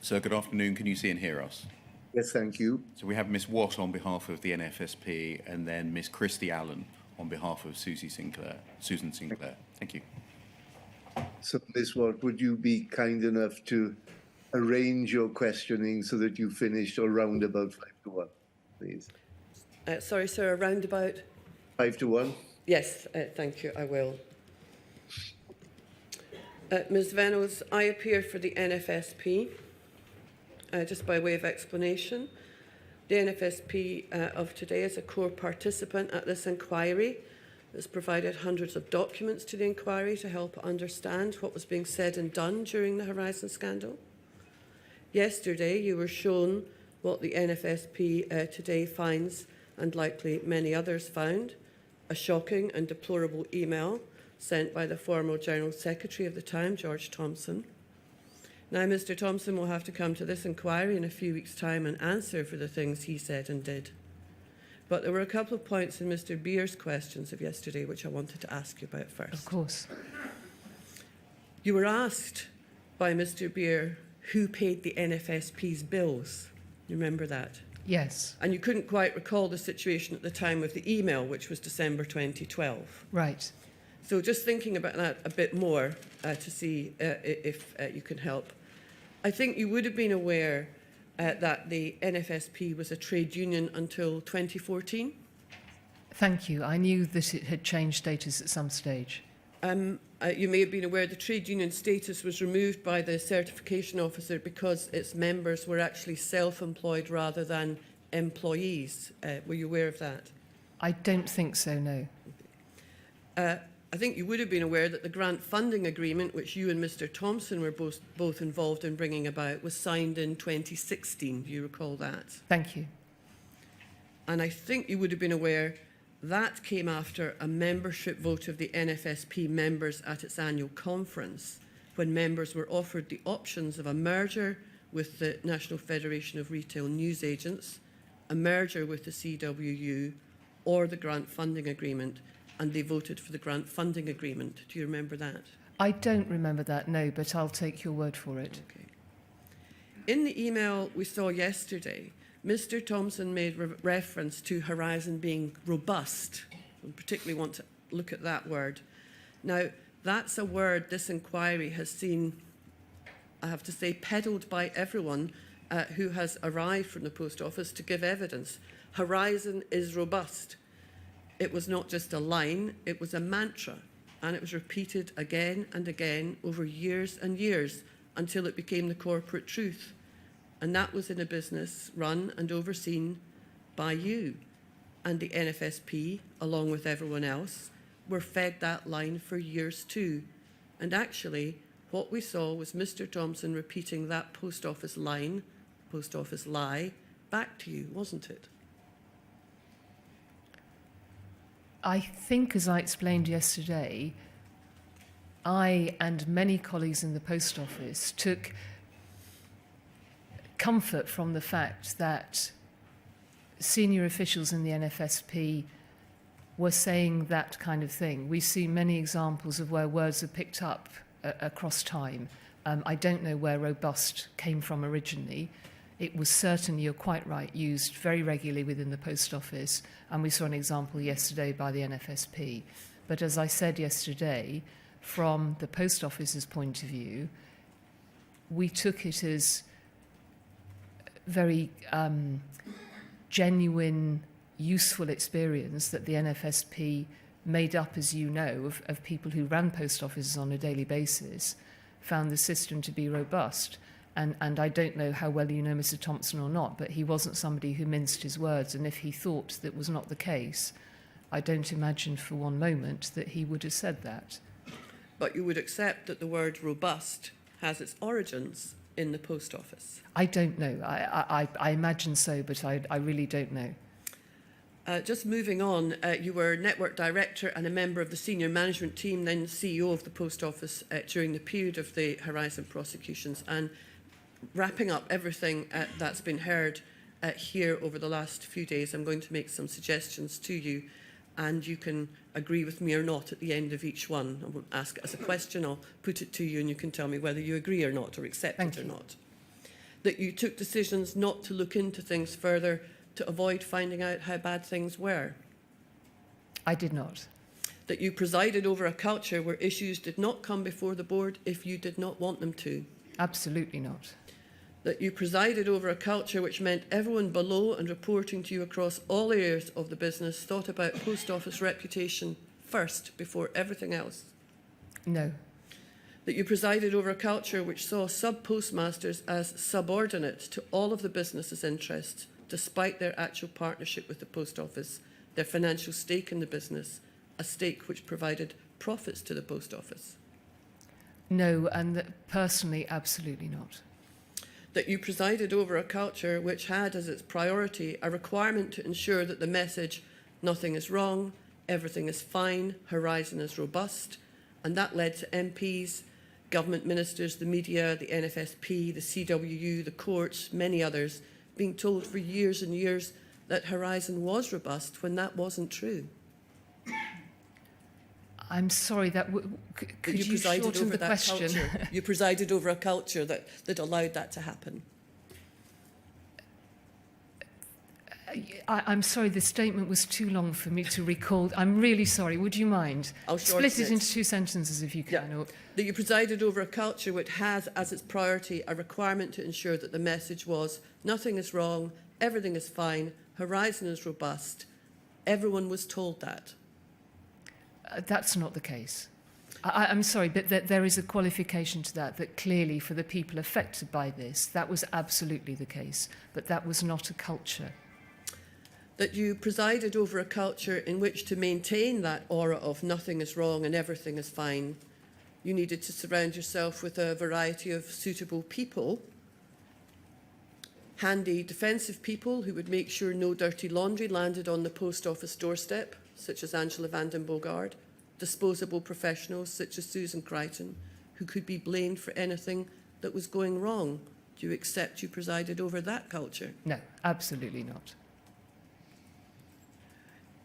[SPEAKER 4] Sir, good afternoon. Can you see and hear us?
[SPEAKER 3] Yes, thank you.
[SPEAKER 4] So we have Ms Watt on behalf of the NFSP and then Ms Christy Allen on behalf of Susan Sinclair. Thank you.
[SPEAKER 3] So, Ms. Watt, would you be kind enough to arrange your questioning so that you finished around about 5 to 1, please?
[SPEAKER 6] Sorry, sir, around about?
[SPEAKER 3] 5 to 1?
[SPEAKER 6] Yes, thank you, I will. Ms Vennells, I appear for the NFSP. Just by way of explanation, the NFSP of today is a core participant at this inquiry. It's provided hundreds of documents to the inquiry to help understand what was being said and done during the Horizon scandal. Yesterday, you were shown what the NFSP today finds, and likely many others found, a shocking and deplorable email sent by the former General Secretary of the time, George Thompson. Now, Mr Thompson will have to come to this inquiry in a few weeks' time and answer for the things he said and did. But there were a couple of points in Mr Beer's questions of yesterday which I wanted to ask you about first.
[SPEAKER 1] Of course.
[SPEAKER 6] You were asked by Mr Beer who paid the NFSP's bills. You remember that?
[SPEAKER 1] Yes.
[SPEAKER 6] And you couldn't quite recall the situation at the time of the email, which was December 2012.
[SPEAKER 1] Right.
[SPEAKER 6] So just thinking about that a bit more to see if you can help. I think you would have been aware that the NFSP was a trade union until 2014.
[SPEAKER 1] Thank you. I knew that it had changed status at some stage.
[SPEAKER 6] You may have been aware the trade union status was removed by the certification officer because its members were actually self-employed rather than employees. Were you aware of that?
[SPEAKER 1] I don't think so, no.
[SPEAKER 6] I think you would have been aware that the grant funding agreement, which you and Mr Thompson were both involved in bringing about, was signed in 2016. Do you recall that?
[SPEAKER 1] Thank you.
[SPEAKER 6] And I think you would have been aware that came after a membership vote of the NFSP members at its annual conference, when members were offered the options of a merger with the National Federation of Retail News Agents, a merger with the CWU, or the grant funding agreement, and they voted for the grant funding agreement. Do you remember that?
[SPEAKER 1] I don't remember that, no, but I'll take your word for it.
[SPEAKER 6] Okay. In the email we saw yesterday, Mr Thompson made reference to Horizon being robust. I particularly want to look at that word. Now, that's a word this inquiry has seen, I have to say, peddled by everyone who has arrived from the Post Office to give evidence. Horizon is robust. It was not just a line, it was a mantra, and it was repeated again and again over years and years until it became the corporate truth. And that was in a business run and overseen by you. And the NFSP, along with everyone else, were fed that line for years too. And actually, what we saw was Mr Thompson repeating that Post Office line, Post Office lie, back to you, wasn't it?
[SPEAKER 1] I think, as I explained yesterday, I and many colleagues in the Post Office took comfort from the fact that senior officials in the NFSP were saying that kind of thing. We see many examples of where words are picked up across time. I don't know where robust came from originally. It was certainly, you're quite right, used very regularly within the Post Office, and we saw an example yesterday by the NFSP. But as I said yesterday, from the Post Office's point of view, we took it as very genuine, useful experience that the NFSP made up, as you know, of people who ran post offices on a daily basis, found the system to be robust. And I don't know how well you know Mr Thompson or not, but he wasn't somebody who minced his words. And if he thought that was not the case, I don't imagine for one moment that he would have said that.
[SPEAKER 6] But you would accept that the word robust has its origins in the Post Office?
[SPEAKER 1] I don't know. I imagine so, but I really don't know.
[SPEAKER 6] Just moving on, you were Network Director and a member of the senior management team, then CEO of the Post Office during the period of the Horizon prosecutions. And wrapping up everything that's been heard here over the last few days, I'm going to make some suggestions to you, and you can agree with me or not at the end of each one. I won't ask it as a question, I'll put it to you and you can tell me whether you agree or not, or accept it or not. that you took decisions not to look into things further to avoid finding out how bad things were,
[SPEAKER 1] I did not.
[SPEAKER 6] that you presided over a culture where issues did not come before the board if you did not want them to,
[SPEAKER 1] Absolutely not.
[SPEAKER 6] that you presided over a culture which meant everyone below and reporting to you across all areas of the business thought about post office reputation first before everything else,
[SPEAKER 1] No.
[SPEAKER 6] that you presided over a culture which saw sub-postmasters as subordinate to all of the business's interests, despite their actual partnership with the post office, their financial stake in the business, a stake which provided profits to the post office.
[SPEAKER 1] No, and personally, absolutely not.
[SPEAKER 6] That you presided over a culture which had as its priority a requirement to ensure that the message, nothing is wrong, everything is fine, Horizon is robust, and that led to MPs, government ministers, the media, the NFSP, the CWU, the courts, many others, being told for years and years that Horizon was robust when that wasn't true.
[SPEAKER 1] I'm sorry, could you shorten the question?
[SPEAKER 6] Culture. You presided over a culture that allowed that to happen.
[SPEAKER 1] I'm sorry, the statement was too long for me to recall. I'm really sorry. Would you mind?
[SPEAKER 6] I'll
[SPEAKER 1] split it into 2 sentences if you can.
[SPEAKER 6] Yeah. That you presided over a culture which has as its priority a requirement to ensure that the message was nothing is wrong, everything is fine, Horizon is robust. Everyone was told that.
[SPEAKER 1] That's not the case. I'm sorry, but there is a qualification to that clearly for the people affected by this, that was absolutely the case, but that was not a culture.
[SPEAKER 6] That you presided over a culture in which to maintain that aura of nothing is wrong and everything is fine, you needed to surround yourself with a variety of suitable people, handy defensive people who would make sure no dirty laundry landed on the post office doorstep, such as Angela van den Bogard, disposable professionals such as Susan Crichton, who could be blamed for anything that was going wrong. Do you accept you presided over that culture?
[SPEAKER 1] No, absolutely not.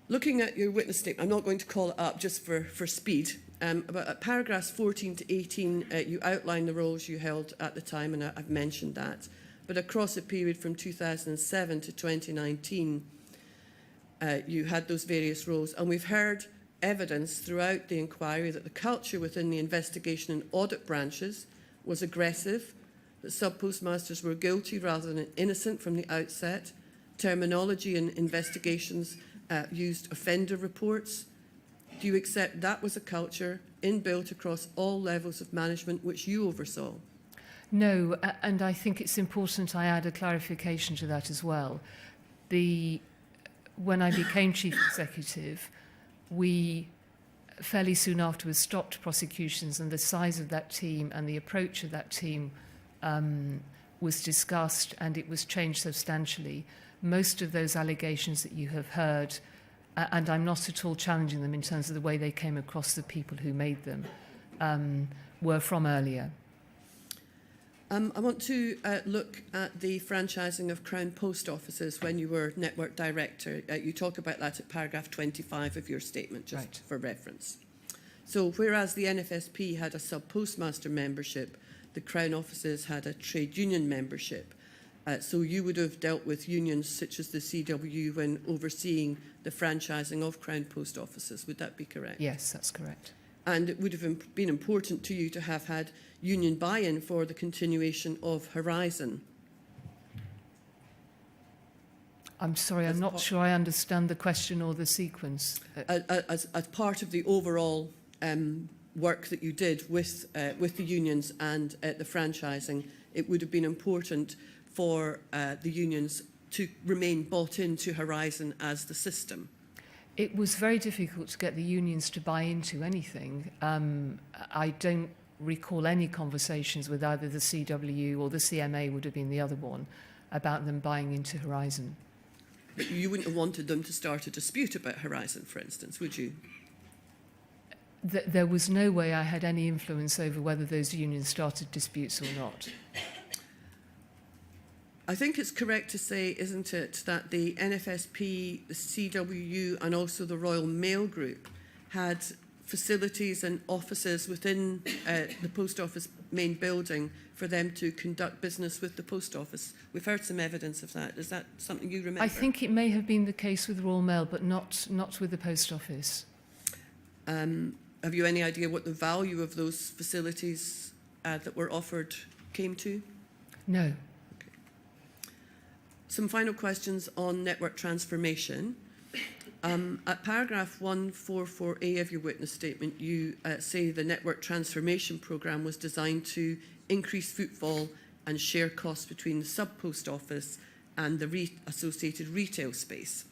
[SPEAKER 6] Looking at your witness statement, I'm not going to call it up just for speed, but at paragraphs 14 to 18, you outline the roles you held at the time, and I've mentioned that. But across a period from 2007 to 2019, you had those various roles, and we've heard evidence throughout the inquiry that the culture within the investigation and audit branches was aggressive, that sub-postmasters were guilty rather than innocent from the outset, terminology in investigations used offender reports. Do you accept that was a culture inbuilt across all levels of management which you oversaw?
[SPEAKER 1] No, and I think it's important I add a clarification to that as well. When I became Chief Executive, we fairly soon afterwards stopped prosecutions, and the size of that team and the approach of that team was discussed, and it was changed substantially. Most of those allegations that you have heard, and I'm not at all challenging them in terms of the way they came across the people who made them, were from earlier.
[SPEAKER 6] I want to look at the franchising of Crown Post Offices when you were Network Director. You talk about that at paragraph 25 of your statement, just
[SPEAKER 1] right,
[SPEAKER 6] for reference. So whereas the NFSP had a sub-postmaster membership, the Crown offices had a trade union membership. So you would have dealt with unions such as the CWU when overseeing the franchising of Crown Post Offices. Would that be correct?
[SPEAKER 1] Yes, that's correct.
[SPEAKER 6] And it would have been important to you to have had union buy-in for the continuation of Horizon.
[SPEAKER 1] I'm sorry, I'm not sure I understand the question or the sequence.
[SPEAKER 6] As part of the overall work that you did with the unions and the franchising, it would have been important for the unions to remain bought into Horizon as the system.
[SPEAKER 1] It was very difficult to get the unions to buy into anything. I don't recall any conversations with either the CWU or the CMA would have been the other one about them buying into Horizon.
[SPEAKER 6] But you wouldn't have wanted them to start a dispute about Horizon, for instance, would you?
[SPEAKER 1] There was no way I had any influence over whether those unions started disputes or not.
[SPEAKER 6] I think it's correct to say, isn't it, that the NFSP, the CWU and also the Royal Mail Group had facilities and offices within the post office main building for them to conduct business with the post office. We've heard some evidence of that. Is that something you remember?
[SPEAKER 1] I think it may have been the case with Royal Mail, but not with the post office.
[SPEAKER 6] Have you any idea what the value of those facilities that were offered came to?
[SPEAKER 1] No.
[SPEAKER 6] Okay. Some final questions on network transformation. At paragraph 144A of your witness statement, you say the network transformation programme was designed to increase footfall and share costs between the sub-post office and the associated retail space.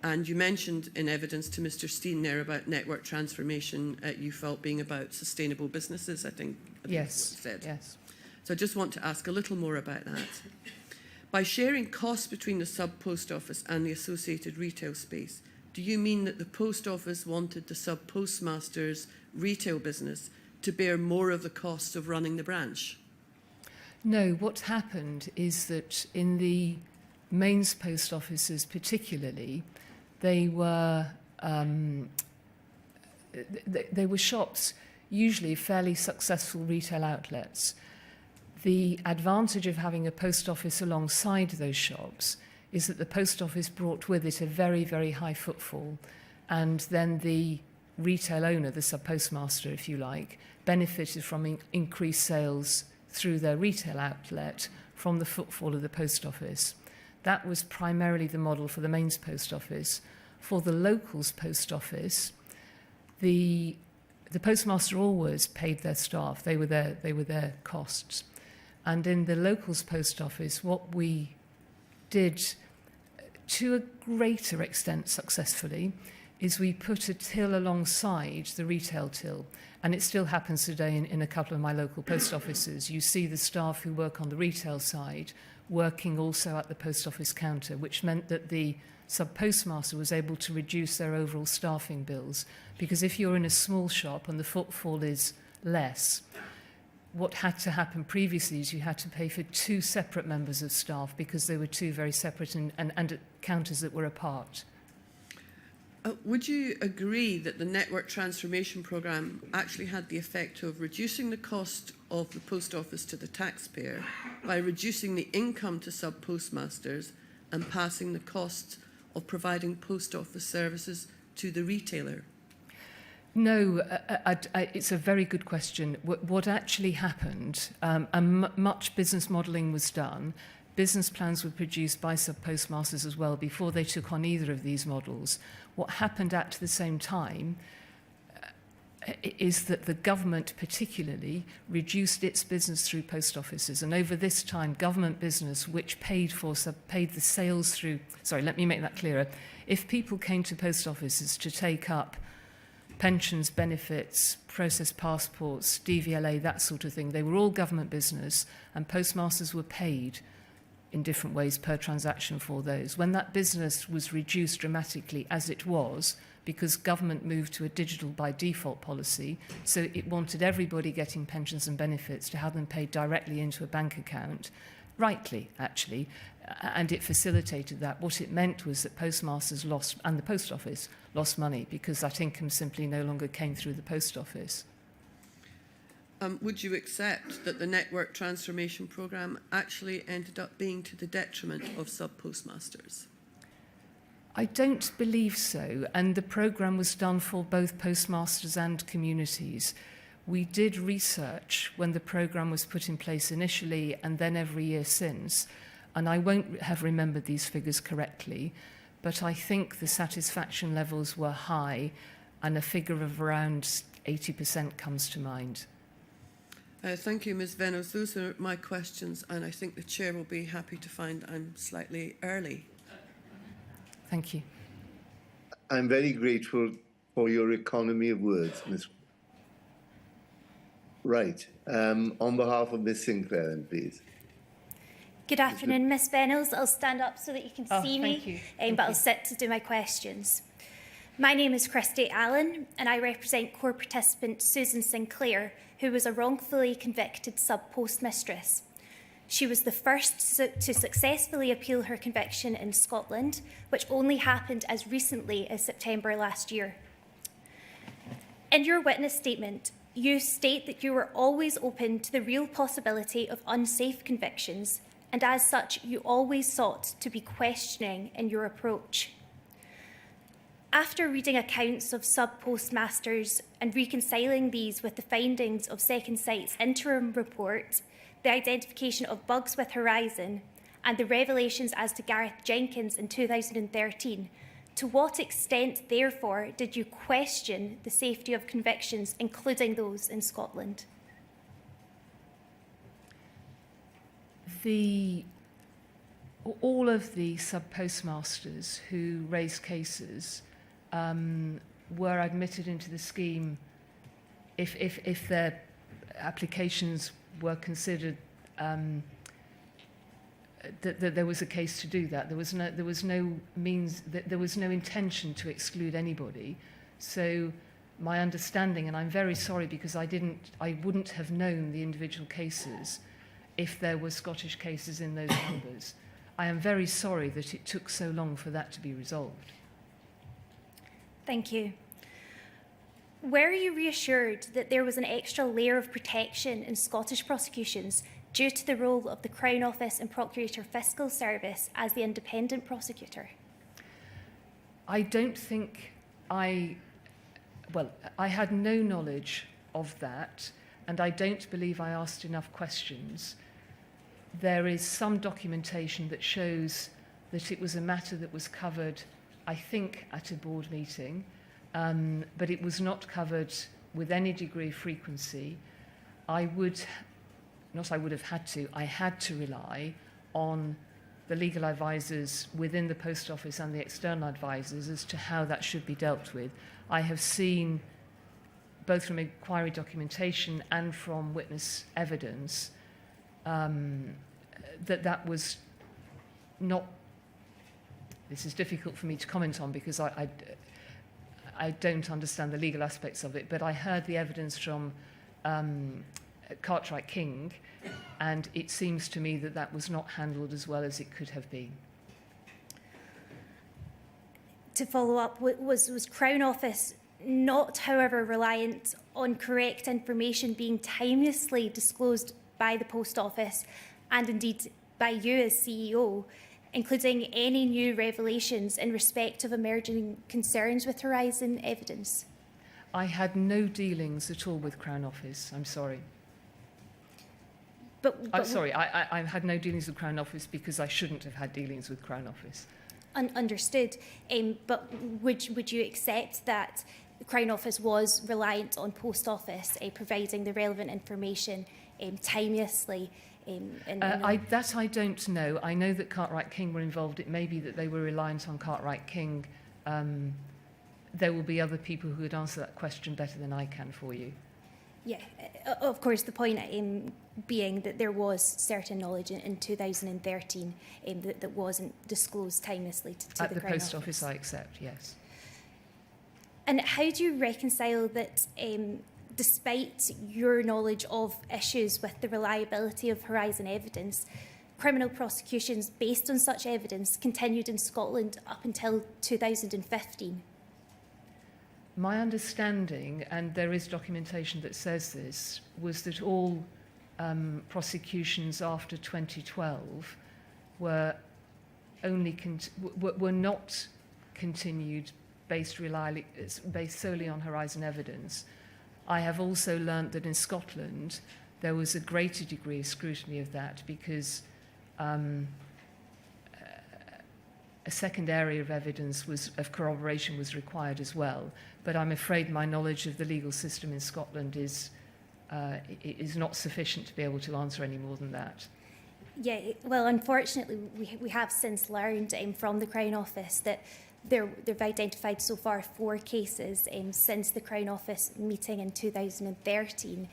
[SPEAKER 6] And you mentioned in evidence to Mr. Steen there about network transformation, you felt being about sustainable businesses, I think
[SPEAKER 1] Yes.
[SPEAKER 6] what you said.
[SPEAKER 1] Yes.
[SPEAKER 6] So I just want to ask a little more about that. By sharing costs between the sub-post office and the associated retail space, do you mean that the post office wanted the sub-postmasters retail business to bear more of the costs of running the branch?
[SPEAKER 1] No, what happened is that in the mains post offices particularly, they were shops, usually fairly successful retail outlets. The advantage of having a post office alongside those shops is that the post office brought with it a very, very high footfall, and then the retail owner, the sub-postmaster, if you like, benefited from increased sales through their retail outlet from the footfall of the post office. That was primarily the model for the mains post office. For the locals post office, the postmaster always paid their staff. They were their costs. And in the locals post office, what we did to a greater extent successfully is we put a till alongside the retail till. And it still happens today in a couple of my local post offices. You see the staff who work on the retail side working also at the post office counter, which meant that the sub-postmaster was able to reduce their overall staffing bills. Because if you're in a small shop and the footfall is less, what had to happen previously is you had to pay for two separate members of staff because they were two very separate and counters that were apart.
[SPEAKER 6] Would you agree that the network transformation programme actually had the effect of reducing the cost of the post office to the taxpayer by reducing the income to sub-postmasters and passing the costs of providing post office services to the retailer?
[SPEAKER 1] No, it's a very good question. What actually happened, and much business modelling was done. Business plans were produced by sub-postmasters as well before they took on either of these models. What happened at the same time is that the government particularly reduced its business through post offices. And over this time, government business, which paid the sales through... Sorry, let me make that clearer. If people came to post offices to take up pensions, benefits, process passports, DVLA, that sort of thing, they were all government business, and postmasters were paid in different ways per transaction for those. When that business was reduced dramatically, as it was, because government moved to a digital by default policy, so it wanted everybody getting pensions and benefits to have them paid directly into a bank account, rightly, actually, and it facilitated that. What it meant was that postmasters lost, and the post office lost money, because that income simply no longer came through the post office.
[SPEAKER 6] Would you accept that the network transformation programme actually ended up being to the detriment of sub-postmasters?
[SPEAKER 1] I don't believe so, and the programme was done for both postmasters and communities. We did research when the programme was put in place initially and then every year since, and I won't have remembered these figures correctly, but I think the satisfaction levels were high, and a figure of around 80% comes to mind.
[SPEAKER 6] Thank you, Ms Vennells. Those are my questions, and I think the Chair will be happy to find I'm slightly early.
[SPEAKER 1] Thank you.
[SPEAKER 3] I'm very grateful for your economy of words, Ms. Right. On behalf of Ms Sinclair, then, please.
[SPEAKER 7] Good afternoon, Ms Vennells. I'll stand up so that you can see me, but I'll sit to do my questions. My name is Christy Allen, and I represent core participant Susan Sinclair, who was a wrongfully convicted sub-postmistress. She was the first to successfully appeal her conviction in Scotland, which only happened as recently as September last year. In your witness statement, You state that you were always open to the real possibility of unsafe convictions, and as such, you always sought to be questioning in your approach. After reading accounts of sub-postmasters and reconciling these with the findings of Second Sight's interim report, the identification of bugs with Horizon, and the revelations as to Gareth Jenkins in 2013, to what extent, therefore, did you question the safety of convictions, including those in Scotland?
[SPEAKER 1] All of the sub-postmasters who raised cases were admitted into the scheme if their applications were considered that there was a case to do that. There was no intention to exclude anybody. So my understanding, and I'm very sorry because I wouldn't have known the individual cases if there were Scottish cases in those numbers. I am very sorry that it took so long for that to be resolved.
[SPEAKER 7] Thank you. Were you reassured that there was an extra layer of protection in Scottish prosecutions due to the role of the Crown Office and Procurator Fiscal Service as the independent prosecutor?
[SPEAKER 1] I don't think I had no knowledge of that, and I don't believe I asked enough questions. There is some documentation that shows that it was a matter that was covered, I think, at a board meeting, but it was not covered with any degree of frequency. I had to rely on the legal advisors within the Post Office and the external advisors as to how that should be dealt with. I have seen, both from inquiry documentation and from witness evidence, that was not. This is difficult for me to comment on because I don't understand the legal aspects of it, but I heard the evidence from Cartwright King, and it seems to me that that was not handled as well as it could have been.
[SPEAKER 7] To follow up, was Crown Office not, however, reliant on correct information being timelessly disclosed by the Post Office and indeed by you as CEO, including any new revelations in respect of emerging concerns with Horizon evidence?
[SPEAKER 1] I had no dealings at all with Crown Office, I'm sorry. I'm sorry, I had no dealings with Crown Office because I shouldn't have had dealings with Crown Office.
[SPEAKER 7] Understood. But would you accept that the Crown Office was reliant on Post Office providing the relevant information timelessly?
[SPEAKER 1] That I don't know. I know that Cartwright King were involved. It may be that they were reliant on Cartwright King. There will be other people who would answer that question better than I can for you.
[SPEAKER 7] Yeah, of course, the point being that there was certain knowledge in 2013 that wasn't disclosed timelessly to the Crown Office. At the Post Office,
[SPEAKER 1] I accept, yes.
[SPEAKER 7] And how do you reconcile that, despite your knowledge of issues with the reliability of Horizon evidence, criminal prosecutions based on such evidence continued in Scotland up until 2015?
[SPEAKER 1] My understanding, and there is documentation that says this, was that all prosecutions after 2012 were not continued based solely on Horizon evidence. I have also learnt that in Scotland there was a greater degree of scrutiny of that because a second area of evidence of corroboration was required as well. But I'm afraid my knowledge of the legal system in Scotland is not sufficient to be able to answer any more than that.
[SPEAKER 7] Yeah, well, unfortunately, we have since learned from the Crown Office that they've identified so far 4 cases since the Crown Office meeting in 2013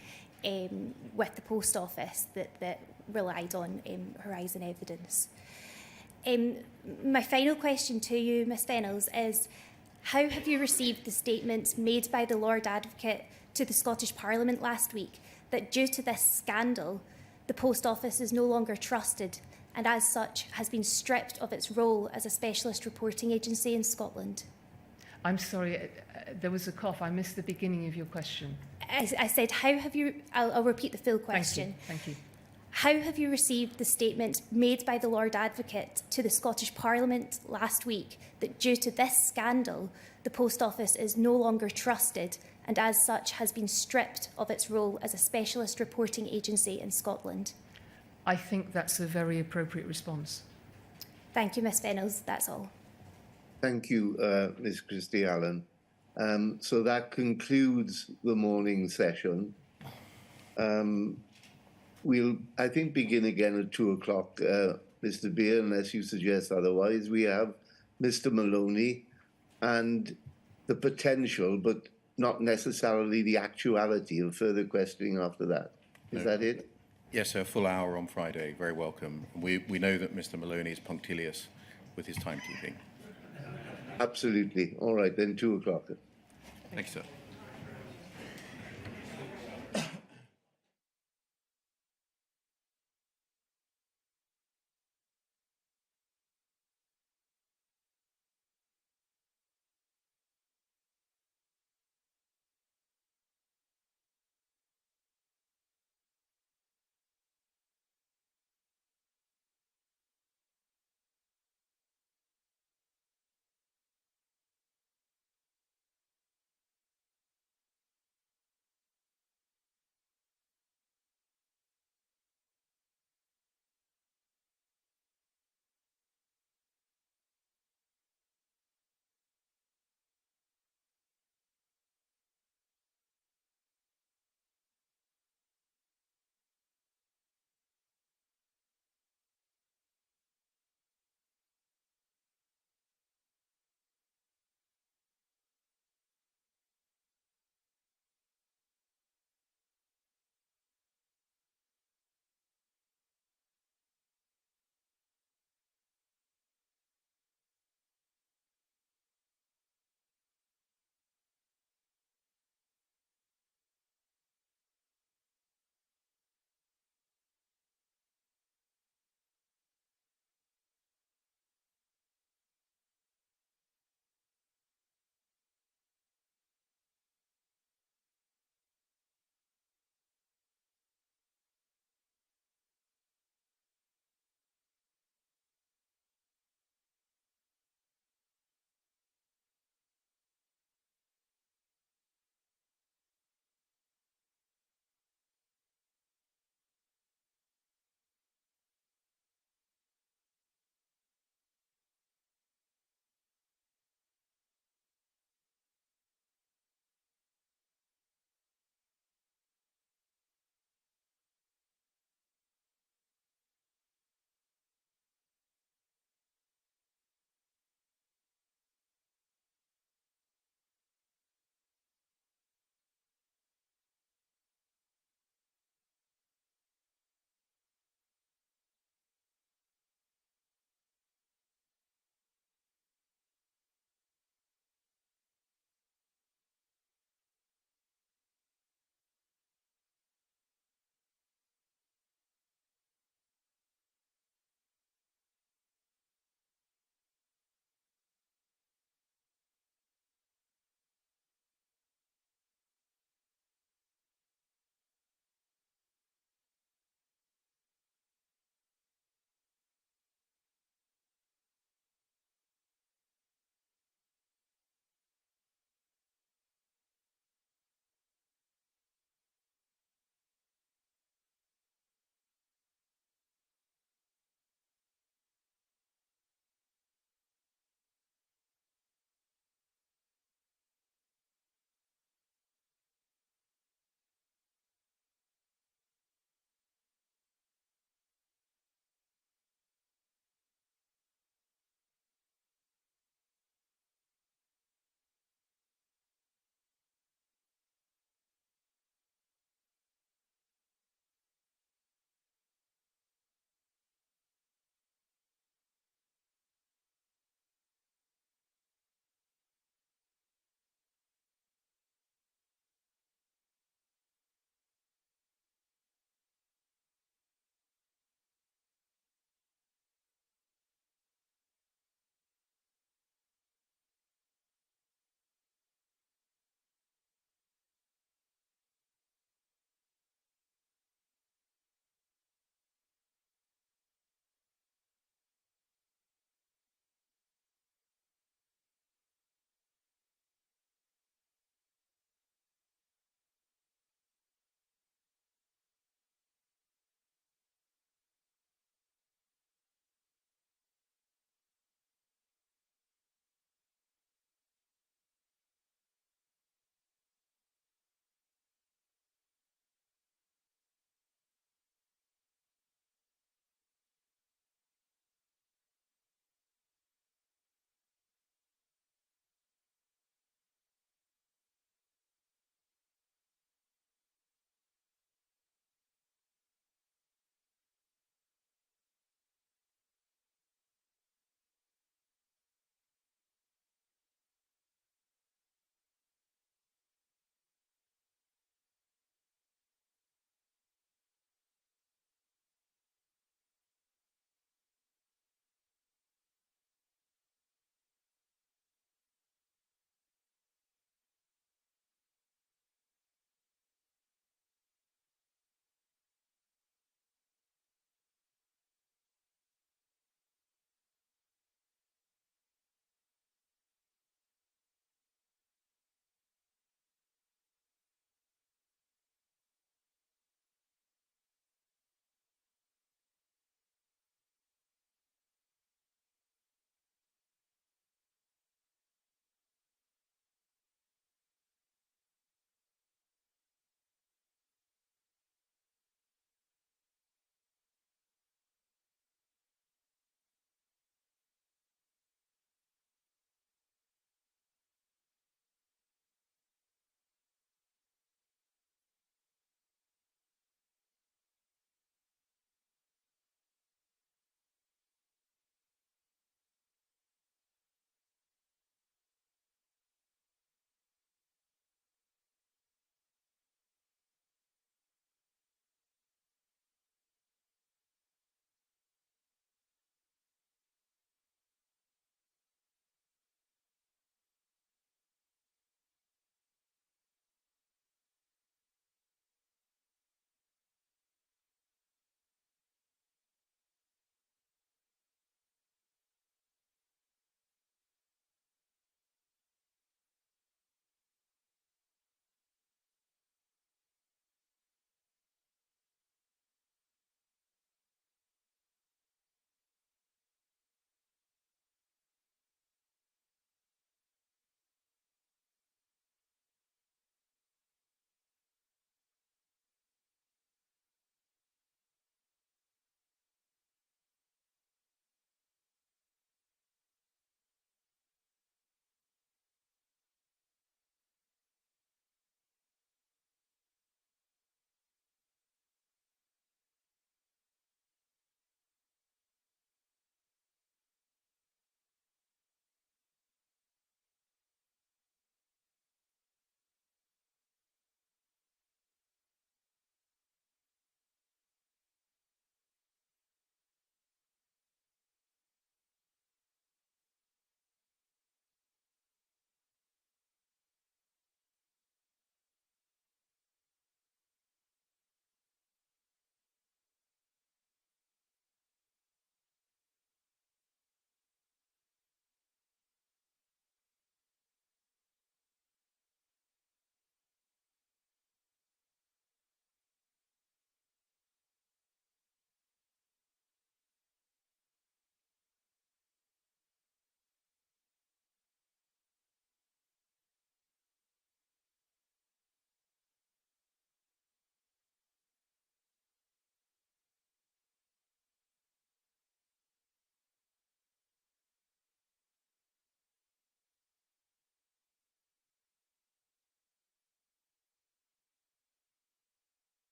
[SPEAKER 7] with the Post Office that relied on Horizon evidence. My final question to you, Ms Vennells, is how have you received the statement made by the Lord Advocate to the Scottish Parliament last week that due to this scandal, the Post Office is no longer trusted and as such has been stripped of its role as a specialist reporting agency in Scotland?
[SPEAKER 1] I'm sorry, there was a cough. I missed the beginning of your question.
[SPEAKER 7] I said, how have you, I'll repeat the full question.
[SPEAKER 1] Thank you.
[SPEAKER 7] How have you received the statement made by the Lord Advocate to the Scottish Parliament last week that due to this scandal, the Post Office is no longer trusted and as such has been stripped of its role as a specialist reporting agency in Scotland?
[SPEAKER 1] I think that's a very appropriate response.
[SPEAKER 7] Thank you, Ms Vennells. That's all.
[SPEAKER 3] Thank you, Ms Christie Allen. So that concludes the morning session. We'll, I think, begin again at 2 o'clock, Mr Beer, unless you suggest otherwise. We have Mr Maloney and the potential, but not necessarily the actuality of further questioning after that. Is that it?
[SPEAKER 4] Yes, sir, a full hour on Friday. Very welcome. We know that Mr Maloney is punctilious with his timekeeping.
[SPEAKER 3] Absolutely. All right, then 2 o'clock.
[SPEAKER 4] Thank you, sir.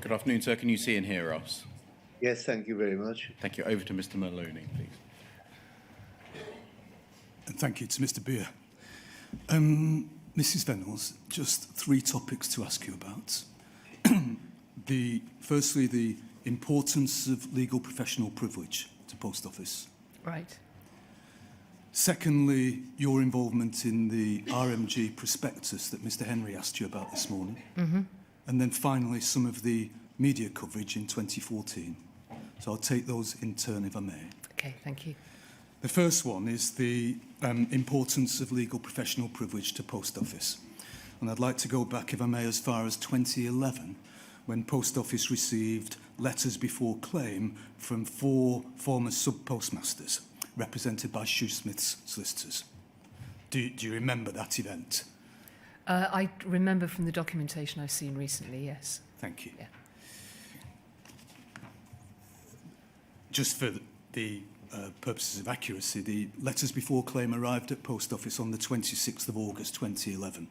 [SPEAKER 4] Good afternoon, sir. Can you see and hear us?
[SPEAKER 3] Yes, thank you very much.
[SPEAKER 4] Thank you. Over to Mr. Maloney, please.
[SPEAKER 8] And thank you to Mr. Beer. Mrs. Vennells, just 3 topics to ask you about. Firstly, the importance of legal professional privilege to Post Office.
[SPEAKER 1] Right.
[SPEAKER 8] Secondly, your involvement in the RMG prospectus that Mr. Henry asked you about this morning.
[SPEAKER 1] Mm-hmm.
[SPEAKER 8] And then finally, some of the media coverage in 2014. So I'll take those in turn, if I may.
[SPEAKER 1] Okay, thank you.
[SPEAKER 8] The first one is the importance of legal professional privilege to Post Office. And I'd like to go back, if I may, as far as 2011, when Post Office received letters before claim from 4 former sub-postmasters, represented by Shoesmith's solicitors. Do you remember that event?
[SPEAKER 1] I remember from the documentation I've seen recently, yes.
[SPEAKER 8] Thank you.
[SPEAKER 1] Yeah.
[SPEAKER 8] Just for the purposes of accuracy, the letters before claim arrived at Post Office on the 26th of August 2011.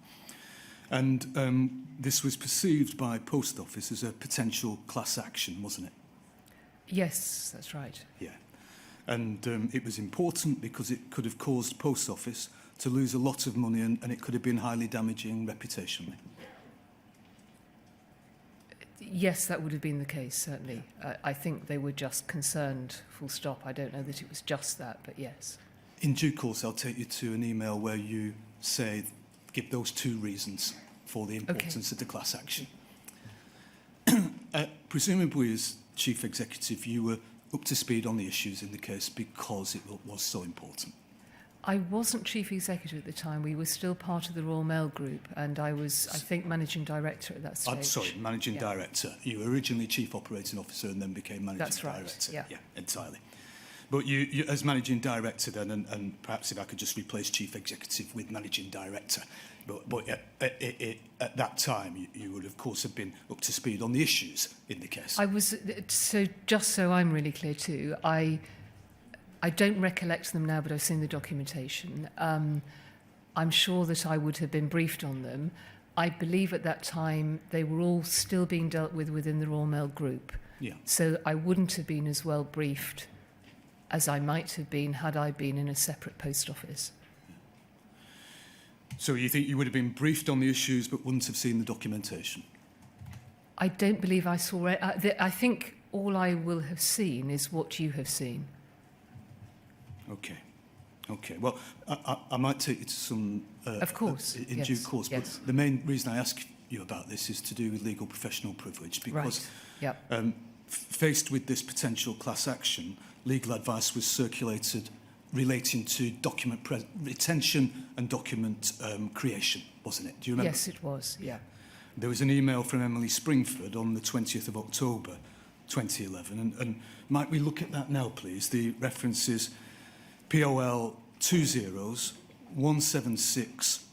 [SPEAKER 8] And this was perceived by Post Office as a potential class action, wasn't it?
[SPEAKER 1] Yes, that's right.
[SPEAKER 8] Yeah. And it was important because it could have caused Post Office to lose a lot of money, and it could have been highly damaging reputationally.
[SPEAKER 1] Yes, that would have been the case, certainly. I think they were just concerned, full stop. I don't know that it was just that, but yes.
[SPEAKER 8] In due course, I'll take you to an email where you say, give those 2 reasons for the importance of the class action. Presumably, as Chief Executive, you were up to speed on the issues in the case because it was so important.
[SPEAKER 1] I wasn't Chief Executive at the time. We were still part of the Royal Mail Group, and I was, I think, Managing Director at that stage.
[SPEAKER 8] I'm sorry, Managing Director. You were originally Chief Operating Officer and then became Managing Director.
[SPEAKER 1] That's right,
[SPEAKER 8] yeah, entirely. But you as Managing Director then, and perhaps if I could just replace Chief Executive with Managing Director, but at that time, you would, of course, have been up to speed on the issues in the case.
[SPEAKER 1] I was, so just so I'm really clear too, I don't recollect them now, but I've seen the documentation. I'm sure that I would have been briefed on them. I believe at that time they were all still being dealt with within the Royal Mail Group.
[SPEAKER 8] Yeah.
[SPEAKER 1] So I wouldn't have been as well briefed as I might have been had I been in a separate post office.
[SPEAKER 8] So you think you would have been briefed on the issues but wouldn't have seen the documentation?
[SPEAKER 1] I don't believe I saw it. I think all I will have seen is what you have seen.
[SPEAKER 8] Okay. Okay. Well, I might take you to some...
[SPEAKER 1] of course.
[SPEAKER 8] In due course.
[SPEAKER 1] Yes.
[SPEAKER 8] But the main reason I ask you about this is to do with legal professional privilege because
[SPEAKER 1] right. Yep.
[SPEAKER 8] Faced with this potential class action, legal advice was circulated relating to document retention and document creation, wasn't it? Do you remember?
[SPEAKER 1] Yes, it was, yeah.
[SPEAKER 8] There was an email from Emily Springford on the 20th of October 2011. And might we look at that now, please? The reference is POL 20176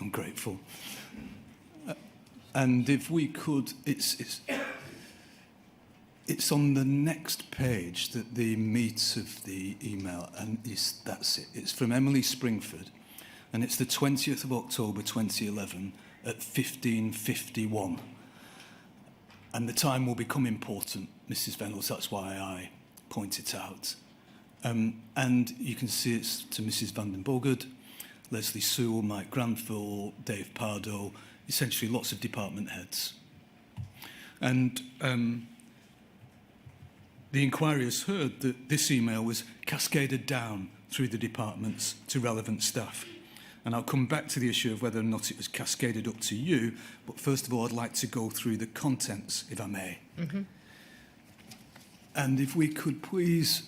[SPEAKER 8] I'm grateful. And if we could, it's on the next page, that the meat of the email, and that's it. It's from Emily Springford, and it's the 20th of October 2011 at 15:51. And the time will become important, Mrs. Vennells, that's why I point it out. And you can see it's to Mrs. Van den Bogert, Leslie Sewell, Mike Granville, Dave Pardo, essentially lots of department heads. And the inquiry has heard that this email was cascaded down through the departments to relevant staff. And I'll come back to the issue of whether or not it was cascaded up to you, but first of all, I'd like to go through the contents, if I may. Mm-hmm. And if we could please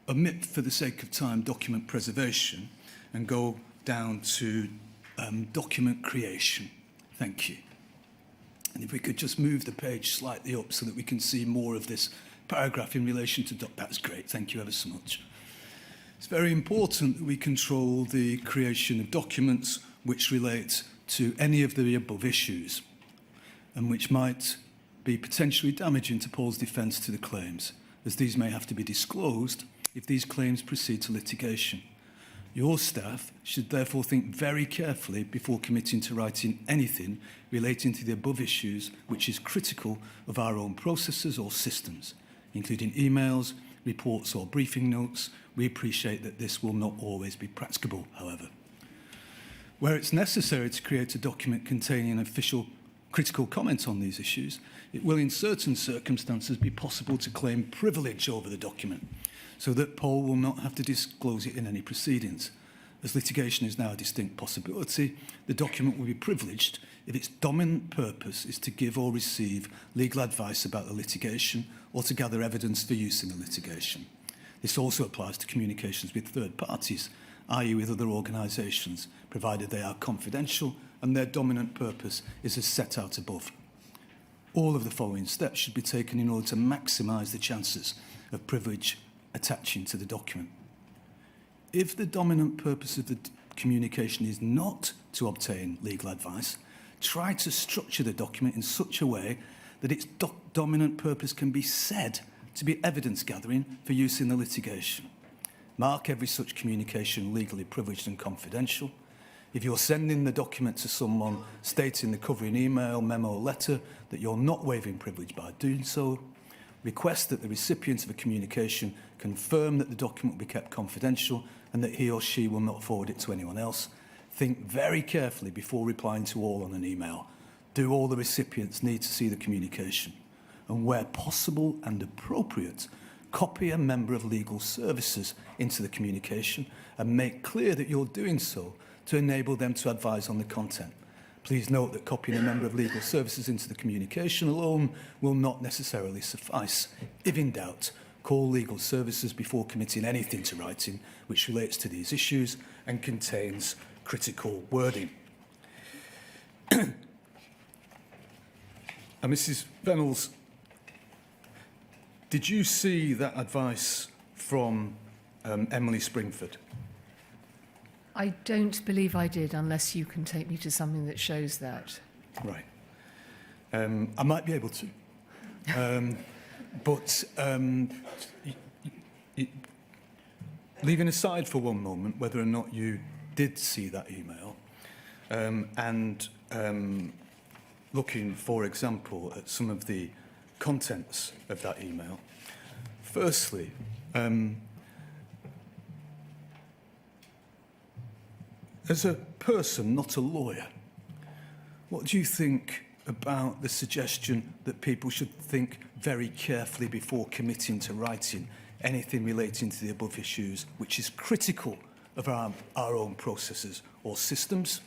[SPEAKER 8] omit, for the sake of time, document preservation and go down to document creation. Thank you. And if we could just move the page slightly up so that we can see more of this paragraph in relation to that's great. Thank you ever so much. It's very important that we control the creation of documents which relate to any of the above issues and which might be potentially damaging to Paul's defence to the claims, as these may have to be disclosed if these claims proceed to litigation. Your staff should therefore think very carefully before committing to writing anything relating to the above issues which is critical of our own processes or systems, including emails, reports or briefing notes. We appreciate that this will not always be practicable, however. Where it's necessary to create a document containing an official critical comment on these issues, it will in certain circumstances be possible to claim privilege over the document, so that Paul will not have to disclose it in any proceedings. As litigation is now a distinct possibility, the document will be privileged if its dominant purpose is to give or receive legal advice about the litigation or to gather evidence for use in the litigation. This also applies to communications with third parties, i.e. with other organisations, provided they are confidential and their dominant purpose is as set out above. All of the following steps should be taken in order to maximise the chances of privilege attaching to the document. If the dominant purpose of the communication is not to obtain legal advice, try to structure the document in such a way that its dominant purpose can be said to be evidence gathering for use in the litigation. Mark every such communication legally privileged and confidential. If you're sending the document to someone, state in the covering email, memo, or letter that you're not waiving privilege by doing so. Request that the recipient of a communication confirm that the document will be kept confidential and that he or she will not forward it to anyone else. Think very carefully before replying to all on an email. Do all the recipients need to see the communication? And where possible and appropriate, copy a member of legal services into the communication and make clear that you're doing so to enable them to advise on the content. Please note that copying a member of legal services into the communication alone will not necessarily suffice. If in doubt, call legal services before committing anything to writing which relates to these issues and contains critical wording. And Mrs. Vennells, did you see that advice from Emily Springford?
[SPEAKER 1] I don't believe I did, unless you can take me to something that shows that.
[SPEAKER 8] Right. I might be able to. But leaving aside for one moment whether or not you did see that email, and looking, for example, at some of the contents of that email, firstly, as a person, not a lawyer, what do you think about the suggestion that people should think very carefully before committing to writing anything relating to the above issues which is critical of our own processes or systems,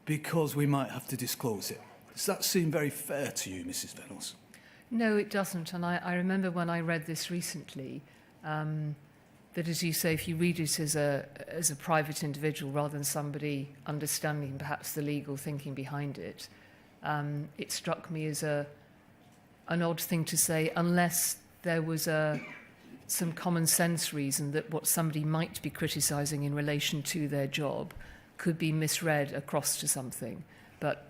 [SPEAKER 8] because we might have to disclose it? Does that seem very fair to you, Mrs. Vennells?
[SPEAKER 1] No, it doesn't. And I remember when I read this recently, that, as you say, if you read it as a private individual rather than somebody understanding perhaps the legal thinking behind it, it struck me as an odd thing to say, unless there was some common sense reason that what somebody might be criticising in relation to their job could be misread across to something. But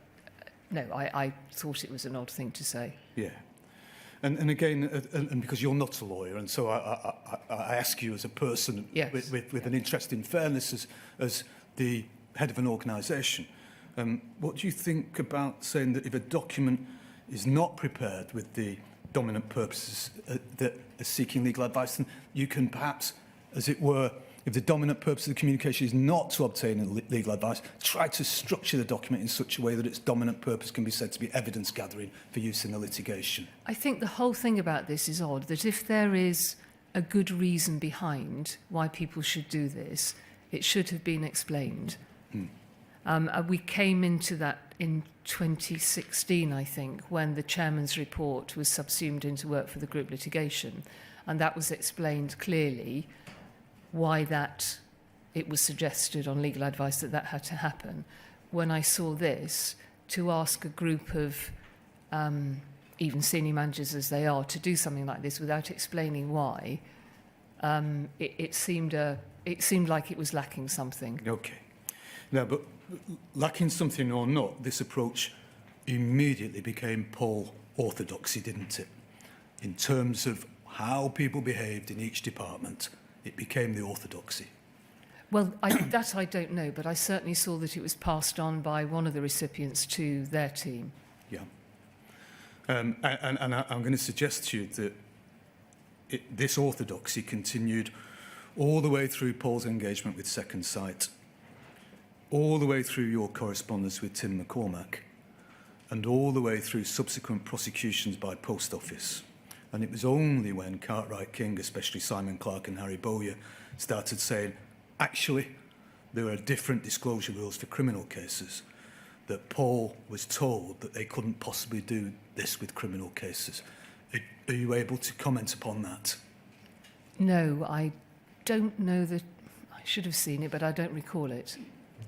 [SPEAKER 1] no, I thought it was an odd thing to say.
[SPEAKER 8] Yeah. And again, and because you're not a lawyer, and so I ask you as a person, yes, with an interest in fairness as the head of an organisation, what do you think about saying that if a document is not prepared with the dominant purposes that are seeking legal advice, then you can perhaps, as it were, if the dominant purpose of the communication is not to obtain legal advice, try to structure the document in such a way that its dominant purpose can be said to be evidence gathering for use in the litigation?
[SPEAKER 1] I think the whole thing about this is odd, that if there is a good reason behind why people should do this, it should have been explained. We came into that in 2016, I think, when the chairman's report was subsumed into work for the group litigation, and that was explained clearly why that it was suggested on legal advice that had to happen. When I saw this, to ask a group of even senior managers as they are to do something like this without explaining why, it seemed like it was lacking something.
[SPEAKER 8] Okay. Now, but lacking something or not, this approach immediately became Paul orthodoxy, didn't it? In terms of how people behaved in each department, it became the orthodoxy.
[SPEAKER 1] Well, that I don't know, but I certainly saw that it was passed on by one of the recipients to their team.
[SPEAKER 8] Yeah. And I'm going to suggest to you that this orthodoxy continued all the way through Paul's engagement with Second Sight, all the way through your correspondence with Tim McCormack, and all the way through subsequent prosecutions by Post Office. And it was only when Cartwright King, especially Simon Clark and Harry Bowyer, started saying, actually, there are different disclosure rules for criminal cases, that Paul was told that they couldn't possibly do this with criminal cases. Are you able to comment upon that?
[SPEAKER 1] No, I don't know that. I should have seen it, but I don't recall it.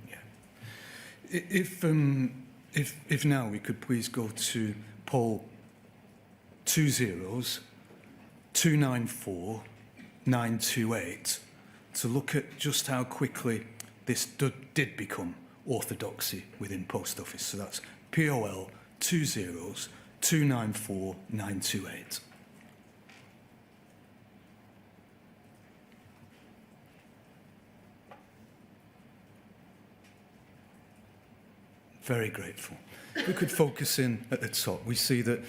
[SPEAKER 8] Yeah. If now we could please go to Paul 20294-928 to look at just how quickly this did become orthodoxy within Post Office. So that's POL 20294-928. Very grateful. If we could focus in at the top, we see that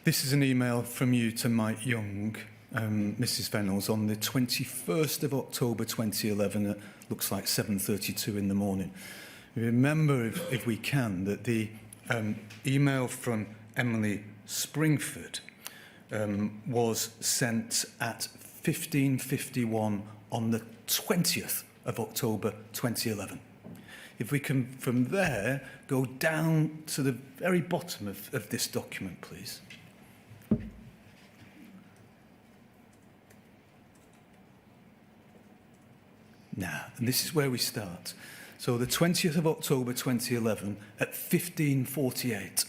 [SPEAKER 8] this is an email from you to Mike Young, Mrs. Vennells, on the 21st of October 2011 at looks like 7:32 in the morning. Remember, if we can, that the email from Emily Springford was sent at 15:51 on the 20th of October 2011. If we can, from there, go down to the very bottom of this document, please. Now, and this is where we start. So the 20th of October 2011 at 15:48.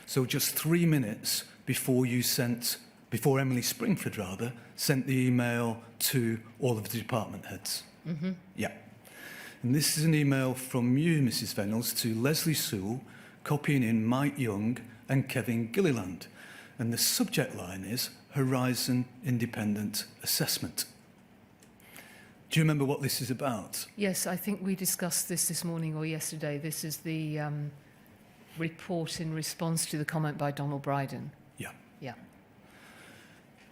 [SPEAKER 8] So just 3 minutes before before Emily Springford, rather, sent the email to all of the department heads. Mm-hmm. Yeah. And this is an email from you, Mrs. Vennells, to Leslie Sewell, copying in Mike Young and Kevin Gilliland. And the subject line is Horizon Independent Assessment. Do you remember what this is about?
[SPEAKER 1] Yes, I think we discussed this morning or yesterday. This is the report in response to the comment by Donald Bryden.
[SPEAKER 8] Yeah.
[SPEAKER 1] Yeah.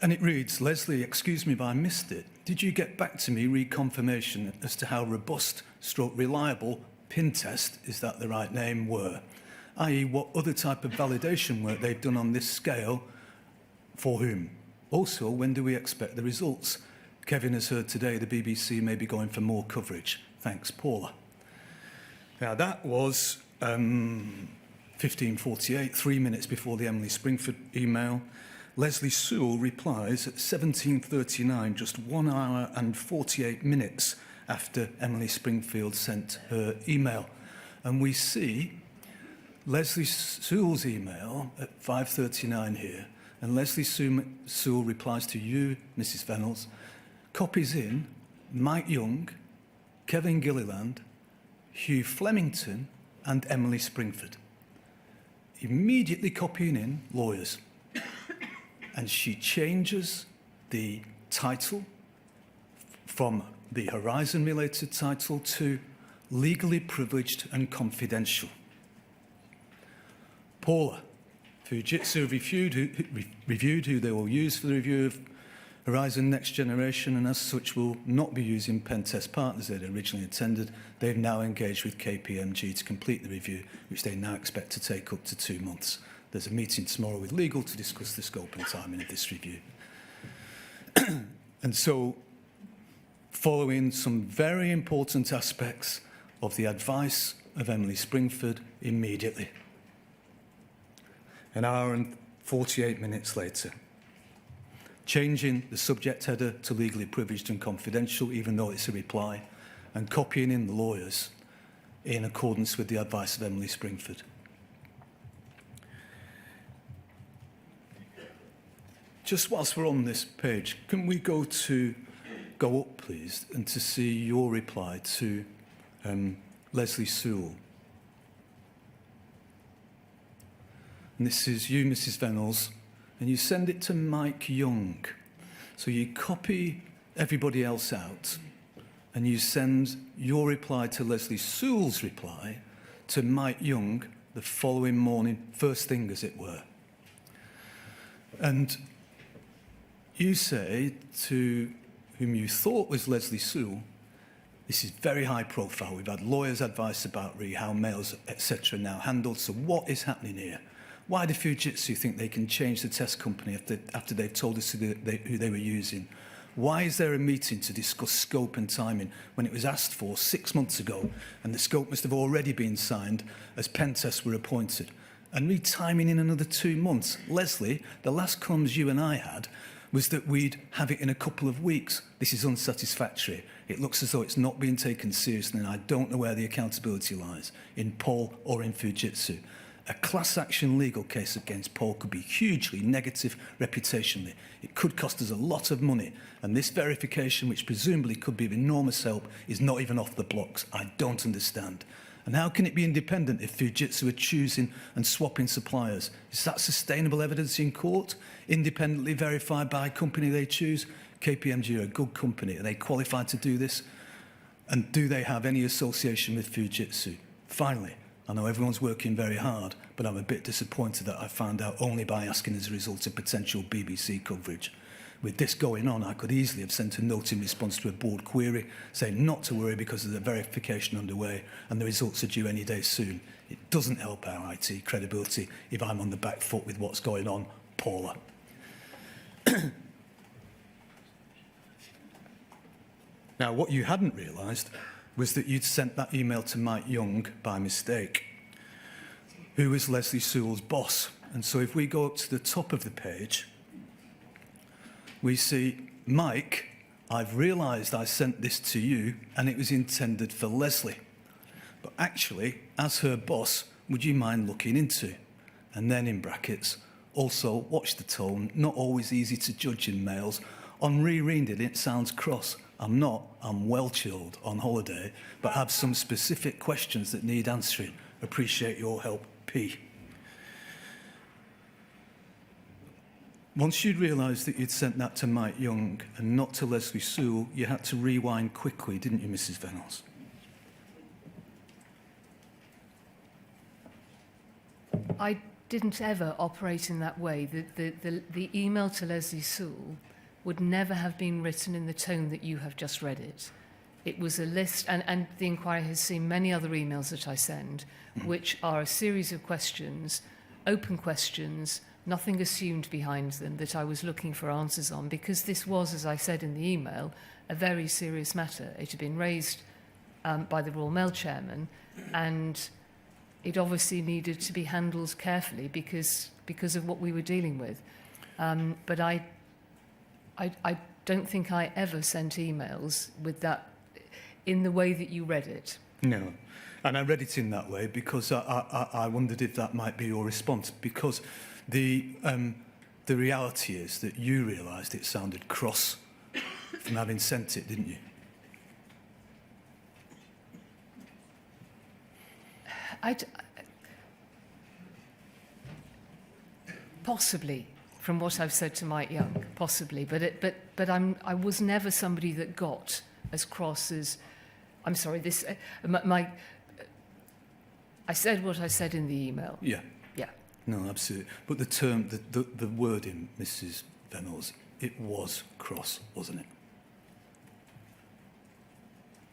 [SPEAKER 8] And it reads, Leslie, excuse me if I missed it. Did you get back to me reconfirmation as to how robust / reliable PIN test, is that the right name, were? I.e. what other type of validation work they've done on this scale, for whom? Also, when do we expect the results? Kevin has heard today the BBC may be going for more coverage. Thanks, Paula. Now that was 15:48, 3 minutes before the Emily Springford email. Leslie Sewell replies at 17:39, just 1 hour and 48 minutes after Emily Springfield sent her email. And we see Leslie Sewell's email at 5:39 here, and Leslie Sewell replies to you, Mrs. Vennells, copies in Mike Young, Kevin Gilliland, Hugh Flemington, and Emily Springford. Immediately copying in lawyers. And she changes the title from the Horizon-related title to legally privileged and confidential. Paula, Fujitsu reviewed who they will use for the review of Horizon Next Generation, and as such will not be using pen test partners they'd originally intended. They've now engaged with KPMG to complete the review, which they now expect to take up to 2 months. There's a meeting tomorrow with legal to discuss the scope and timing of this review. And so, following some very important aspects of the advice of Emily Springford immediately. An hour and 48 minutes later, changing the subject header to legally privileged and confidential, even though it's a reply, and copying in the lawyers in accordance with the advice of Emily Springford. Just whilst we're on this page, can we go up, please, and to see your reply to Leslie Sewell? and this is you, Mrs. Vennells, and you send it to Mike Young. So you copy everybody else out, and you send your reply to Leslie Sewell's reply to Mike Young the following morning, first thing as it were. And you say to whom you thought was Leslie Sewell, this is very high profile. We've had lawyers' advice about how mails, etc. now handled. So what is happening here? Why do Fujitsu think they can change the test company after they've told us who they were using? Why is there a meeting to discuss scope and timing when it was asked for 6 months ago and the scope must have already been signed as pen tests were appointed? And retiming in another 2 months. Leslie, the last comms you and I had was that we'd have it in a couple of weeks. This is unsatisfactory. It looks as though it's not being taken seriously, and I don't know where the accountability lies, in Paul or in Fujitsu. A class action legal case against Paul could be hugely negative reputationally. It could cost us a lot of money, and this verification, which presumably could be of enormous help, is not even off the blocks. I don't understand. And how can it be independent if Fujitsu are choosing and swapping suppliers? Is that sustainable evidence in court? Independently verified by a company they choose? KPMG are a good company. Are they qualified to do this? And do they have any association with Fujitsu? Finally, I know everyone's working very hard, but I'm a bit disappointed that I found out only by asking as a result of potential BBC coverage. With this going on, I could easily have sent a note in response to a board query saying not to worry because there's a verification underway and the results are due any day soon. It doesn't help our IT credibility if I'm on the back foot with what's going on, Paula. Now, what you hadn't realised was that you'd sent that email to Mike Young by mistake, who was Leslie Sewell's boss. And so if we go up to the top of the page, we see, Mike, I've realised I sent this to you and it was intended for Leslie. But actually, as her boss, would you mind looking into? And then in brackets, also, watch the tone, not always easy to judge in mails. On rereading it sounds cross. I'm not, I'm well chilled on holiday, but have some specific questions that need answering. Appreciate your help, P. Once you'd realised that you'd sent that to Mike Young and not to Leslie Sewell, you had to rewind quickly, didn't you, Mrs. Vennells?
[SPEAKER 1] I didn't ever operate in that way. The email to Leslie Sewell would never have been written in the tone that you have just read it. It was a list, and the inquiry has seen many other emails that I send, which are a series of questions, open questions, nothing assumed behind them that I was looking for answers on, because this was, as I said in the email, a very serious matter. It had been raised by the Royal Mail chairman, and it obviously needed to be handled carefully because of what we were dealing with. But I don't think I ever sent emails with that in the way that you read it.
[SPEAKER 8] No. And I read it in that way because I wondered if that might be your response, because the reality is that you realised it sounded cross from having sent it, didn't you?
[SPEAKER 1] Possibly, from what I've said to Mike Young, possibly, but I was never somebody that got as cross as, I'm sorry, this I said what I said in the email.
[SPEAKER 8] Yeah.
[SPEAKER 1] Yeah.
[SPEAKER 8] No, absolutely. But the term, the wording, Mrs. Vennells, it was cross, wasn't it?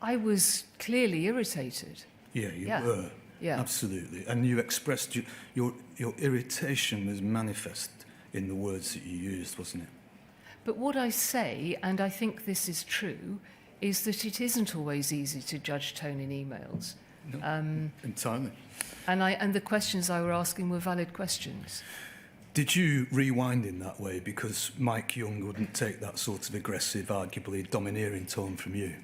[SPEAKER 1] I was clearly irritated.
[SPEAKER 8] Yeah, you were.
[SPEAKER 1] Yeah.
[SPEAKER 8] Absolutely. And you expressed your irritation was manifest in the words that you used, wasn't it?
[SPEAKER 1] But what I say, and I think this is true, is that it isn't always easy to judge tone in emails.
[SPEAKER 8] No, entirely.
[SPEAKER 1] And the questions I were asking were valid questions.
[SPEAKER 8] Did you rewind in that way because Mike Young wouldn't take that sort of aggressive, arguably domineering tone from you?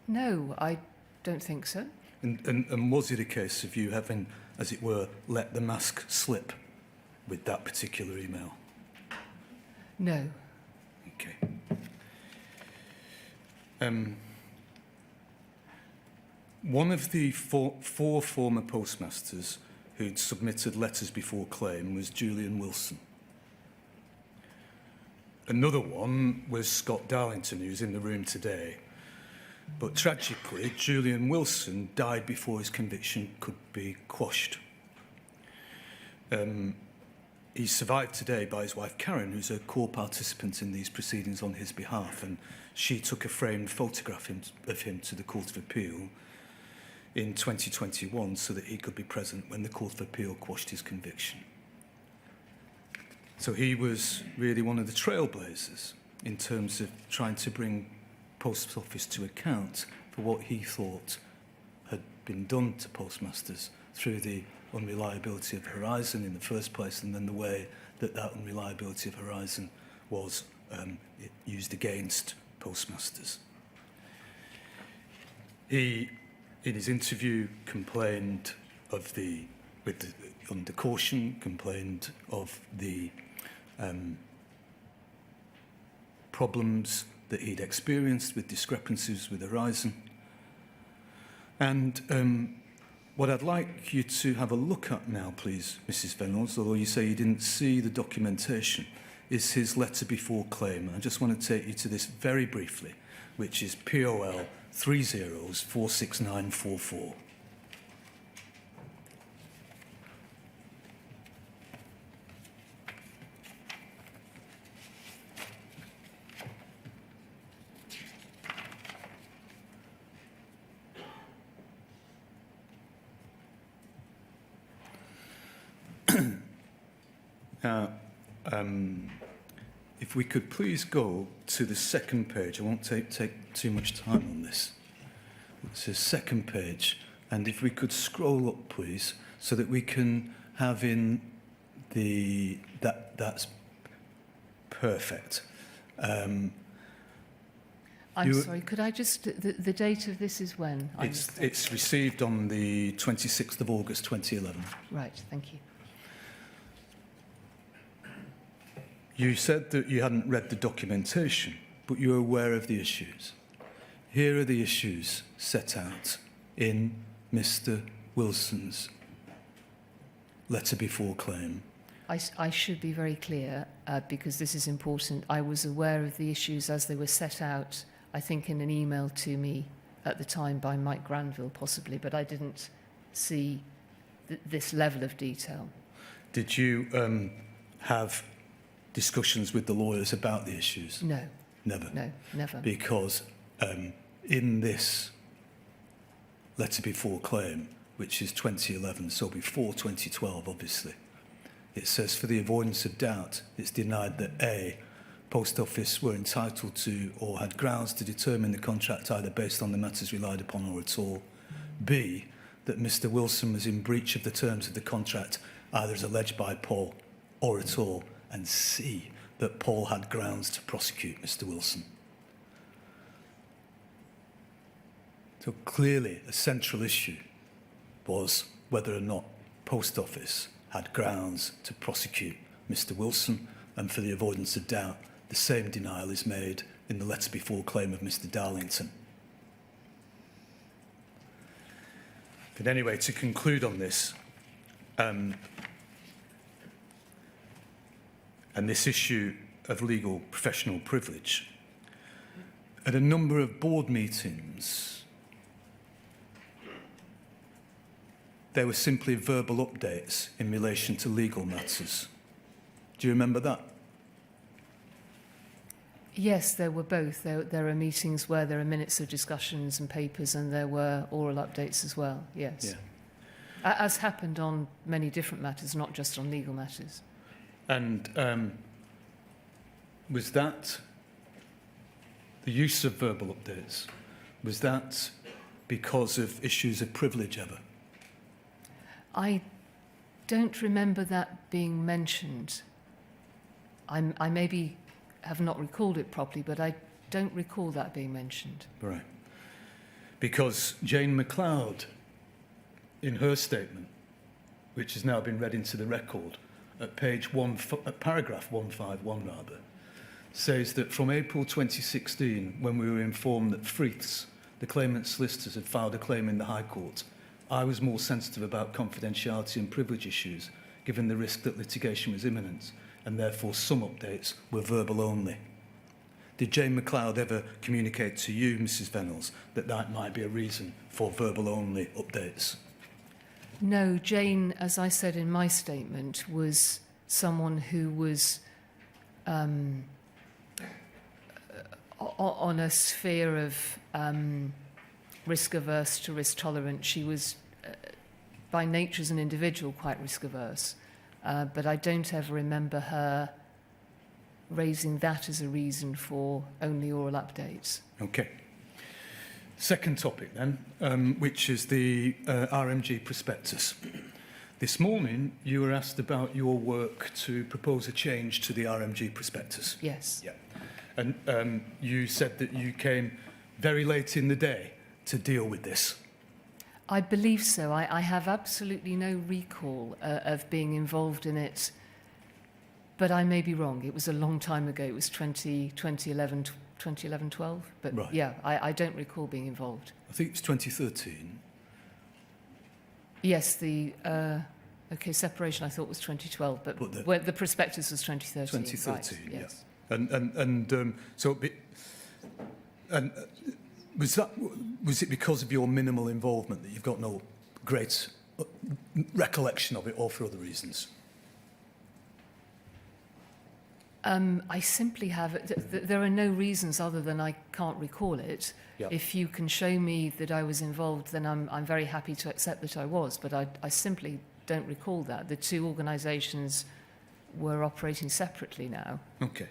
[SPEAKER 1] No, I don't think so.
[SPEAKER 8] And was it a case of you having, as it were, let the mask slip with that particular email?
[SPEAKER 1] No.
[SPEAKER 8] Okay. One of the four former postmasters who'd submitted letters before claim was Julian Wilson. Another one was Scott Darlington, who's in the room today. But tragically, Julian Wilson died before his conviction could be quashed. He's survived today by his wife Karen, who's a core participant in these proceedings on his behalf, and she took a framed photograph of him to the Court of Appeal in 2021 so that he could be present when the Court of Appeal quashed his conviction. So he was really one of the trailblazers in terms of trying to bring Post Office to account for what he thought had been done to postmasters through the unreliability of Horizon in the first place, and then the way that that unreliability of Horizon was used against postmasters. He, in his interview, complained of under caution, complained of the problems that he'd experienced with discrepancies with Horizon. And what I'd like you to have a look at now, please, Mrs. Vennells, although you say you didn't see the documentation, is his letter before claim. I just want to take you to this very briefly, which is POL 30/46944. Now, if we could please go to the second page. I won't take too much time on this. It's the second page. And if we could scroll up, please, so that we can have in that's perfect.
[SPEAKER 1] I'm sorry, could I just, the date of this is when?
[SPEAKER 8] It's received on the 26th of August 2011.
[SPEAKER 1] Right, thank you.
[SPEAKER 8] You said that you hadn't read the documentation, but you're aware of the issues. Here are the issues set out in Mr. Wilson's letter before claim.
[SPEAKER 1] I should be very clear, because this is important. I was aware of the issues as they were set out, I think, in an email to me at the time by Mike Granville, possibly, but I didn't see this level of detail.
[SPEAKER 8] Did you have discussions with the lawyers about the issues?
[SPEAKER 1] No.
[SPEAKER 8] Never?
[SPEAKER 1] No, never.
[SPEAKER 8] Because in this letter before claim, which is 2011, so before 2012, obviously, it says, for the avoidance of doubt, it's denied that A, Post Office were entitled to or had grounds to determine the contract either based on the matters relied upon or at all. B, that Mr. Wilson was in breach of the terms of the contract either as alleged by Paul or at all. And C, that Paul had grounds to prosecute Mr. Wilson. So clearly a central issue was whether or not Post Office had grounds to prosecute Mr. Wilson, and for the avoidance of doubt, the same denial is made in the letter before claim of Mr. Darlington. But anyway, to conclude on this, and this issue of legal professional privilege, at a number of board meetings, there were simply verbal updates in relation to legal matters. Do you remember that?
[SPEAKER 1] Yes, there were both. There are meetings where there are minutes of discussions and papers, and there were oral updates as well, yes.
[SPEAKER 8] Yeah.
[SPEAKER 1] As happened on many different matters, not just on legal matters.
[SPEAKER 8] And was that the use of verbal updates? Was that because of issues of privilege ever?
[SPEAKER 1] I don't remember that being mentioned. I maybe have not recalled it properly, but I don't recall that being mentioned.
[SPEAKER 8] Right. Because Jane McLeod, in her statement, which has now been read into the record, at paragraph 151 rather, says that from April 2016, when we were informed that Friths, the claimant's solicitors had filed a claim in the High Court, I was more sensitive about confidentiality and privilege issues, given the risk that litigation was imminent, and therefore some updates were verbal only. Did Jane McLeod ever communicate to you, Mrs Vennells, that that might be a reason for verbal only updates?
[SPEAKER 1] No, Jane, as I said in my statement, was someone who was on a sphere of risk-averse to risk-tolerant. She was, by nature as an individual, quite risk-averse. But I don't ever remember her raising that as a reason for only oral updates.
[SPEAKER 8] Okay. Second topic then, which is the RMG prospectus. This morning, you were asked about your work to propose a change to the RMG prospectus.
[SPEAKER 1] Yes.
[SPEAKER 8] Yeah. And you said that you came very late in the day to deal with this.
[SPEAKER 1] I believe so. I have absolutely no recall of being involved in it, but I may be wrong. It was a long time ago. It was 2011, 12. But
[SPEAKER 8] right.
[SPEAKER 1] Yeah, I don't recall being involved.
[SPEAKER 8] I think it was 2013.
[SPEAKER 1] Yes, the separation I thought was 2012, but the prospectus was 2013.
[SPEAKER 8] 2013,
[SPEAKER 1] right, yes.
[SPEAKER 8] Was it because of your minimal involvement that you've got no great recollection of it, or for other reasons?
[SPEAKER 1] I simply have. There are no reasons other than I can't recall it.
[SPEAKER 8] Yeah.
[SPEAKER 1] If you can show me that I was involved, then I'm very happy to accept that I was. But I simply don't recall that. The two organisations were operating separately now.
[SPEAKER 8] Okay.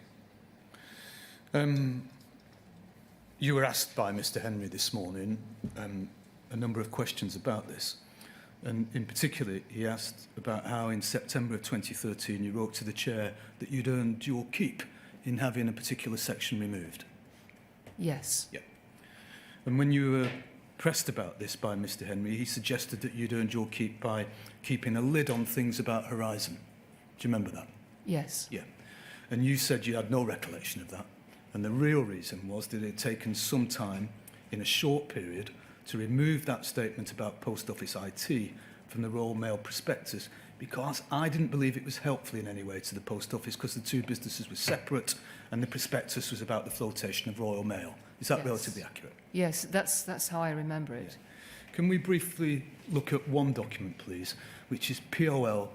[SPEAKER 8] You were asked by Mr. Henry this morning a number of questions about this. And in particular, he asked about how in September of 2013 you wrote to the chair that you'd earned your keep in having a particular section removed.
[SPEAKER 1] Yes.
[SPEAKER 8] Yeah. And when you were pressed about this by Mr. Henry, he suggested that you'd earned your keep by keeping a lid on things about Horizon. Do you remember that?
[SPEAKER 1] Yes.
[SPEAKER 8] Yeah. And you said you had no recollection of that. And the real reason was that it had taken some time in a short period to remove that statement about Post Office IT from the Royal Mail prospectus, because I didn't believe it was helpful in any way to the Post Office, because the two businesses were separate and the prospectus was about the flotation of Royal Mail. Is that relatively accurate?
[SPEAKER 1] Yes, that's how I remember it.
[SPEAKER 8] Yeah. Can we briefly look at one document, please, which is POL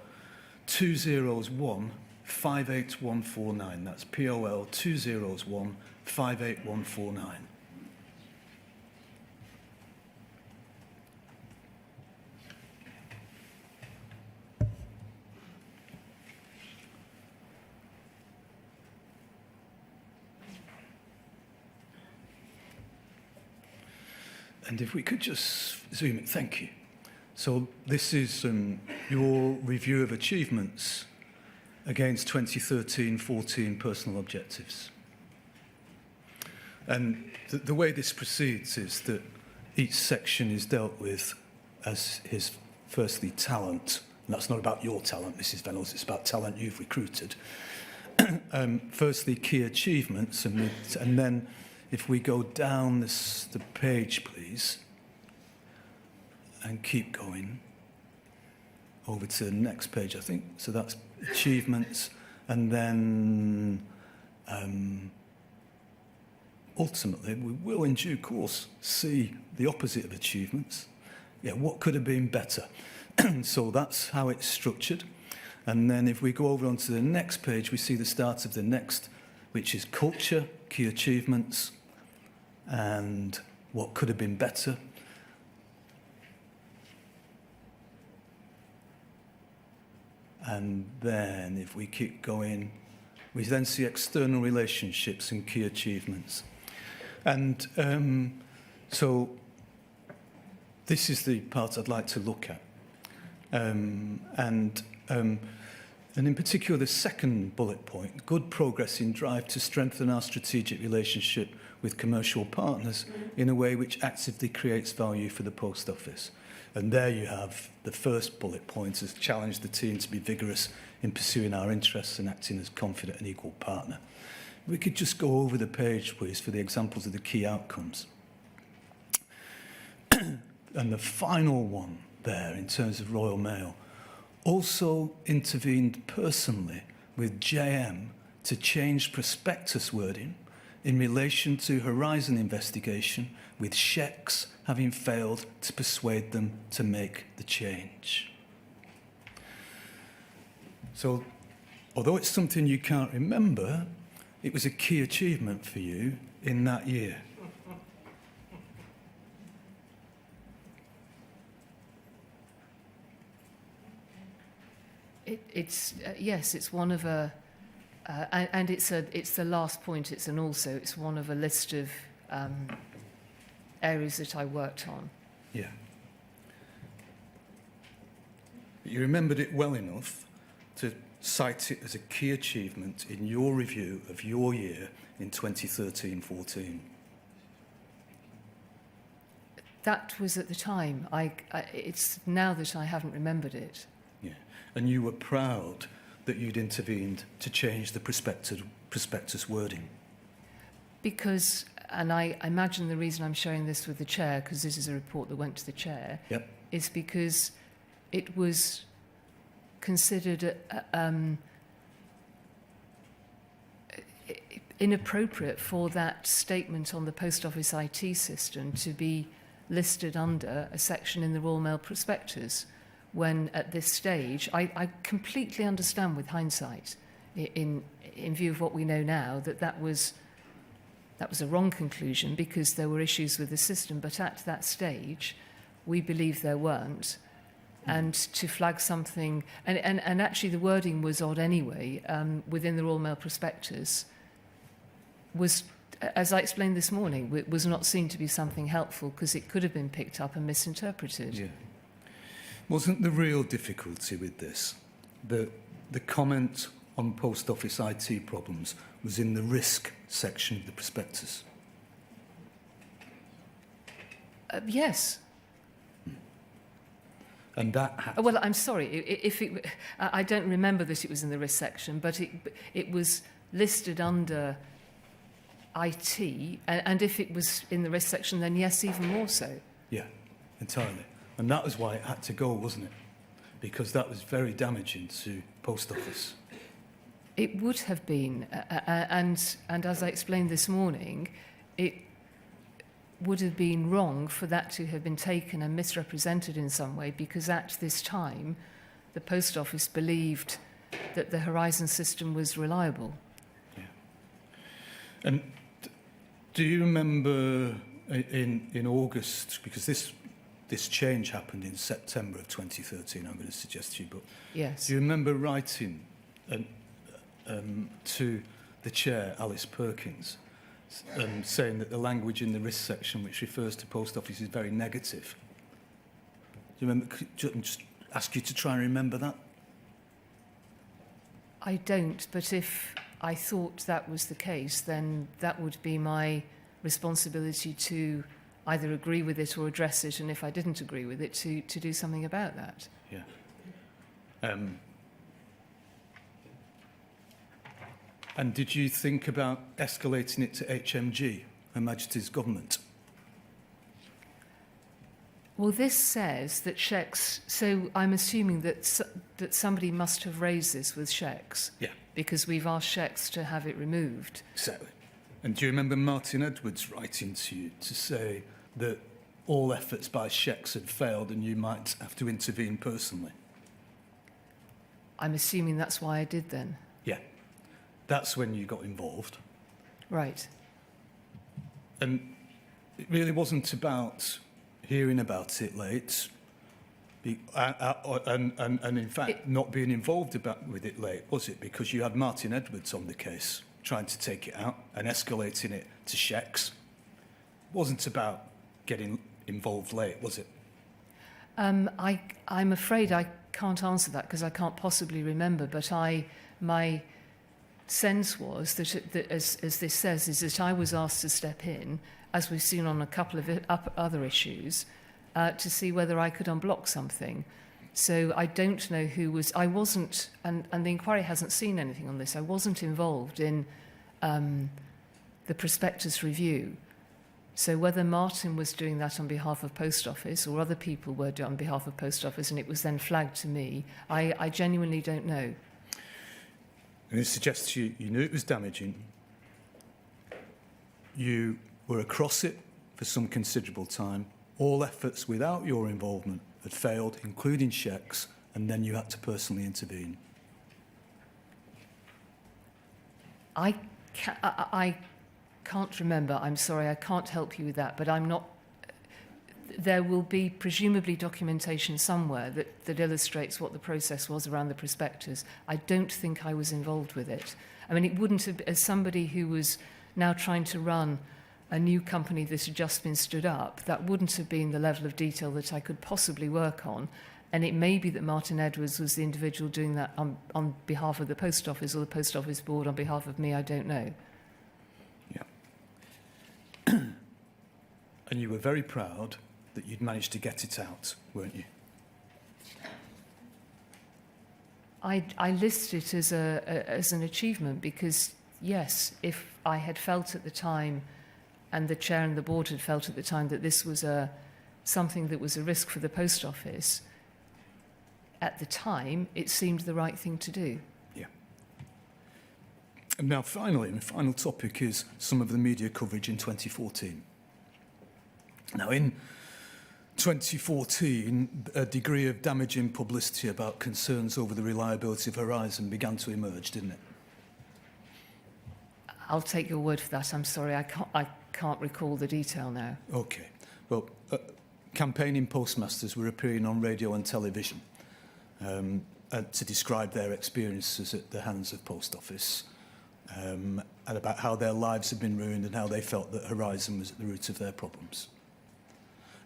[SPEAKER 8] 201 58149. That's POL 201 58149. And if we could just zoom it, thank you. So this is your review of achievements against 2013-14 personal objectives. And the way this proceeds is that each section is dealt with as his, firstly, talent. And that's not about your talent, Mrs. Vennells, it's about talent you've recruited. Firstly, key achievements, and then if we go down the page, please, and keep going over to the next page, I think. So that's achievements, and then ultimately we will in due course see the opposite of achievements. Yeah, what could have been better? So that's how it's structured. And then if we go over onto the next page, we see the start of the next, which is culture, key achievements, and what could have been better. And then if we keep going, we then see external relationships and key achievements. And so this is the part I'd like to look at. And in particular, the second bullet point, good progress in drive to strengthen our strategic relationship with commercial partners in a way which actively creates value for the Post Office. And there you have the first bullet point, has challenged the team to be vigorous in pursuing our interests and acting as confident and equal partner. We could just go over the page, please, for the examples of the key outcomes. And the final one there, in terms of Royal Mail, also intervened personally with JM to change prospectus wording in relation to Horizon investigation, with Shecs having failed to persuade them to make the change. So, although it's something you can't remember, it was a key achievement for you in that year.
[SPEAKER 1] Yes, it's one of a, and it's the last point. It's one of a list of areas that I worked on.
[SPEAKER 8] Yeah. You remembered it well enough to cite it as a key achievement in your review of your year in 2013-14.
[SPEAKER 1] That was at the time. It's now that I haven't remembered it.
[SPEAKER 8] Yeah. And you were proud that you'd intervened to change the prospectus wording.
[SPEAKER 1] Because, and I imagine the reason I'm showing this with the chair, because this is a report that went to the chair,
[SPEAKER 8] Yep.
[SPEAKER 1] is because it was considered inappropriate for that statement on the Post Office IT system to be listed under a section in the Royal Mail Prospectus, when at this stage, I completely understand with hindsight, in view of what we know now, that was a wrong conclusion because there were issues with the system, but at that stage, we believe there weren't. And to flag something, and actually the wording was odd anyway, within the Royal Mail Prospectus, was, as I explained this morning, was not seen to be something helpful because it could have been picked up and misinterpreted.
[SPEAKER 8] Yeah. Wasn't the real difficulty with this that the comment on Post Office IT problems was in the risk section of the prospectus?
[SPEAKER 1] Yes.
[SPEAKER 8] And that had...
[SPEAKER 1] Well, I'm sorry. I don't remember that it was in the risk section, but it was listed under IT, and if it was in the risk section, then yes, even more so.
[SPEAKER 8] Yeah, entirely. And that was why it had to go, wasn't it? Because that was very damaging to Post Office.
[SPEAKER 1] It would have been, and as I explained this morning, it would have been wrong for that to have been taken and misrepresented in some way, because at this time, the Post Office believed that the Horizon system was reliable.
[SPEAKER 8] Yeah. And do you remember in August, because this change happened in September of 2013, I'm going to suggest to you, but
[SPEAKER 1] yes.
[SPEAKER 8] do you remember writing to the chair, Alice Perkins, saying that the language in the risk section, which refers to Post Office, is very negative? Do you remember? Could I just ask you to try and remember that?
[SPEAKER 1] I don't, but if I thought that was the case, then that would be my responsibility to either agree with it or address it, and if I didn't agree with it, to do something about that.
[SPEAKER 8] Yeah. And did you think about escalating it to HMG, Her Majesty's Government?
[SPEAKER 1] Well, this says that Shecs, so I'm assuming that that somebody must have raised this with Shecs.
[SPEAKER 8] Yeah.
[SPEAKER 1] Because we've asked Shecs to have it removed.
[SPEAKER 8] Exactly. And do you remember Martin Edwards writing to you to say that all efforts by Shecs had failed and you might have to intervene personally?
[SPEAKER 1] I'm assuming that's why I did then.
[SPEAKER 8] Yeah. That's when you got involved.
[SPEAKER 1] Right.
[SPEAKER 8] And it really wasn't about hearing about it late and in fact not being involved with it late, was it? Because you had Martin Edwards on the case trying to take it out and escalating it to Shecs. It wasn't about getting involved late, was it? I'm
[SPEAKER 1] afraid I can't answer that because I can't possibly remember, but my sense was that as this says, is that I was asked to step in, as we've seen on a couple of other issues, to see whether I could unblock something. So I don't know who was... I wasn't, and the inquiry hasn't seen anything on this, I wasn't involved in the prospectus review. So whether Martin was doing that on behalf of Post Office or other people were doing on behalf of Post Office and it was then flagged to me, I genuinely don't know.
[SPEAKER 8] And it suggests you knew it was damaging. You were across it for some considerable time. All efforts without your involvement had failed, including checks, and then you had to personally intervene.
[SPEAKER 1] I can't remember. I'm sorry, I can't help you with that, but I'm not... There will be presumably documentation somewhere that illustrates what the process was around the prospectus. I don't think I was involved with it. I mean, it wouldn't have... As somebody who was now trying to run a new company that had just been stood up, that wouldn't have been the level of detail that I could possibly work on. And it may be that Martin Edwards was the individual doing that on behalf of the Post Office or the Post Office Board on behalf of me, I don't know.
[SPEAKER 8] Yeah. And you were very proud that you'd managed to get it out, weren't you?
[SPEAKER 1] I list it as an achievement because, yes, if I had felt at the time and the chair and the board had felt at the time that this was something that was a risk for the Post Office, at the time, it seemed the right thing to do.
[SPEAKER 8] Yeah. And now, finally, the final topic is some of the media coverage in 2014. Now, in 2014, a degree of damaging publicity about concerns over the reliability of Horizon began to emerge, didn't it?
[SPEAKER 1] I'll take your word for that. I'm sorry, I can't recall the detail now.
[SPEAKER 8] Okay. Well, campaigning postmasters were appearing on radio and television to describe their experiences at the hands of Post Office and about how their lives had been ruined and how they felt that Horizon was at the root of their problems.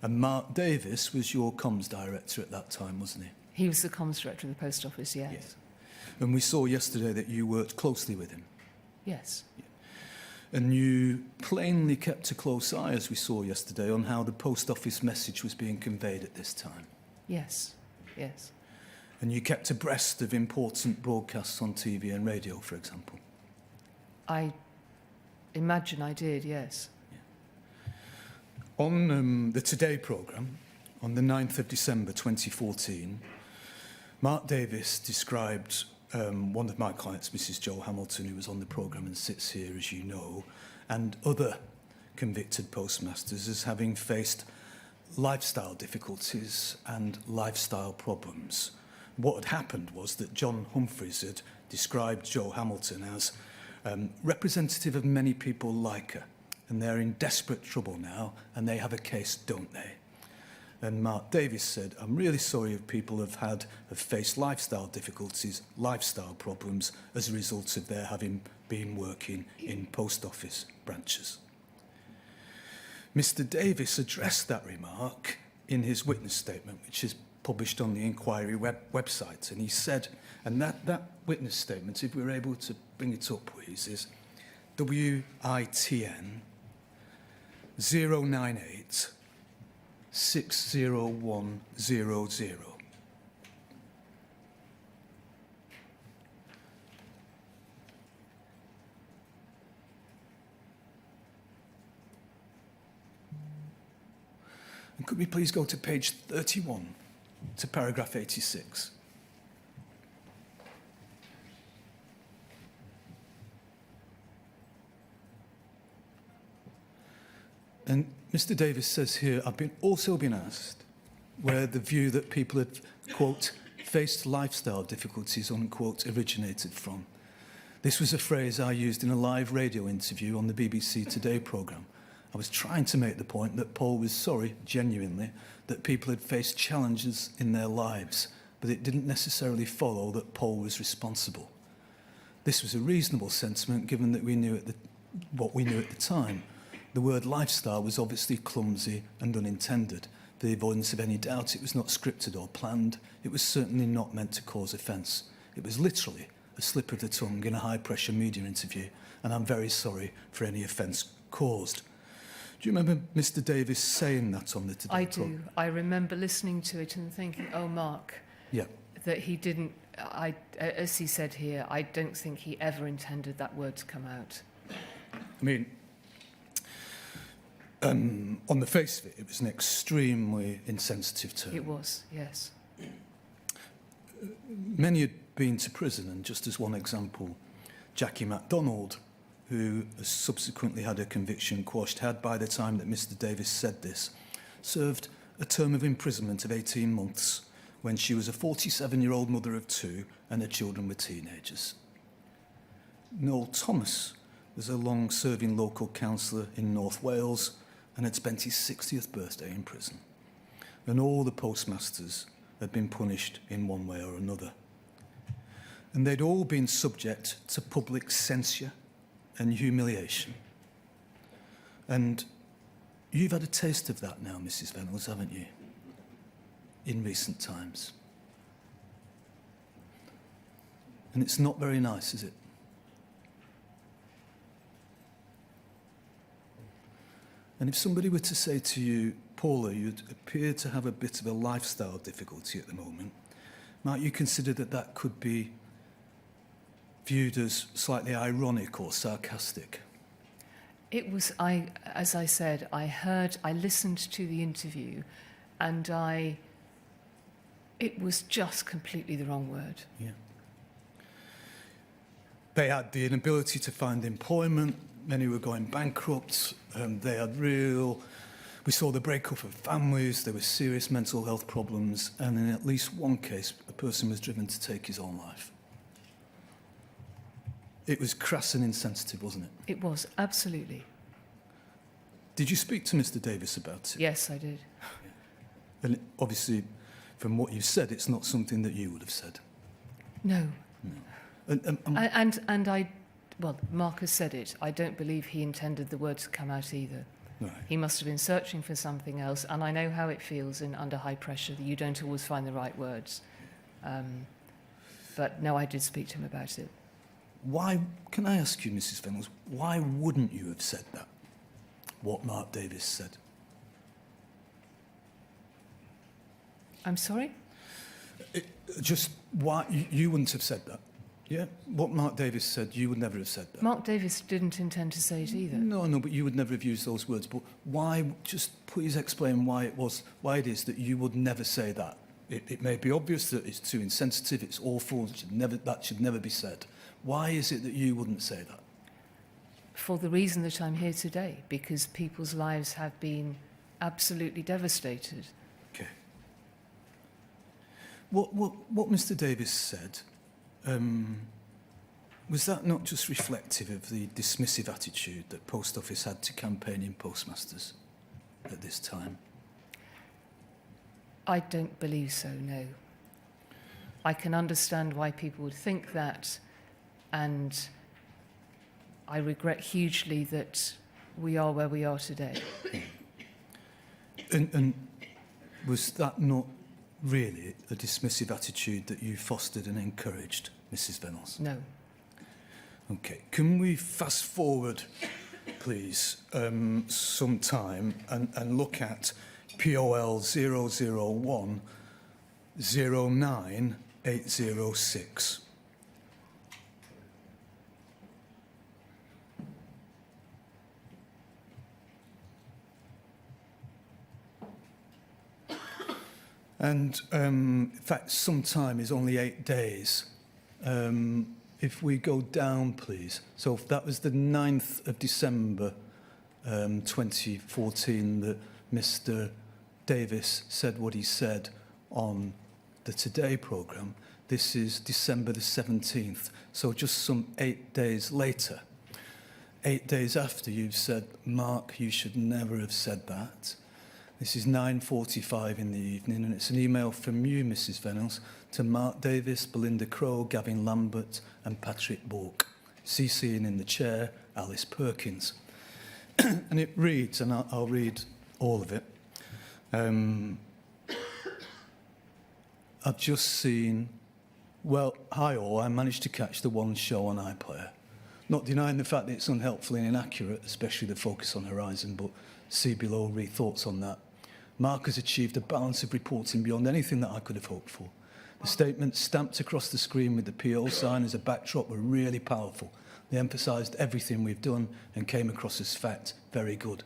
[SPEAKER 8] And Mark Davis was your comms director at that time, wasn't he?
[SPEAKER 1] He was the comms director of the Post Office, yes.
[SPEAKER 8] Yes. And we saw yesterday that you worked closely with him.
[SPEAKER 1] Yes.
[SPEAKER 8] Yeah. And you plainly kept a close eye, as we saw yesterday, on how the Post Office message was being conveyed at this time.
[SPEAKER 1] Yes, yes.
[SPEAKER 8] And you kept abreast of important broadcasts on TV and radio, for example.
[SPEAKER 1] I imagine I did, yes.
[SPEAKER 8] On the Today programme, on the 9th of December 2014, Mark Davis described one of my clients, Mrs. Jo Hamilton, who was on the programme and sits here, as you know, and other convicted postmasters as having faced lifestyle difficulties and lifestyle problems. What had happened was that John Humphreys had described Jo Hamilton as representative of many people like her, and they're in desperate trouble now, and they have a case, don't they? And Mark Davis said, I'm really sorry if people have faced lifestyle difficulties, lifestyle problems, as a result of their having been working in Post Office branches. Mr. Davis addressed that remark in his witness statement, which is published on the inquiry website. And he said, and that witness statement, if we're able to bring it up, please, is WITN 098 60100. And could we please go to page 31, to paragraph 86? And Mr. Davis says here, I've also been asked where the view that people had, quote, faced lifestyle difficulties, unquote, originated from. This was a phrase I used in a live radio interview on the BBC Today programme. I was trying to make the point that Paul was sorry, genuinely, that people had faced challenges in their lives, but it didn't necessarily follow that Paul was responsible. This was a reasonable sentiment given that we knew what we knew at the time. The word lifestyle was obviously clumsy and unintended. For the avoidance of any doubt, it was not scripted or planned. It was certainly not meant to cause offence. It was literally a slip of the tongue in a high-pressure media interview, and I'm very sorry for any offence caused. Do you remember Mr. Davis saying that on the Today
[SPEAKER 1] I do.
[SPEAKER 8] programme?
[SPEAKER 1] I remember listening to it and thinking, oh, Mark,
[SPEAKER 8] Yeah.
[SPEAKER 1] that he didn't, as he said here, I don't think he ever intended that word to come out.
[SPEAKER 8] I mean, On the face of it, it was an extremely insensitive term.
[SPEAKER 1] It was, yes.
[SPEAKER 8] Many had been to prison, and just as one example, Jackie MacDonald, who has subsequently had her conviction quashed, had, by the time that Mr Davis said this, served a term of imprisonment of 18 months when she was a 47-year-old mother of 2 and her children were teenagers. Noel Thomas was a long-serving local councillor in North Wales and had spent his 60th birthday in prison. And all the postmasters had been punished in one way or another. And they'd all been subject to public censure and humiliation. And you've had a taste of that now, Mrs Vennells, haven't you? In recent times. And it's not very nice, is it? And if somebody were to say to you, Paula, you appear to have a bit of a lifestyle difficulty at the moment, might you consider that that could be viewed as slightly ironic or sarcastic?
[SPEAKER 1] It was, as I said, I listened to the interview and it was just completely the wrong word.
[SPEAKER 8] Yeah. They had the inability to find employment, many were going bankrupt, they had we saw the breakup of families, there were serious mental health problems, and in at least one case, a person was driven to take his own life. It was crass and insensitive, wasn't it?
[SPEAKER 1] It was, absolutely.
[SPEAKER 8] Did you speak to Mr Davis about it?
[SPEAKER 1] Yes, I did.
[SPEAKER 8] And obviously, from what you've said, it's not something that you would have said.
[SPEAKER 1] No.
[SPEAKER 8] No.
[SPEAKER 1] And I, well, Marcus said it. I don't believe he intended the words to come out either.
[SPEAKER 8] Right.
[SPEAKER 1] He must have been searching for something else, and I know how it feels under high pressure that you don't always find the right words. But no, I did speak to him about it.
[SPEAKER 8] Why, can I ask you, Mrs Vennells, why wouldn't you have said that, what Mark Davis said?
[SPEAKER 1] I'm sorry?
[SPEAKER 8] Just why, you wouldn't have said that? Yeah? What Mark Davis said, you would never have said that.
[SPEAKER 1] Mark Davis didn't intend to say it either.
[SPEAKER 8] No, but you would never have used those words. But why, just please explain why it is that you would never say that. It may be obvious that it's too insensitive, it's awful, that should never be said. Why is it that you wouldn't say that?
[SPEAKER 1] For the reason that I'm here today, because people's lives have been absolutely devastated.
[SPEAKER 8] Okay. What Mr Davis said, was that not just reflective of the dismissive attitude that Post Office had to campaigning postmasters at this time?
[SPEAKER 1] I don't believe so, no. I can understand why people would think that, and I regret hugely that we are where we are today.
[SPEAKER 8] And was that not really a dismissive attitude that you fostered and encouraged, Mrs Vennells?
[SPEAKER 1] No.
[SPEAKER 8] Okay, can we fast forward, please, some time and look at POL 001 09806. And in fact, some time is only 8 days. If we go down, please. So that was the 9th of December 2014 that Mr Davis said what he said on the Today programme. This is December the 17th, so just some 8 days later. 8 days after you've said, Mark, you should never have said that. This is 9:45 in the evening, and it's an email from you, Mrs Vennells, to Mark Davis, Belinda Crowe, Gavin Lambert and Patrick Bourke, CCing in the chair, Alice Perkins. And it reads, and I'll read all of it. I've just seen, well, hi all, I managed to catch the one show on iPlayer. Not denying the fact that it's unhelpful and inaccurate, especially the focus on Horizon, but see below, read thoughts on that. Mark has achieved a balance of reporting beyond anything that I could have hoped for. The statements stamped across the screen with the PO sign as a backdrop were really powerful. They emphasised everything we've done and came across as fact. Very good.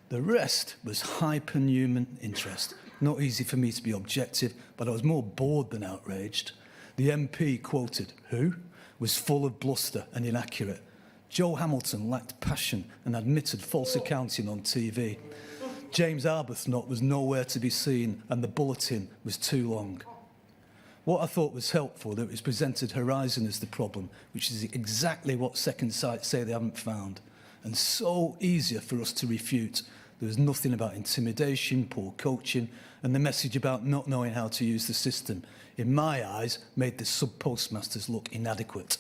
[SPEAKER 8] The rest was hyperhuman interest. Not easy for me to be objective, but I was more bored than outraged. The MP quoted, who was full of bluster and inaccurate. Joe Hamilton lacked passion and admitted false accounting on TV. James Arbuthnot was nowhere to be seen and the bulletin was too long. What I thought was helpful, that it was presented Horizon as the problem, which is exactly what Second Sight say they haven't found, and so easier for us to refute. There was nothing about intimidation, poor coaching, and the message about not knowing how to use the system, in my eyes, made the sub-postmasters look inadequate.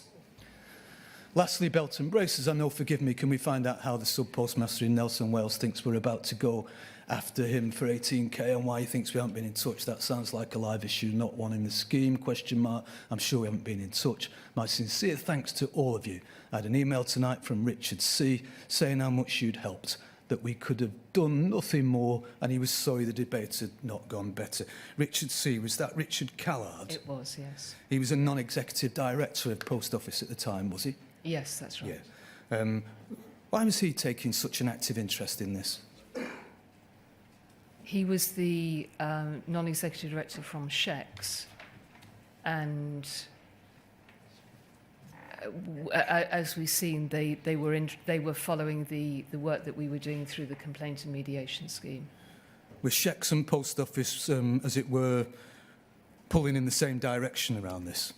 [SPEAKER 8] Lastly, belt and braces. I know, forgive me, can we find out how the sub-postmaster in Nelson Wales thinks we're about to go after him for 18k and why he thinks we haven't been in touch? That sounds like a live issue, not one in the scheme, question mark. I'm sure we haven't been in touch. My sincere thanks to all of you. I had an email tonight from Richard C. saying how much you'd helped, that we could have done nothing more, and he was sorry the debate had not gone better. Richard C., was that Richard Callard?
[SPEAKER 1] It was, yes.
[SPEAKER 8] He was a non-executive director of Post Office at the time, was he?
[SPEAKER 1] Yes, that's right.
[SPEAKER 8] Yeah. Why was he taking such an active interest in this?
[SPEAKER 1] He was the non-executive director from Shex, and as we've seen, they were following the work that we were doing through the complaint and mediation scheme.
[SPEAKER 8] Was Shex and Post Office, as it were, pulling in the same direction around this?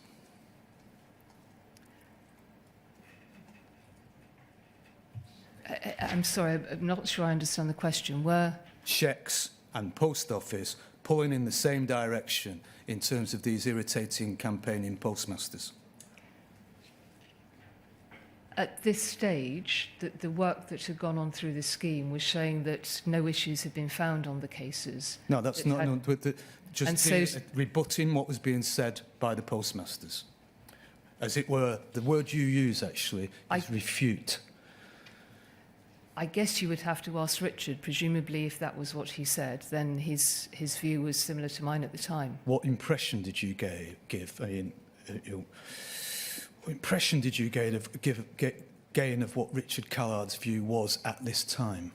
[SPEAKER 1] I'm sorry, I'm not sure I understand the question. Were
[SPEAKER 8] Shex and Post Office pulling in the same direction in terms of these irritating campaigning postmasters?
[SPEAKER 1] At this stage, the work that had gone on through the scheme was showing that no issues had been found on the cases.
[SPEAKER 8] No, that's not. No,
[SPEAKER 1] just
[SPEAKER 8] rebutting what was being said by the postmasters. As it were, the word you use actually is refute.
[SPEAKER 1] I guess you would have to ask Richard. Presumably, if that was what he said, then his view was similar to mine at the time.
[SPEAKER 8] What impression did you give? I mean, what impression did you gain of what Richard Callard's view was at this time?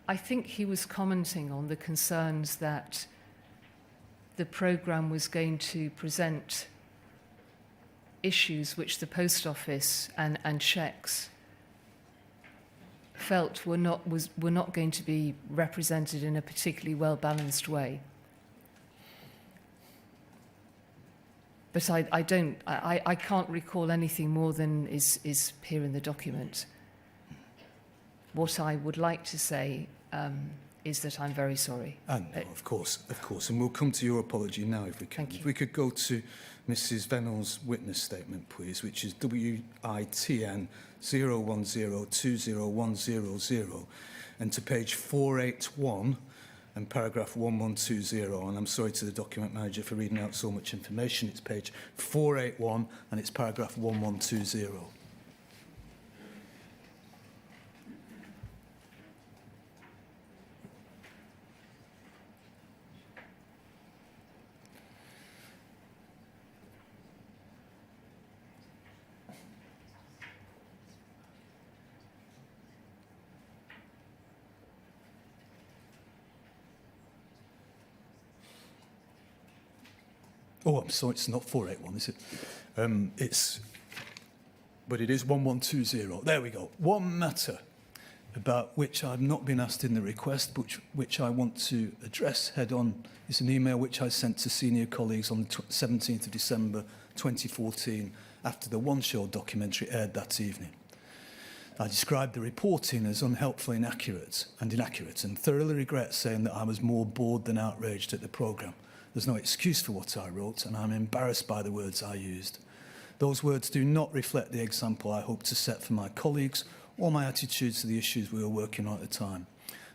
[SPEAKER 1] I think he was commenting on the concerns that the programme was going to present issues which the Post Office and Shex felt were not going to be represented in a particularly well-balanced way. But I can't recall anything more than is here in the document. What I would like to say is that I'm very sorry.
[SPEAKER 8] And of course, and we'll come to your apology now if we can.
[SPEAKER 1] Thank you.
[SPEAKER 8] If we could go to Mrs. Vennells' witness statement, please, which is WITN 010200100, and to page 481 and paragraph 1120. And I'm sorry to the document manager for reading out so much information. It's page 481 and it's paragraph 1120. Oh, I'm sorry, it's not 481, is it? But it is 1120. There we go. One matter about which I've not been asked in the request, but which I want to address head on, is an email which I sent to senior colleagues on the 17th of December 2014 after the One Show documentary aired that evening. I described the reporting as unhelpful and inaccurate, and thoroughly regret saying that I was more bored than outraged at the programme. There's no excuse for what I wrote, and I'm embarrassed by the words I used. Those words do not reflect the example I hope to set for my colleagues or my attitudes to the issues we were working on at the time.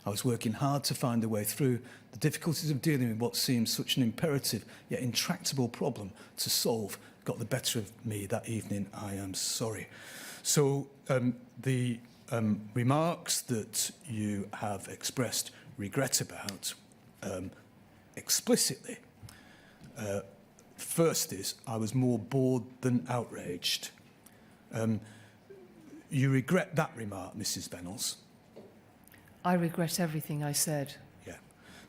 [SPEAKER 8] I was working hard to find a way through the difficulties of dealing with what seemed such an imperative yet intractable problem to solve got the better of me that evening. I am sorry. So the remarks that you have expressed regret about explicitly, first is I was more bored than outraged. You regret that remark, Mrs. Vennells?
[SPEAKER 1] I regret everything I said.
[SPEAKER 8] Yeah.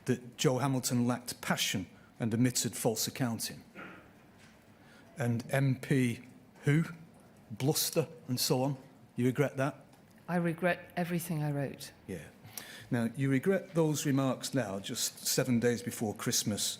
[SPEAKER 8] That Joe Hamilton lacked passion and admitted false accounting. And MP who? Bluster and so on. You regret that?
[SPEAKER 1] I regret everything I wrote.
[SPEAKER 8] Yeah. Now, you regret those remarks now, just 7 days before Christmas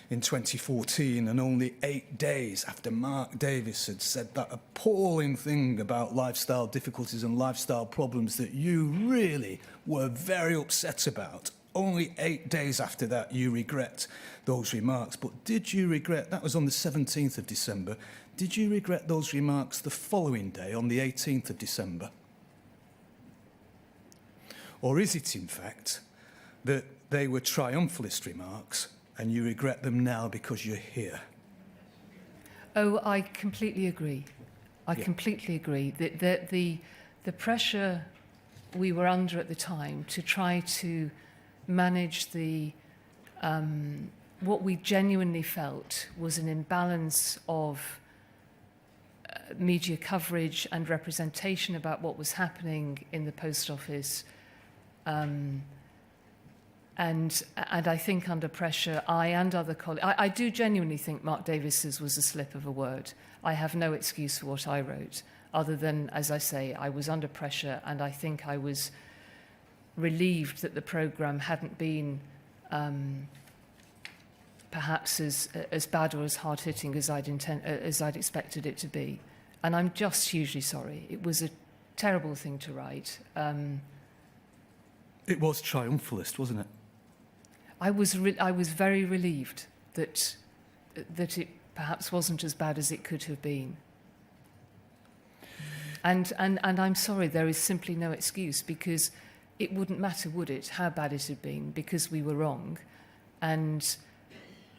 [SPEAKER 8] in 2014, and only 8 days after Mark Davis had said that appalling thing about lifestyle difficulties and lifestyle problems that you really were very upset about. Only 8 days after that, you regret those remarks. But did you regret, that was on the 17th of December, did you regret those remarks the following day, on the 18th of December? Or is it, in fact, that they were triumphalist remarks and you regret them now because you're here?
[SPEAKER 1] Oh, I completely agree. I completely agree. The pressure we were under at the time to try to manage the what we genuinely felt was an imbalance of media coverage and representation about what was happening in the post office. And I think under pressure, I and other colleagues, I do genuinely think Mark Davis's was a slip of a word. I have no excuse for what I wrote, other than, as I say, I was under pressure, and I think I was relieved that the programme hadn't been perhaps as bad or as hard-hitting as I'd expected it to be. And I'm just hugely sorry. It was a terrible thing to write.
[SPEAKER 8] It was triumphalist, wasn't it?
[SPEAKER 1] I was very relieved that it perhaps wasn't as bad as it could have been. And I'm sorry, there is simply no excuse, because it wouldn't matter, would it, how bad it had been, because we were wrong. And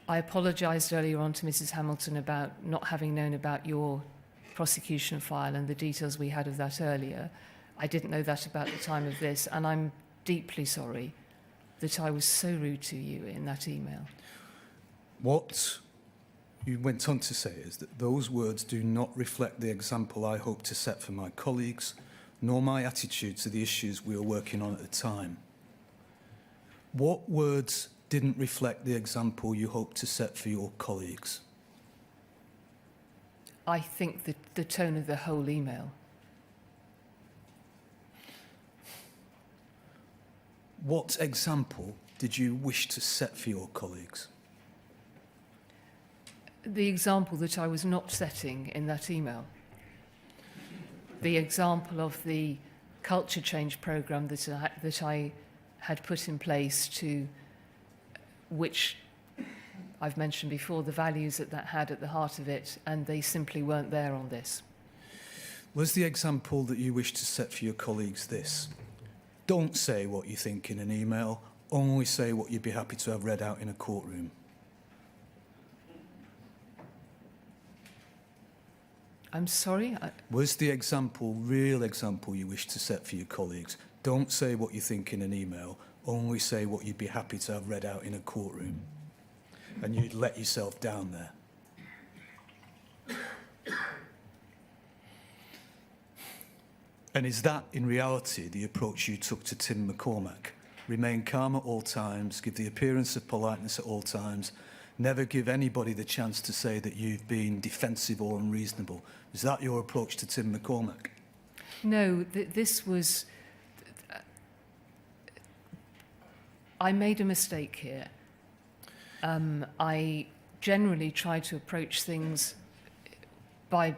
[SPEAKER 1] I apologised earlier on to Mrs. Hamilton about not having known about your prosecution file and the details we had of that earlier. I didn't know that about the time of this, and I'm deeply sorry that I was so rude to you in that email.
[SPEAKER 8] What you went on to say is that those words do not reflect the example I hope to set for my colleagues, nor my attitude to the issues we were working on at the time. What words didn't reflect the example you hope to set for your colleagues?
[SPEAKER 1] I think the tone of the whole email.
[SPEAKER 8] What example did you wish to set for your colleagues?
[SPEAKER 1] The example that I was not setting in that email. The example of the culture change programme that I had put in place, to which I've mentioned before, the values that had at the heart of it, and they simply weren't there on this.
[SPEAKER 8] Was the example that you wish to set for your colleagues this? Don't say what you think in an email, only say what you'd be happy to have read out in a courtroom.
[SPEAKER 1] I'm sorry?
[SPEAKER 8] Was the example, real example you wish to set for your colleagues? Don't say what you think in an email, only say what you'd be happy to have read out in a courtroom. And you'd let yourself down there. And is that, in reality, the approach you took to Tim McCormack? Remain calm at all times, give the appearance of politeness at all times, never give anybody the chance to say that you've been defensive or unreasonable. Is that your approach to Tim McCormack?
[SPEAKER 1] No, this was... I made a mistake here. I generally try to approach things by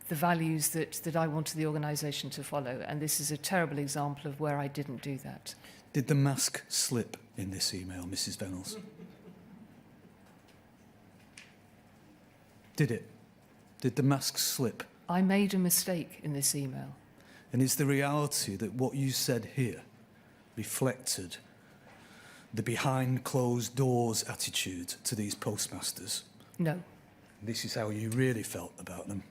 [SPEAKER 1] the values that I wanted the organisation to follow, and this is a terrible example of where I didn't do that.
[SPEAKER 8] Did the mask slip in this email, Mrs. Vennells? Did it? Did the mask slip?
[SPEAKER 1] I made a mistake in this email.
[SPEAKER 8] And is the reality that what you said here reflected the behind closed doors attitude to these postmasters?
[SPEAKER 1] No.
[SPEAKER 8] This is how you really felt about them.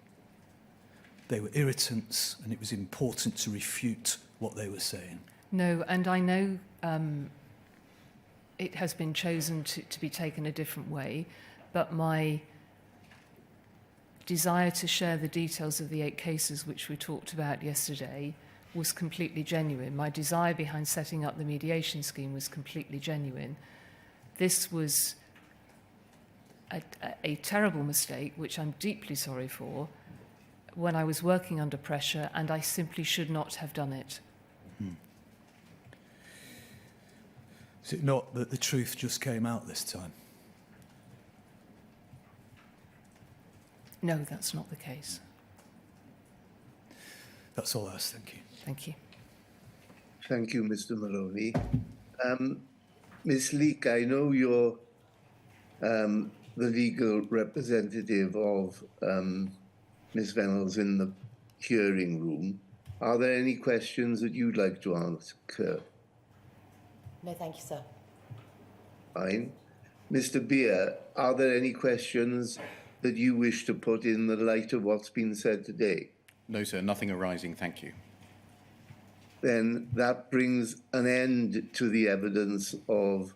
[SPEAKER 8] They were irritants, and it was important to refute what they were saying.
[SPEAKER 1] No, and I know it has been chosen to be taken a different way, but my desire to share the details of the 8 cases which we talked about yesterday was completely genuine. My desire behind setting up the mediation scheme was completely genuine. This was a terrible mistake, which I'm deeply sorry for, when I was working under pressure, and I simply should not have done it.
[SPEAKER 9] Is it not that the truth just came out this time?
[SPEAKER 1] No, that's not the case.
[SPEAKER 9] That's all I ask. Thank you.
[SPEAKER 1] Thank you.
[SPEAKER 3] Thank you, Mr. Maloney. Ms. Leake, I know you're the legal representative of Ms. Vennells in the hearing room. Are there any questions that you'd like to ask her?
[SPEAKER 10] No, thank you, sir.
[SPEAKER 3] Fine. Mr. Beer, are there any questions that you wish to put in the light of what's been said today?
[SPEAKER 4] No, sir, nothing arising, thank you.
[SPEAKER 3] Then that brings an end to the evidence of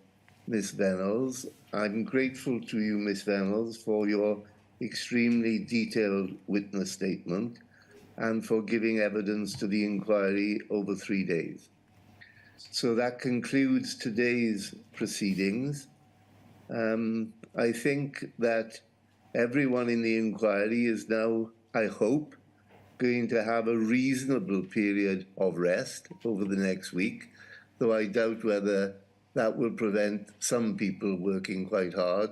[SPEAKER 3] Ms. Vennells. I'm grateful to you, Ms. Vennells, for your extremely detailed witness statement and for giving evidence to the inquiry over 3 days. So that concludes today's proceedings. I think that everyone in the inquiry is now, I hope, going to have a reasonable period of rest over the next week, though I doubt whether that will prevent some people working quite hard.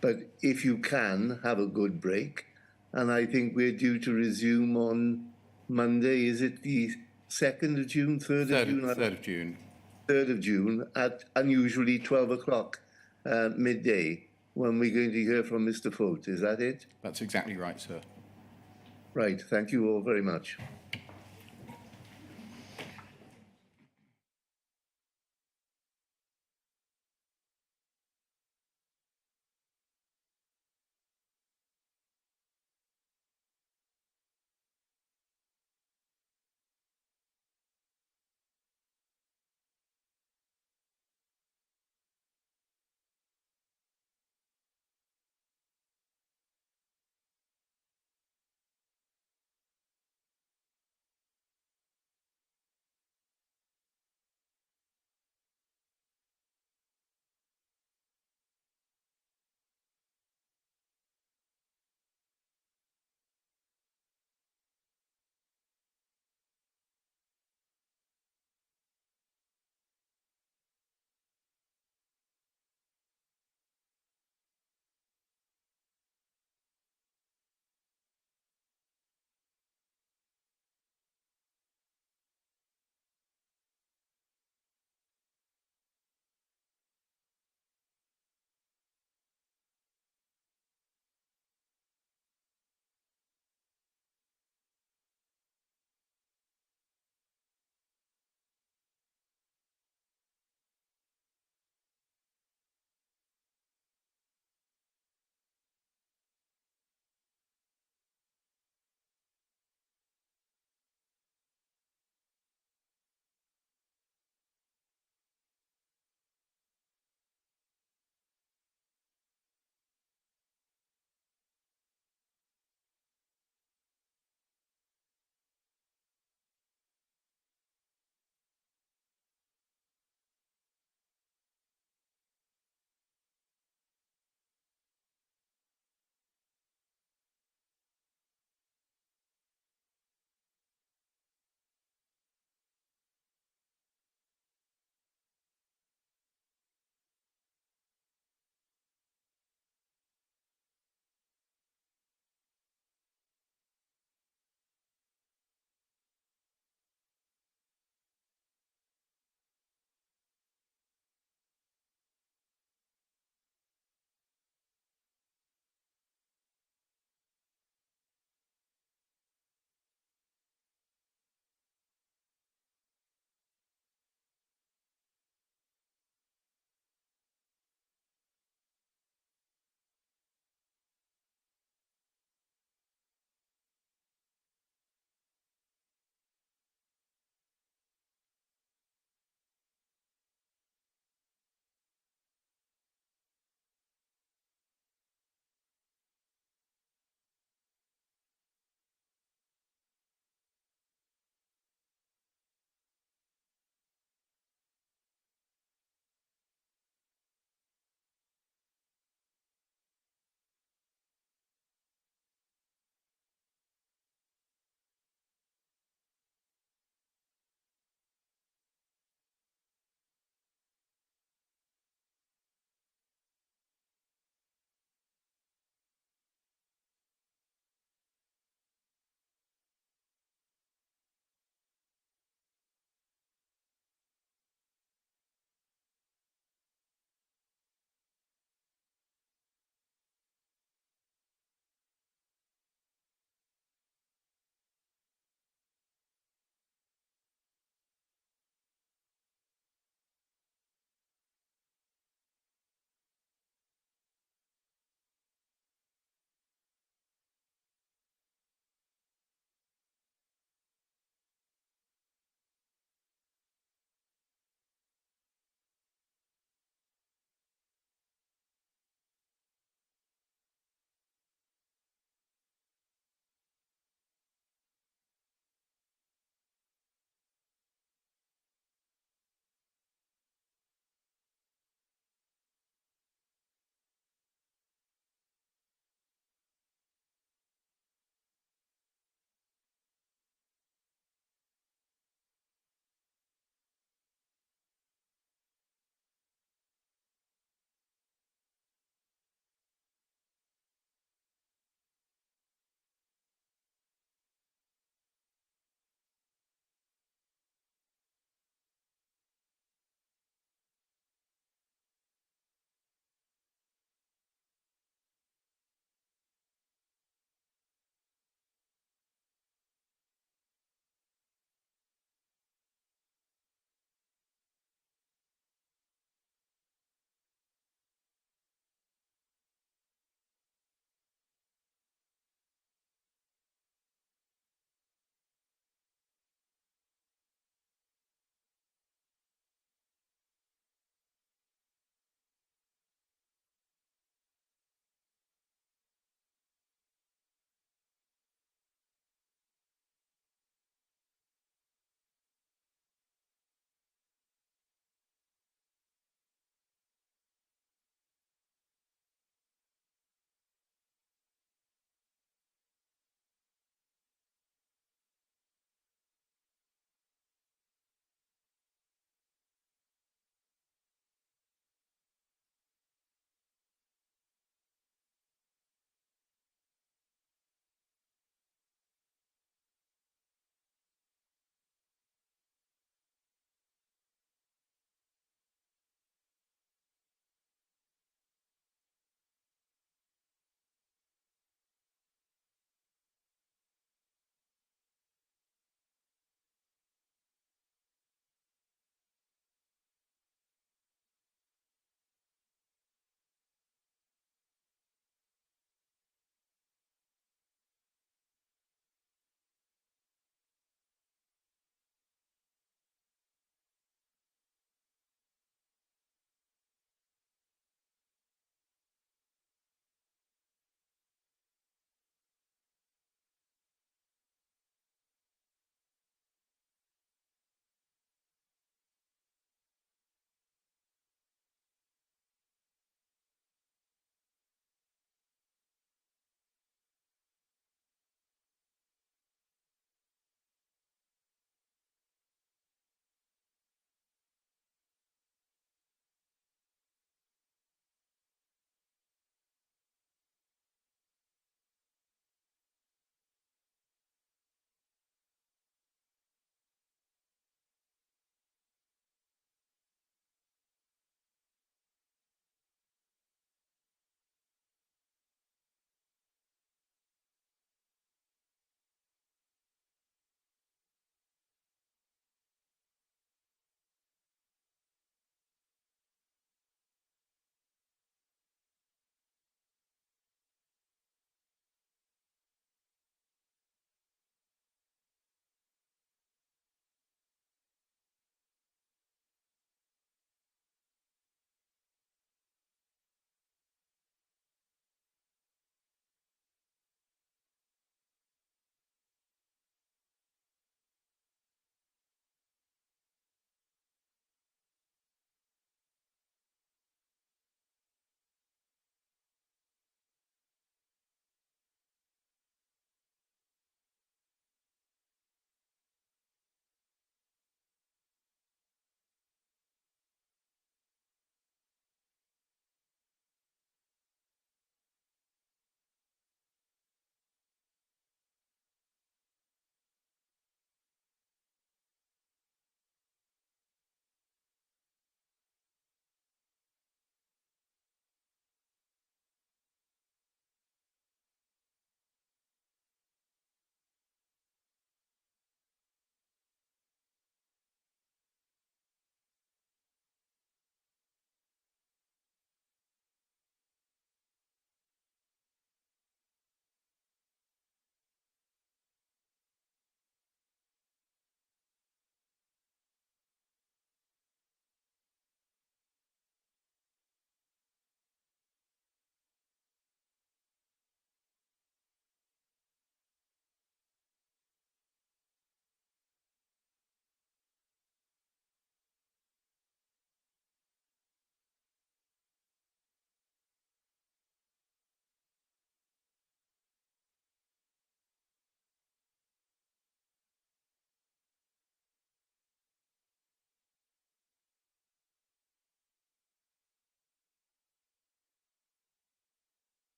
[SPEAKER 3] But if you can, have a good break. And I think we're due to resume on Monday. Is it the 2nd of June, 3rd of June?
[SPEAKER 4] 3rd of June.
[SPEAKER 3] 3rd of June at unusually 12 o'clock midday, when we're going to hear from Mr. Fote. Is that it?
[SPEAKER 4] That's exactly right, sir.
[SPEAKER 3] Right. Thank you all very much.